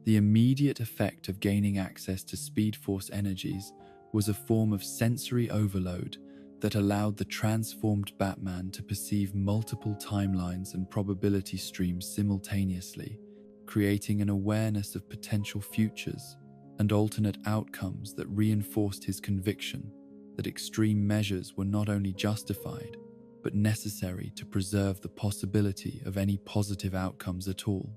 The immediate effect of gaining access to Speed Force energies was a form of sensory overload that allowed the transformed Batman to perceive multiple timelines and probability streams simultaneously, creating an awareness of potential futures and alternate outcomes that reinforced his conviction that extreme measures were not only justified, but necessary to preserve the possibility of any positive outcomes at all.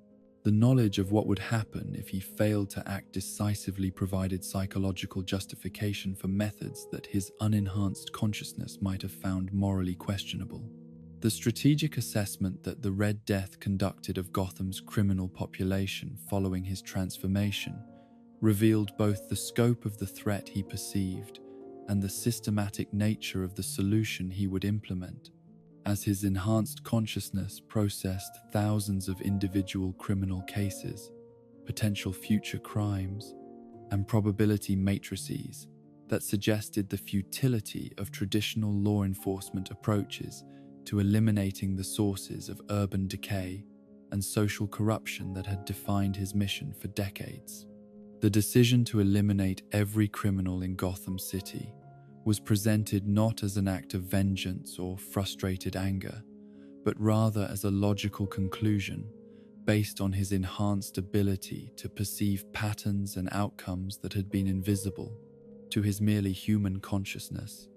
The knowledge of what would happen if he failed to act decisively provided psychological justification for methods that his unenhanced consciousness might have found morally questionable. The strategic assessment that the Red Death conducted of Gotham's criminal population following his transformation revealed both the scope of the threat he perceived and the systematic nature of the solution he would implement. As his enhanced consciousness processed thousands of individual criminal cases, potential future crimes, and probability matrices that suggested the futility of traditional law enforcement approaches to eliminating the sources of urban decay and social corruption that had defined his mission for decades. The decision to eliminate every criminal in Gotham City was presented not as an act of vengeance or frustrated anger, but rather as a logical conclusion based on his enhanced ability to perceive patterns and outcomes that had been invisible to his merely human consciousness,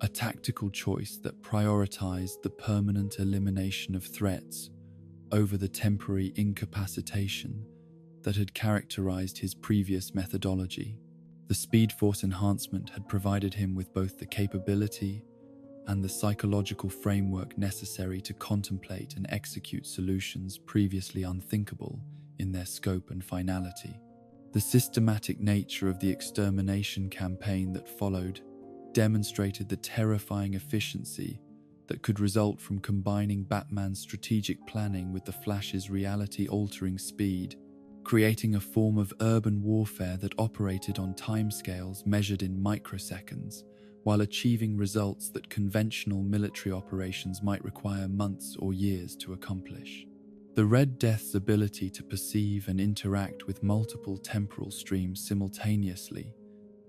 a tactical choice that prioritized the permanent elimination of threats over the temporary incapacitation that had characterized his previous methodology. The Speed Force enhancement had provided him with both the capability and the psychological framework necessary to contemplate and execute solutions previously unthinkable in their scope and finality. The systematic nature of the extermination campaign that followed demonstrated the terrifying efficiency that could result from combining Batman's strategic planning with the Flash's reality-altering speed, creating a form of urban warfare that operated on timescales measured in microseconds, while achieving results that conventional military operations might require months or years to accomplish. The Red Death's ability to perceive and interact with multiple temporal streams simultaneously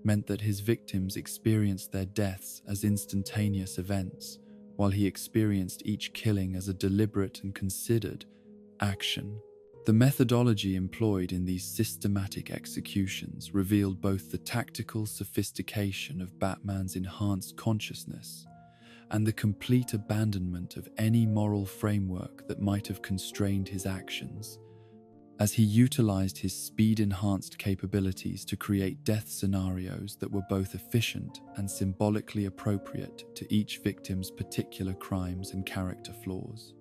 meant that his victims experienced their deaths as instantaneous events, while he experienced each killing as a deliberate and considered action. The methodology employed in these systematic executions revealed both the tactical sophistication of Batman's enhanced consciousness and the complete abandonment of any moral framework that might have constrained his actions, as he utilized his speed-enhanced capabilities to create death scenarios that were both efficient and symbolically appropriate to each victim's particular crimes and character flaws.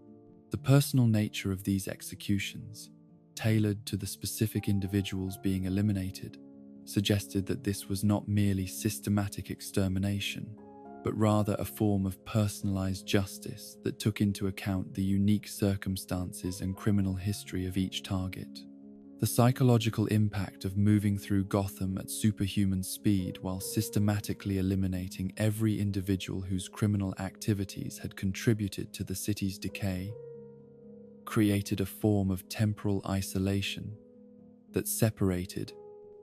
The personal nature of these executions, tailored to the specific individuals being eliminated, suggested that this was not merely systematic extermination, but rather a form of personalized justice that took into account the unique circumstances and criminal history of each target. The psychological impact of moving through Gotham at superhuman speed while systematically eliminating every individual whose criminal activities had contributed to the city's decay created a form of temporal isolation that separated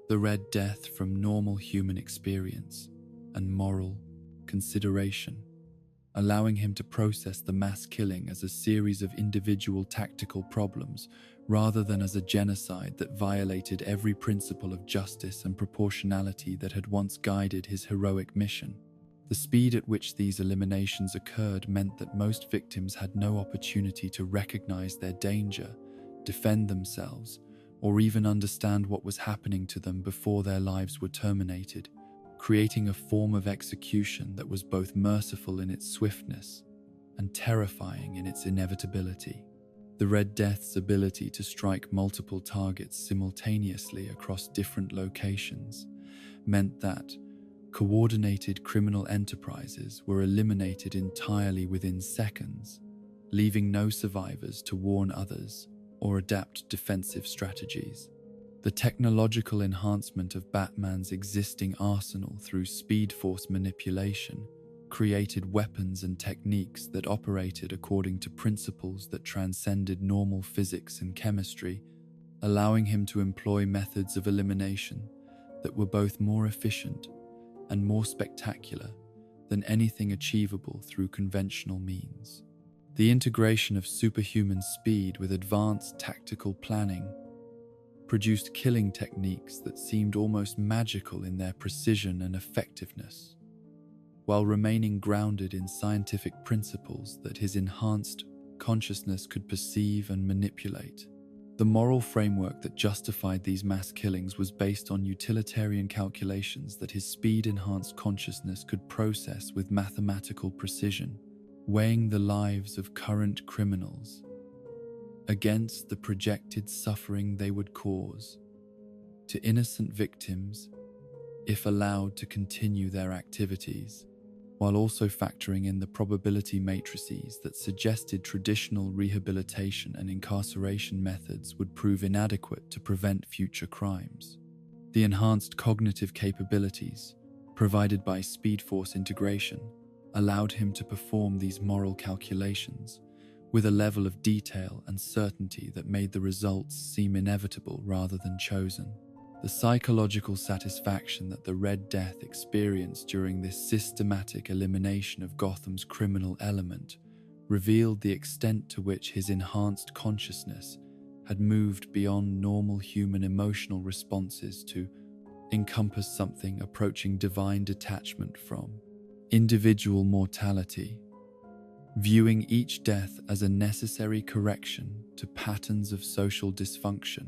the Red Death from normal human experience and moral consideration, allowing him to process the mass killing as a series of individual tactical problems rather than as a genocide that violated every principle of justice and proportionality that had once guided his heroic mission. The speed at which these eliminations occurred meant that most victims had no opportunity to recognize their danger, defend themselves, or even understand what was happening to them before their lives were terminated, creating a form of execution that was both merciful in its swiftness and terrifying in its inevitability. The Red Death's ability to strike multiple targets simultaneously across different locations meant that coordinated criminal enterprises were eliminated entirely within seconds, leaving no survivors to warn others or adapt defensive strategies. The technological enhancement of Batman's existing arsenal through Speed Force manipulation created weapons and techniques that operated according to principles that transcended normal physics and chemistry, allowing him to employ methods of elimination that were both more efficient and more spectacular than anything achievable through conventional means. The integration of superhuman speed with advanced tactical planning produced killing techniques that seemed almost magical in their precision and effectiveness, while remaining grounded in scientific principles that his enhanced consciousness could perceive and manipulate. The moral framework that justified these mass killings was based on utilitarian calculations that his speed-enhanced consciousness could process with mathematical precision, weighing the lives of current criminals against the projected suffering they would cause to innocent victims if allowed to continue their activities, while also factoring in the probability matrices that suggested traditional rehabilitation and incarceration methods would prove inadequate to prevent future crimes. The enhanced cognitive capabilities provided by Speed Force integration allowed him to perform these moral calculations with a level of detail and certainty that made the results seem inevitable rather than chosen. The psychological satisfaction that the Red Death experienced during this systematic elimination of Gotham's criminal element revealed the extent to which his enhanced consciousness had moved beyond normal human emotional responses to encompass something approaching divine detachment from individual mortality, viewing each death as a necessary correction to patterns of social dysfunction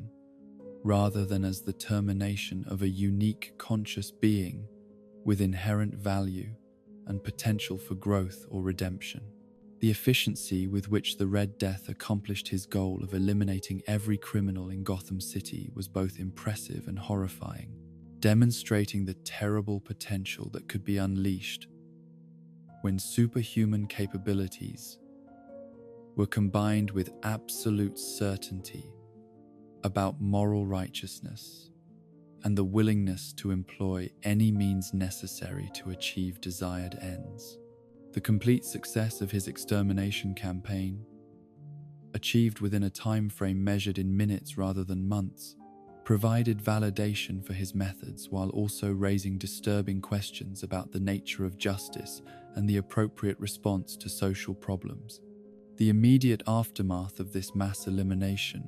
rather than as the termination of a unique conscious being with inherent value and potential for growth or redemption. The efficiency with which the Red Death accomplished his goal of eliminating every criminal in Gotham City was both impressive and horrifying, demonstrating the terrible potential that could be unleashed when superhuman capabilities were combined with absolute certainty about moral righteousness and the willingness to employ any means necessary to achieve desired ends. The complete success of his extermination campaign, achieved within a time frame measured in minutes rather than months, provided validation for his methods while also raising disturbing questions about the nature of justice and the appropriate response to social problems. The immediate aftermath of this mass elimination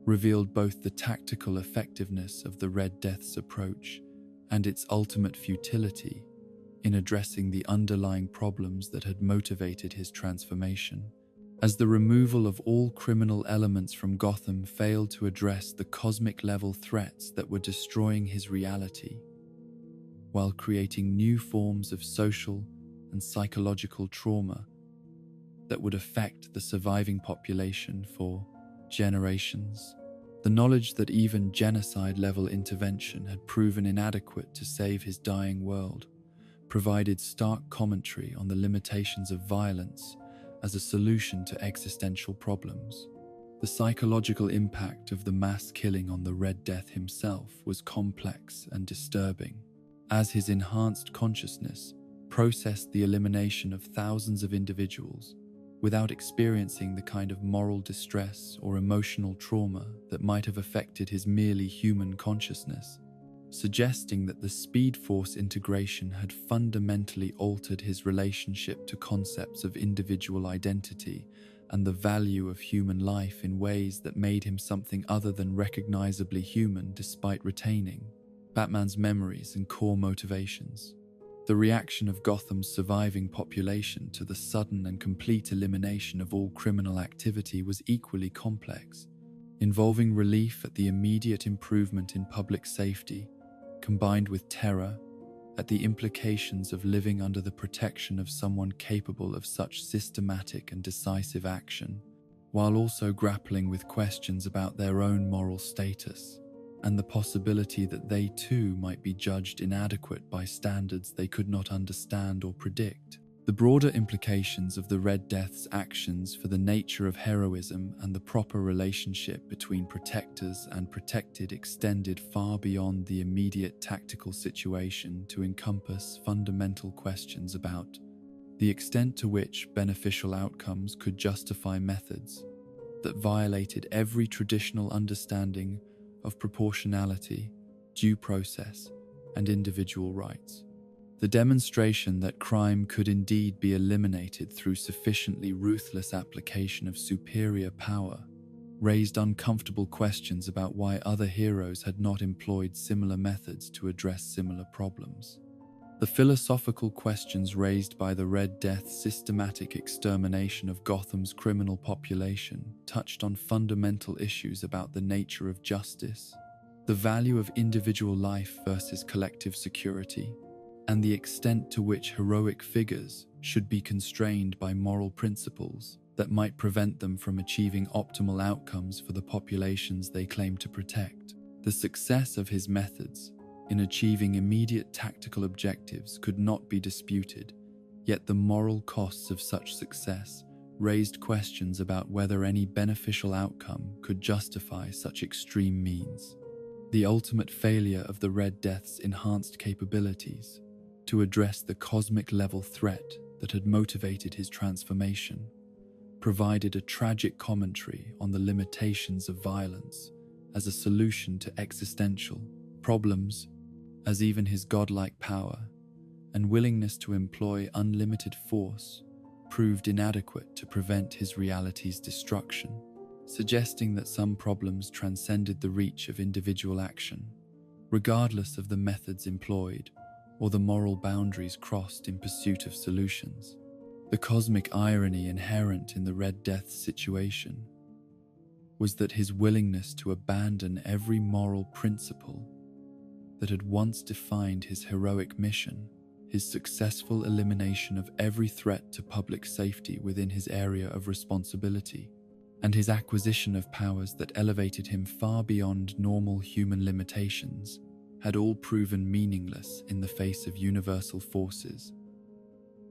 revealed both the tactical effectiveness of the Red Death's approach and its ultimate futility in addressing the underlying problems that had motivated his transformation, as the removal of all criminal elements from Gotham failed to address the cosmic-level threats that were destroying his reality, while creating new forms of social and psychological trauma that would affect the surviving population for generations. The knowledge that even genocide-level intervention had proven inadequate to save his dying world provided stark commentary on the limitations of violence as a solution to existential problems. The psychological impact of the mass killing on the Red Death himself was complex and disturbing, as his enhanced consciousness processed the elimination of thousands of individuals without experiencing the kind of moral distress or emotional trauma that might have affected his merely human consciousness, suggesting that the Speed Force integration had fundamentally altered his relationship to concepts of individual identity and the value of human life in ways that made him something other than recognizably human despite retaining Batman's memories and core motivations. The reaction of Gotham's surviving population to the sudden and complete elimination of all criminal activity was equally complex, involving relief at the immediate improvement in public safety, combined with terror at the implications of living under the protection of someone capable of such systematic and decisive action, while also grappling with questions about their own moral status and the possibility that they too might be judged inadequate by standards they could not understand or predict. The broader implications of the Red Death's actions for the nature of heroism and the proper relationship between protectors and protected extended far beyond the immediate tactical situation to encompass fundamental questions about the extent to which beneficial outcomes could justify methods that violated every traditional understanding of proportionality, due process, and individual rights. The demonstration that crime could indeed be eliminated through sufficiently ruthless application of superior power raised uncomfortable questions about why other heroes had not employed similar methods to address similar problems. The philosophical questions raised by the Red Death's systematic extermination of Gotham's criminal population touched on fundamental issues about the nature of justice, the value of individual life versus collective security, and the extent to which heroic figures should be constrained by moral principles that might prevent them from achieving optimal outcomes for the populations they claim to protect. The success of his methods in achieving immediate tactical objectives could not be disputed, yet the moral costs of such success raised questions about whether any beneficial outcome could justify such extreme means. The ultimate failure of the Red Death's enhanced capabilities to address the cosmic-level threat that had motivated his transformation provided a tragic commentary on the limitations of violence as a solution to existential problems, as even his godlike power and willingness to employ unlimited force proved inadequate to prevent his reality's destruction, suggesting that some problems transcended the reach of individual action, regardless of the methods employed or the moral boundaries crossed in pursuit of solutions. The cosmic irony inherent in the Red Death's situation was that his willingness to abandon every moral principle that had once defined his heroic mission, his successful elimination of every threat to public safety within his area of responsibility, and his acquisition of powers that elevated him far beyond normal human limitations, had all proven meaningless in the face of universal forces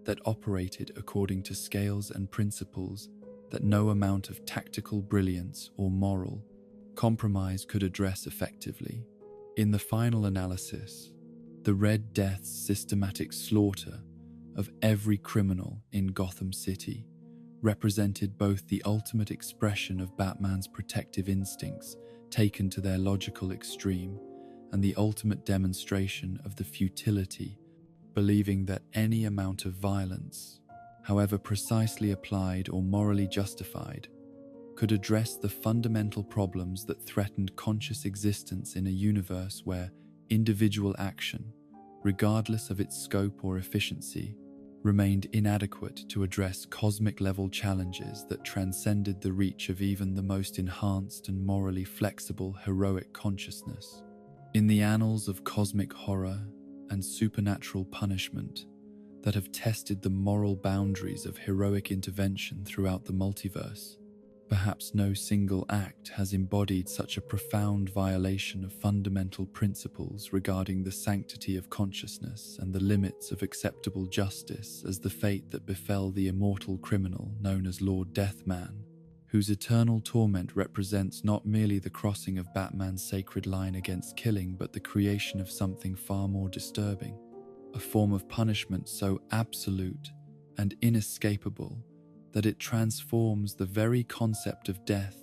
that operated according to scales and principles that no amount of tactical brilliance or moral compromise could address effectively. In the final analysis, the Red Death's systematic slaughter of every criminal in Gotham City represented both the ultimate expression of Batman's protective instincts taken to their logical extreme and the ultimate demonstration of the futility, believing that any amount of violence, however precisely applied or morally justified, could address the fundamental problems that threatened conscious existence in a universe where individual action, regardless of its scope or efficiency, remained inadequate to address cosmic-level challenges that transcended the reach of even the most enhanced and morally flexible heroic consciousness. In the annals of cosmic horror and supernatural punishment that have tested the moral boundaries of heroic intervention throughout the multiverse, perhaps no single act has embodied such a profound violation of fundamental principles regarding the sanctity of consciousness and the limits of acceptable justice as the fate that befell the immortal criminal known as Lord Deathman, whose eternal torment represents not merely the crossing of Batman's sacred line against killing, but the creation of something far more disturbing, a form of punishment so absolute and inescapable that it transforms the very concept of death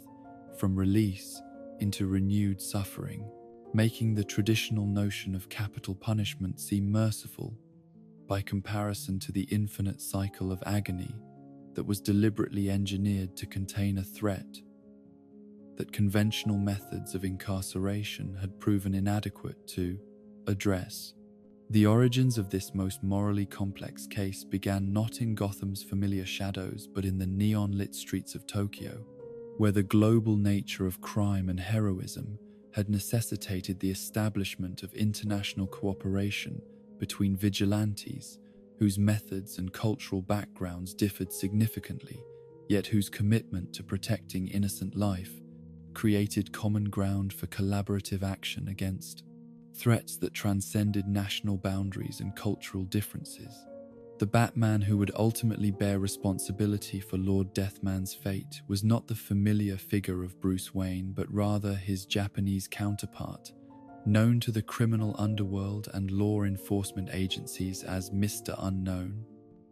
from release into renewed suffering, making the traditional notion of capital punishment seem merciful by comparison to the infinite cycle of agony that was deliberately engineered to contain a threat that conventional methods of incarceration had proven inadequate to address. The origins of this most morally complex case began not in Gotham's familiar shadows, but in the neon-lit streets of Tokyo, where the global nature of crime and heroism had necessitated the establishment of international cooperation between vigilantes whose methods and cultural backgrounds differed significantly, yet whose commitment to protecting innocent life created common ground for collaborative action against threats that transcended national boundaries and cultural differences. The Batman who would ultimately bear responsibility for Lord Deathman's fate was not the familiar figure of Bruce Wayne, but rather his Japanese counterpart, known to the criminal underworld and law enforcement agencies as Mr. Unknown,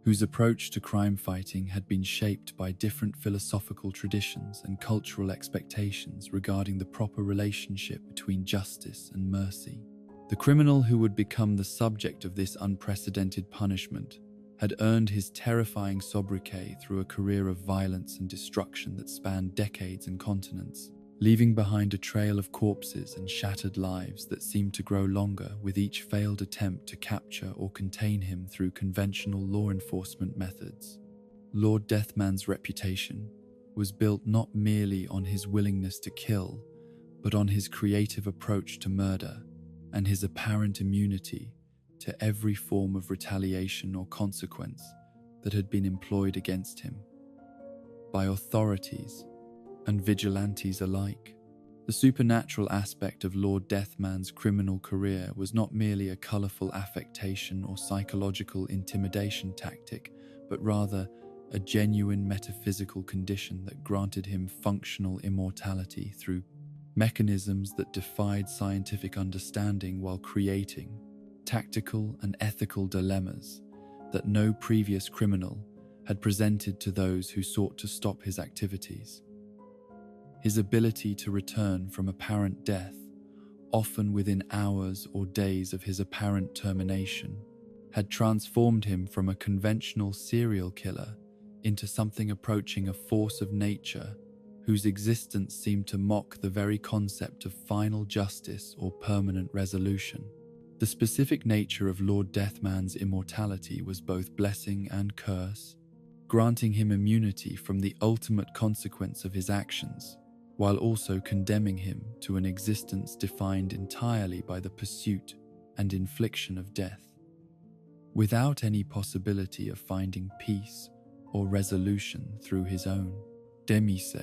whose approach to crime fighting had been shaped by different philosophical traditions and cultural expectations regarding the proper relationship between justice and mercy. The criminal who would become the subject of this unprecedented punishment had earned his terrifying sobriquet through a career of violence and destruction that spanned decades and continents, leaving behind a trail of corpses and shattered lives that seemed to grow longer with each failed attempt to capture or contain him through conventional law enforcement methods. Lord Deathman's reputation was built not merely on his willingness to kill, but on his creative approach to murder and his apparent immunity to every form of retaliation or consequence that had been employed against him by authorities and vigilantes alike. The supernatural aspect of Lord Deathman's criminal career was not merely a colourful affectation or psychological intimidation tactic, but rather a genuine metaphysical condition that granted him functional immortality through mechanisms that defied scientific understanding while creating tactical and ethical dilemmas that no previous criminal had presented to those who sought to stop his activities. His ability to return from apparent death, often within hours or days of his apparent termination, had transformed him from a conventional serial killer into something approaching a force of nature whose existence seemed to mock the very concept of final justice or permanent resolution. The specific nature of Lord Deathman's immortality was both blessing and curse, granting him immunity from the ultimate consequence of his actions, while also condemning him to an existence defined entirely by the pursuit and infliction of death, without any possibility of finding peace or resolution through his own demise.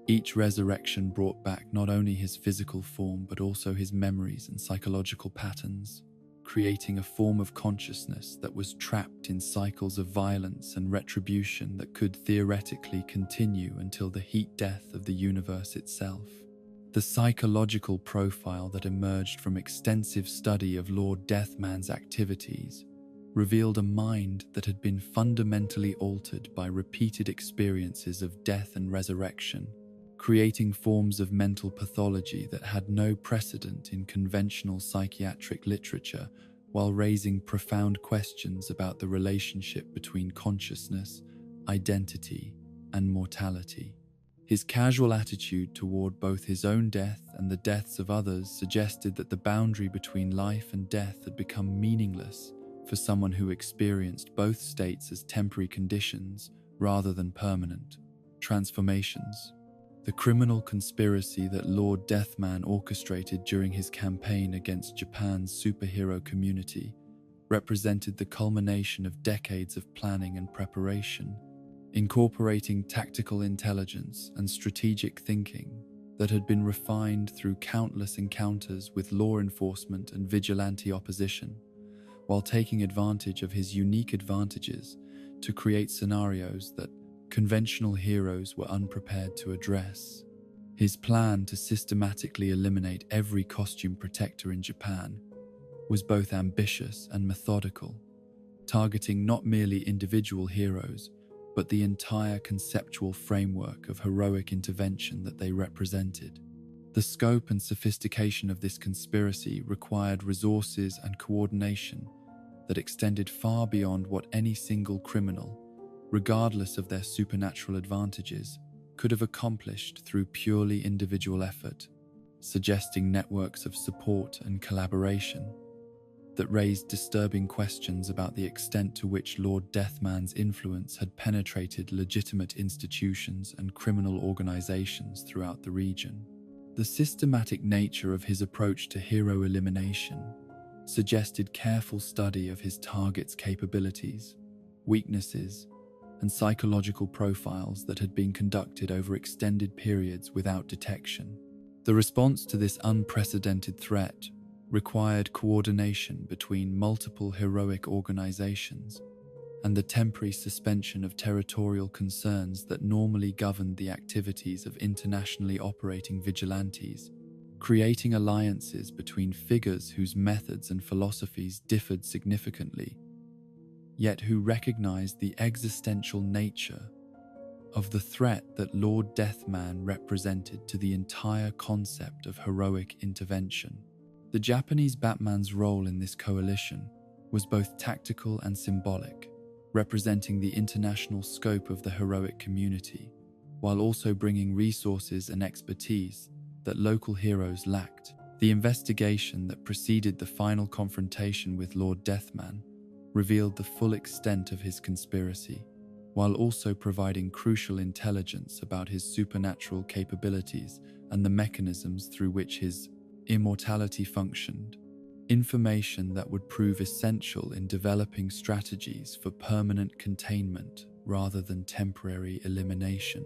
Each resurrection brought back not only his physical form but also his memories and psychological patterns, creating a form of consciousness that was trapped in cycles of violence and retribution that could theoretically continue until the heat death of the universe itself. The psychological profile that emerged from extensive study of Lord Deathman's activities revealed a mind that had been fundamentally altered by repeated experiences of death and resurrection, creating forms of mental pathology that had no precedent in conventional psychiatric literature, while raising profound questions about the relationship between consciousness, identity, and mortality. His casual attitude toward both his own death and the deaths of others suggested that the boundary between life and death had become meaningless for someone who experienced both states as temporary conditions rather than permanent transformations. The criminal conspiracy that Lord Deathman orchestrated during his campaign against Japan's superhero community represented the culmination of decades of planning and preparation, incorporating tactical intelligence and strategic thinking that had been refined through countless encounters with law enforcement and vigilante opposition, while taking advantage of his unique advantages to create scenarios that conventional heroes were unprepared to address. His plan to systematically eliminate every costume protector in Japan was both ambitious and methodical, targeting not merely individual heroes, but the entire conceptual framework of heroic intervention that they represented. The scope and sophistication of this conspiracy required resources and coordination that extended far beyond what any single criminal, regardless of their supernatural advantages, could have accomplished through purely individual effort, suggesting networks of support and collaboration that raised disturbing questions about the extent to which Lord Deathman's influence had penetrated legitimate institutions and criminal organizations throughout the region. The systematic nature of his approach to hero elimination suggested careful study of his target's capabilities, weaknesses, and psychological profiles that had been conducted over extended periods without detection. The response to this unprecedented threat required coordination between multiple heroic organizations and the temporary suspension of territorial concerns that normally governed the activities of internationally operating vigilantes, creating alliances between figures whose methods and philosophies differed significantly, yet who recognized the existential nature of the threat that Lord Deathman represented to the entire concept of heroic intervention. The Japanese Batman's role in this coalition was both tactical and symbolic, representing the international scope of the heroic community, while also bringing resources and expertise that local heroes lacked. The investigation that preceded the final confrontation with Lord Deathman revealed the full extent of his conspiracy, while also providing crucial intelligence about his supernatural capabilities and the mechanisms through which his immortality functioned, information that would prove essential in developing strategies for permanent containment rather than temporary elimination.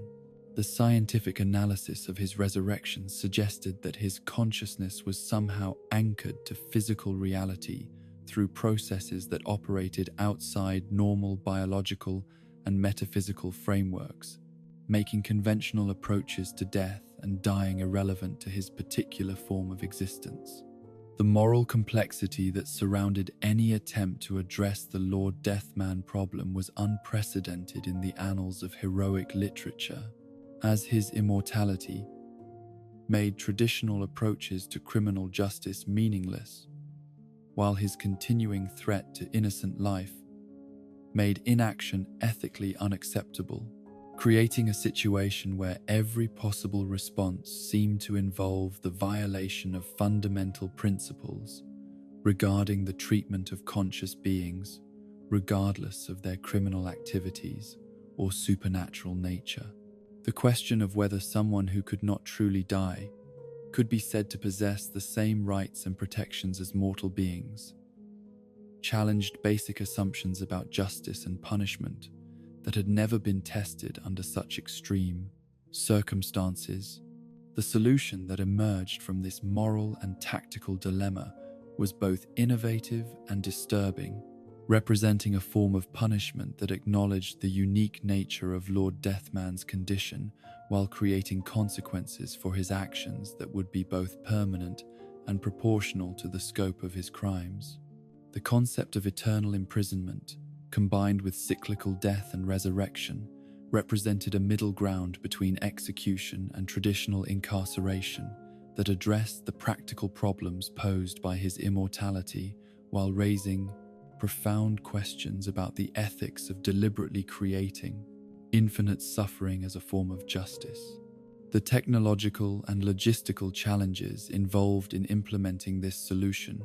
The scientific analysis of his resurrection suggested that his consciousness was somehow anchored to physical reality through processes that operated outside normal biological and metaphysical frameworks, making conventional approaches to death and dying irrelevant to his particular form of existence. The moral complexity that surrounded any attempt to address the Lord Deathman problem was unprecedented in the annals of heroic literature, as his immortality made traditional approaches to criminal justice meaningless, while his continuing threat to innocent life made inaction ethically unacceptable, creating a situation where every possible response seemed to involve the violation of fundamental principles regarding the treatment of conscious beings, regardless of their criminal activities or supernatural nature. The question of whether someone who could not truly die could be said to possess the same rights and protections as mortal beings challenged basic assumptions about justice and punishment that had never been tested under such extreme circumstances. The solution that emerged from this moral and tactical dilemma was both innovative and disturbing, representing a form of punishment that acknowledged the unique nature of Lord Deathman's condition while creating consequences for his actions that would be both permanent and proportional to the scope of his crimes. The concept of eternal imprisonment, combined with cyclical death and resurrection, represented a middle ground between execution and traditional incarceration that addressed the practical problems posed by his immortality while raising profound questions about the ethics of deliberately creating infinite suffering as a form of justice. The technological and logistical challenges involved in implementing this solution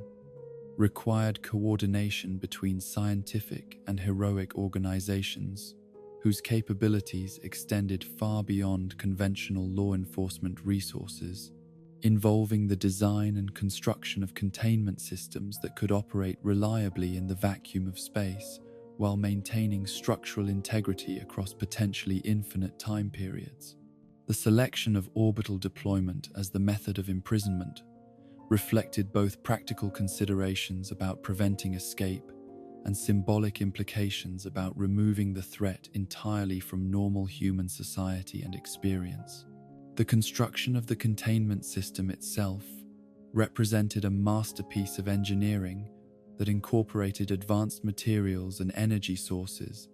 required coordination between scientific and heroic organizations whose capabilities extended far beyond conventional law enforcement resources, involving the design and construction of containment systems that could operate reliably in the vacuum of space while maintaining structural integrity across potentially infinite time periods. The selection of orbital deployment as the method of imprisonment reflected both practical considerations about preventing escape and symbolic implications about removing the threat entirely from normal human society and experience. The construction of the containment system itself represented a masterpiece of engineering that incorporated advanced materials and energy sources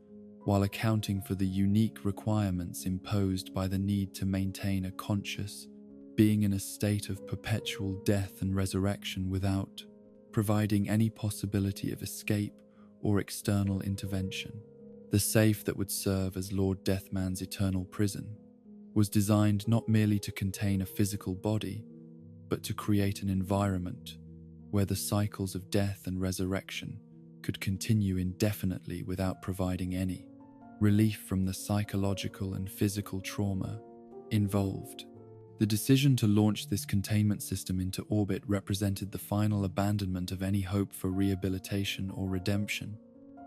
while accounting for the unique requirements imposed by the need to maintain a conscious being in a state of perpetual death and resurrection without providing any possibility of escape or external intervention. The safe that would serve as Lord Deathman's eternal prison was designed not merely to contain a physical body, but to create an environment where the cycles of death and resurrection could continue indefinitely without providing any relief from the psychological and physical trauma involved. The decision to launch this containment system into orbit represented the final abandonment of any hope for rehabilitation or redemption,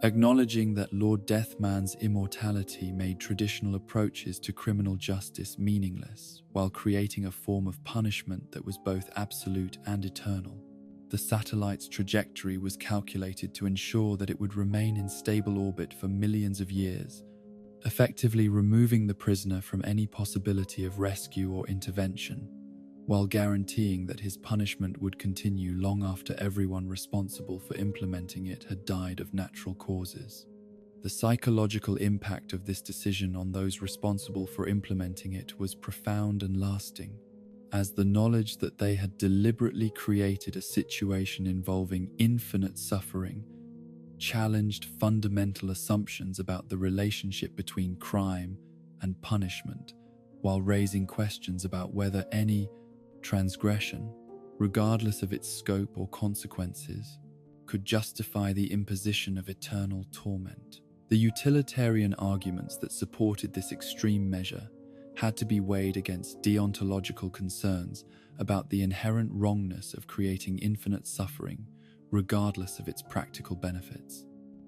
acknowledging that Lord Deathman's immortality made traditional approaches to criminal justice meaningless, while creating a form of punishment that was both absolute and eternal. The satellite's trajectory was calculated to ensure that it would remain in stable orbit for millions of years, effectively removing the prisoner from any possibility of rescue or intervention, while guaranteeing that his punishment would continue long after everyone responsible for implementing it had died of natural causes. The psychological impact of this decision on those responsible for implementing it was profound and lasting, as the knowledge that they had deliberately created a situation involving infinite suffering challenged fundamental assumptions about the relationship between crime and punishment, while raising questions about whether any transgression, regardless of its scope or consequences, could justify the imposition of eternal torment. The utilitarian arguments that supported this extreme measure had to be weighed against deontological concerns about the inherent wrongness of creating infinite suffering, regardless of its practical benefits.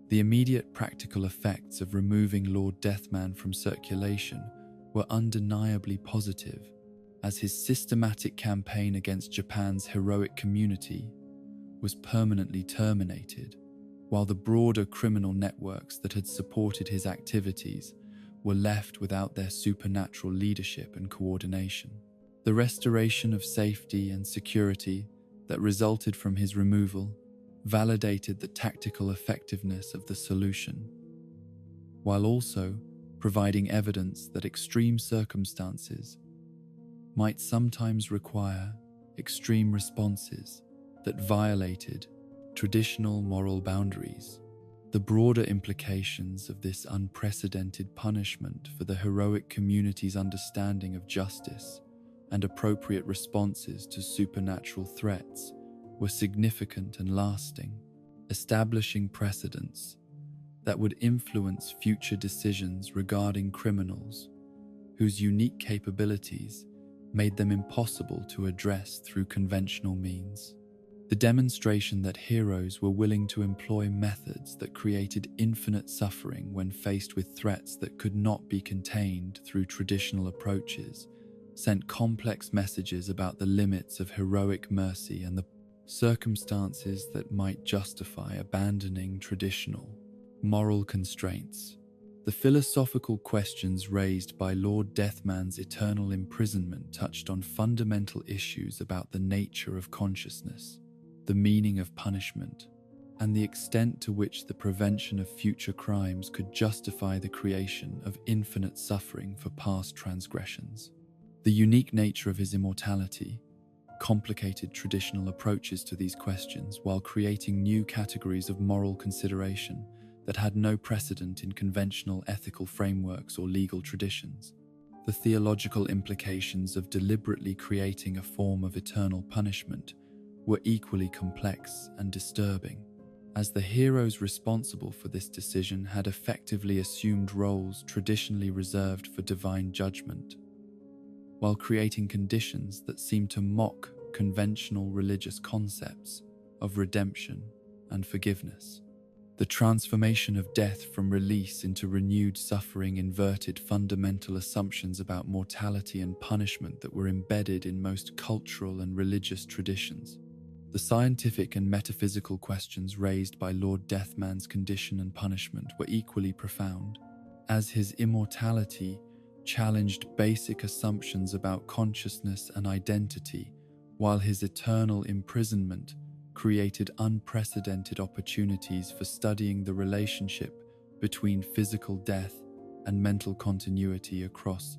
The immediate practical effects of removing Lord Deathman from circulation were undeniably positive, as his systematic campaign against Japan's heroic community was permanently terminated, while the broader criminal networks that had supported his activities were left without their supernatural leadership and coordination. The restoration of safety and security that resulted from his removal validated the tactical effectiveness of the solution, while also providing evidence that extreme circumstances might sometimes require extreme responses that violated traditional moral boundaries. The broader implications of this unprecedented punishment for the heroic community's understanding of justice and appropriate responses to supernatural threats were significant and lasting, establishing precedents that would influence future decisions regarding criminals whose unique capabilities made them impossible to address through conventional means. The demonstration that heroes were willing to employ methods that created infinite suffering when faced with threats that could not be contained through traditional approaches sent complex messages about the limits of heroic mercy and the circumstances that might justify abandoning traditional moral constraints. The philosophical questions raised by Lord Deathman's eternal imprisonment touched on fundamental issues about the nature of consciousness, the meaning of punishment, and the extent to which the prevention of future crimes could justify the creation of infinite suffering for past transgressions. The unique nature of his immortality complicated traditional approaches to these questions while creating new categories of moral consideration that had no precedent in conventional ethical frameworks or legal traditions. The theological implications of deliberately creating a form of eternal punishment were equally complex and disturbing, as the heroes responsible for this decision had effectively assumed roles traditionally reserved for divine judgment, while creating conditions that seemed to mock conventional religious concepts of redemption and forgiveness. The transformation of death from release into renewed suffering inverted fundamental assumptions about mortality and punishment that were embedded in most cultural and religious traditions. The scientific and metaphysical questions raised by Lord Deathman's condition and punishment were equally profound, as his immortality challenged basic assumptions about consciousness and identity, while his eternal imprisonment created unprecedented opportunities for studying the relationship between physical death and mental continuity across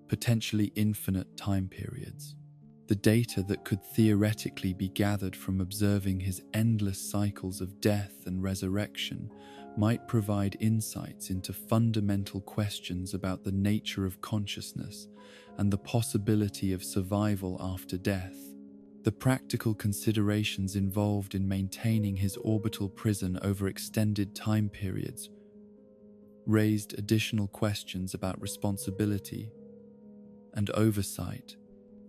potentially infinite time periods. The data that could theoretically be gathered from observing his endless cycles of death and resurrection might provide insights into fundamental questions about the nature of consciousness and the possibility of survival after death. The practical considerations involved in maintaining his orbital prison over extended time periods raised additional questions about responsibility and oversight,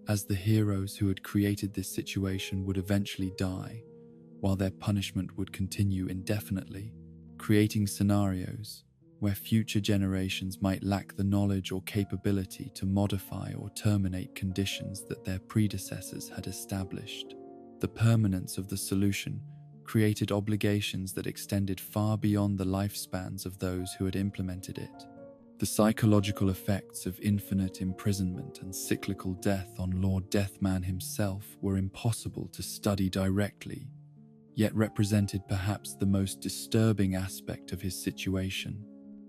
as the heroes who had created this situation would eventually die, while their punishment would continue indefinitely, creating scenarios where future generations might lack the knowledge or capability to modify or terminate conditions that their predecessors had established. The permanence of the solution created obligations that extended far beyond the lifespans of those who had implemented it. The psychological effects of infinite imprisonment and cyclical death on Lord Deathman himself were impossible to study directly, yet represented perhaps the most disturbing aspect of his situation,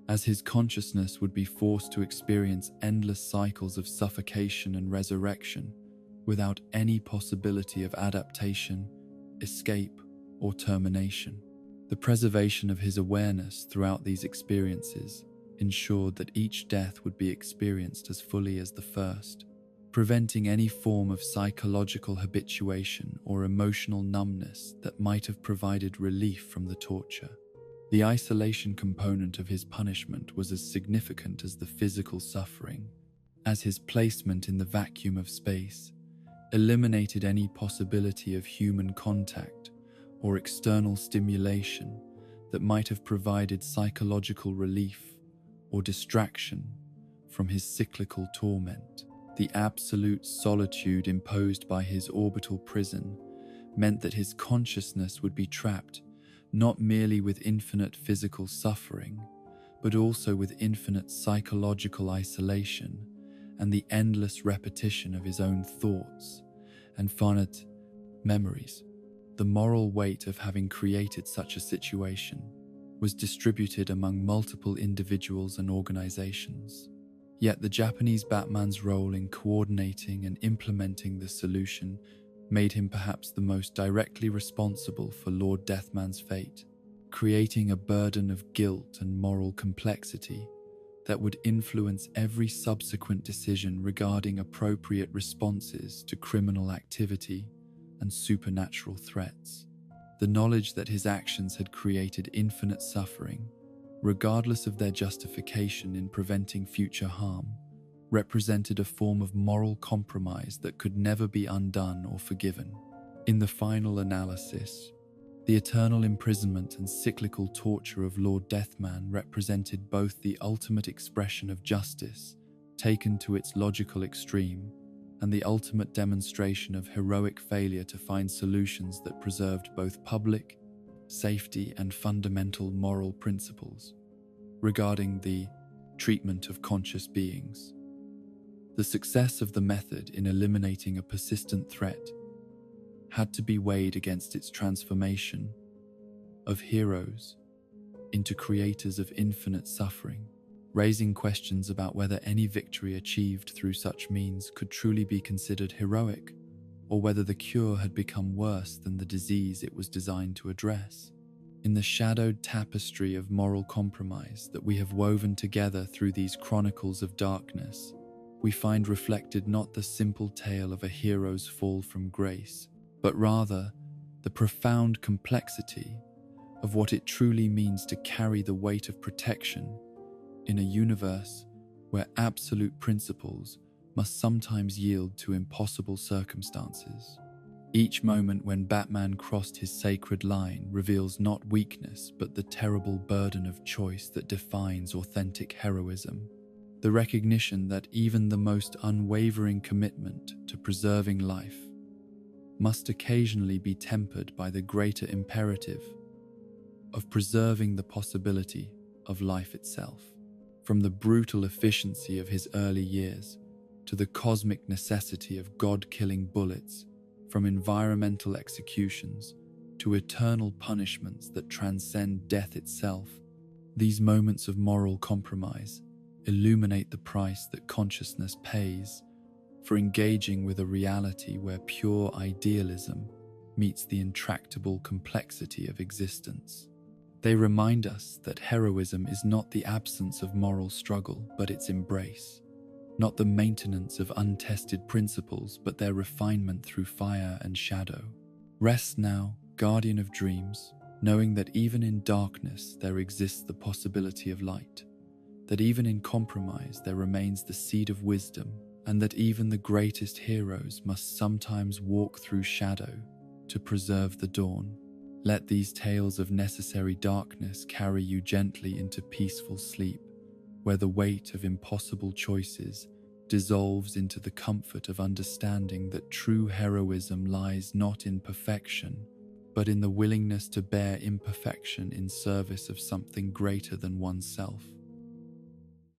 as his consciousness would be forced to experience endless cycles of suffocation and resurrection without any possibility of adaptation, escape, or termination. The preservation of his awareness throughout these experiences ensured that each death would be experienced as fully as the first, preventing any form of psychological habituation or emotional numbness that might have provided relief from the torture. The isolation component of his punishment was as significant as the physical suffering, as his placement in the vacuum of space eliminated any possibility of human contact or external stimulation that might have provided psychological relief or distraction from his cyclical torment. The absolute solitude imposed by his orbital prison meant that his consciousness would be trapped not merely with infinite physical suffering, but also with infinite psychological isolation and the endless repetition of his own thoughts and finite memories. The moral weight of having created such a situation was distributed among multiple individuals and organizations. Yet the Japanese Batman's role in coordinating and implementing the solution made him perhaps the most directly responsible for Lord Deathman's fate, creating a burden of guilt and moral complexity that would influence every subsequent decision regarding appropriate responses to criminal activity and supernatural threats. The knowledge that his actions had created infinite suffering, regardless of their justification in preventing future harm, represented a form of moral compromise that could never be undone or forgiven. In the final analysis, the eternal imprisonment and cyclical torture of Lord Deathman represented both the ultimate expression of justice, taken to its logical extreme, and the ultimate demonstration of heroic failure to find solutions that preserved both public safety and fundamental moral principles regarding the treatment of conscious beings. The success of the method in eliminating a persistent threat had to be weighed against its transformation of heroes into creators of infinite suffering, raising questions about whether any victory achieved through such means could truly be considered heroic, or whether the cure had become worse than the disease it was designed to address. In the shadowed tapestry of moral compromise that we have woven together through these chronicles of darkness, we find reflected not the simple tale of a hero's fall from grace, but rather the profound complexity of what it truly means to carry the weight of protection in a universe where absolute principles must sometimes yield to impossible circumstances. Each moment when Batman crossed his sacred line reveals not weakness but the terrible burden of choice that defines authentic heroism. The recognition that even the most unwavering commitment to preserving life must occasionally be tempered by the greater imperative of preserving the possibility of life itself. From the brutal efficiency of his early years to the cosmic necessity of God-killing bullets, from environmental executions to eternal punishments that transcend death itself, these moments of moral compromise illuminate the price that consciousness pays for engaging with a reality where pure idealism meets the intractable complexity of existence. They remind us that heroism is not the absence of moral struggle, but its embrace, not the maintenance of untested principles, but their refinement through fire and shadow. Rest now, guardian of dreams, knowing that even in darkness there exists the possibility of light, that even in compromise there remains the seed of wisdom, and that even the greatest heroes must sometimes walk through shadow to preserve the dawn. Let these tales of necessary darkness carry you gently into peaceful sleep, where the weight of impossible choices dissolves into the comfort of understanding that true heroism lies not in perfection, but in the willingness to bear imperfection in service of something greater than oneself.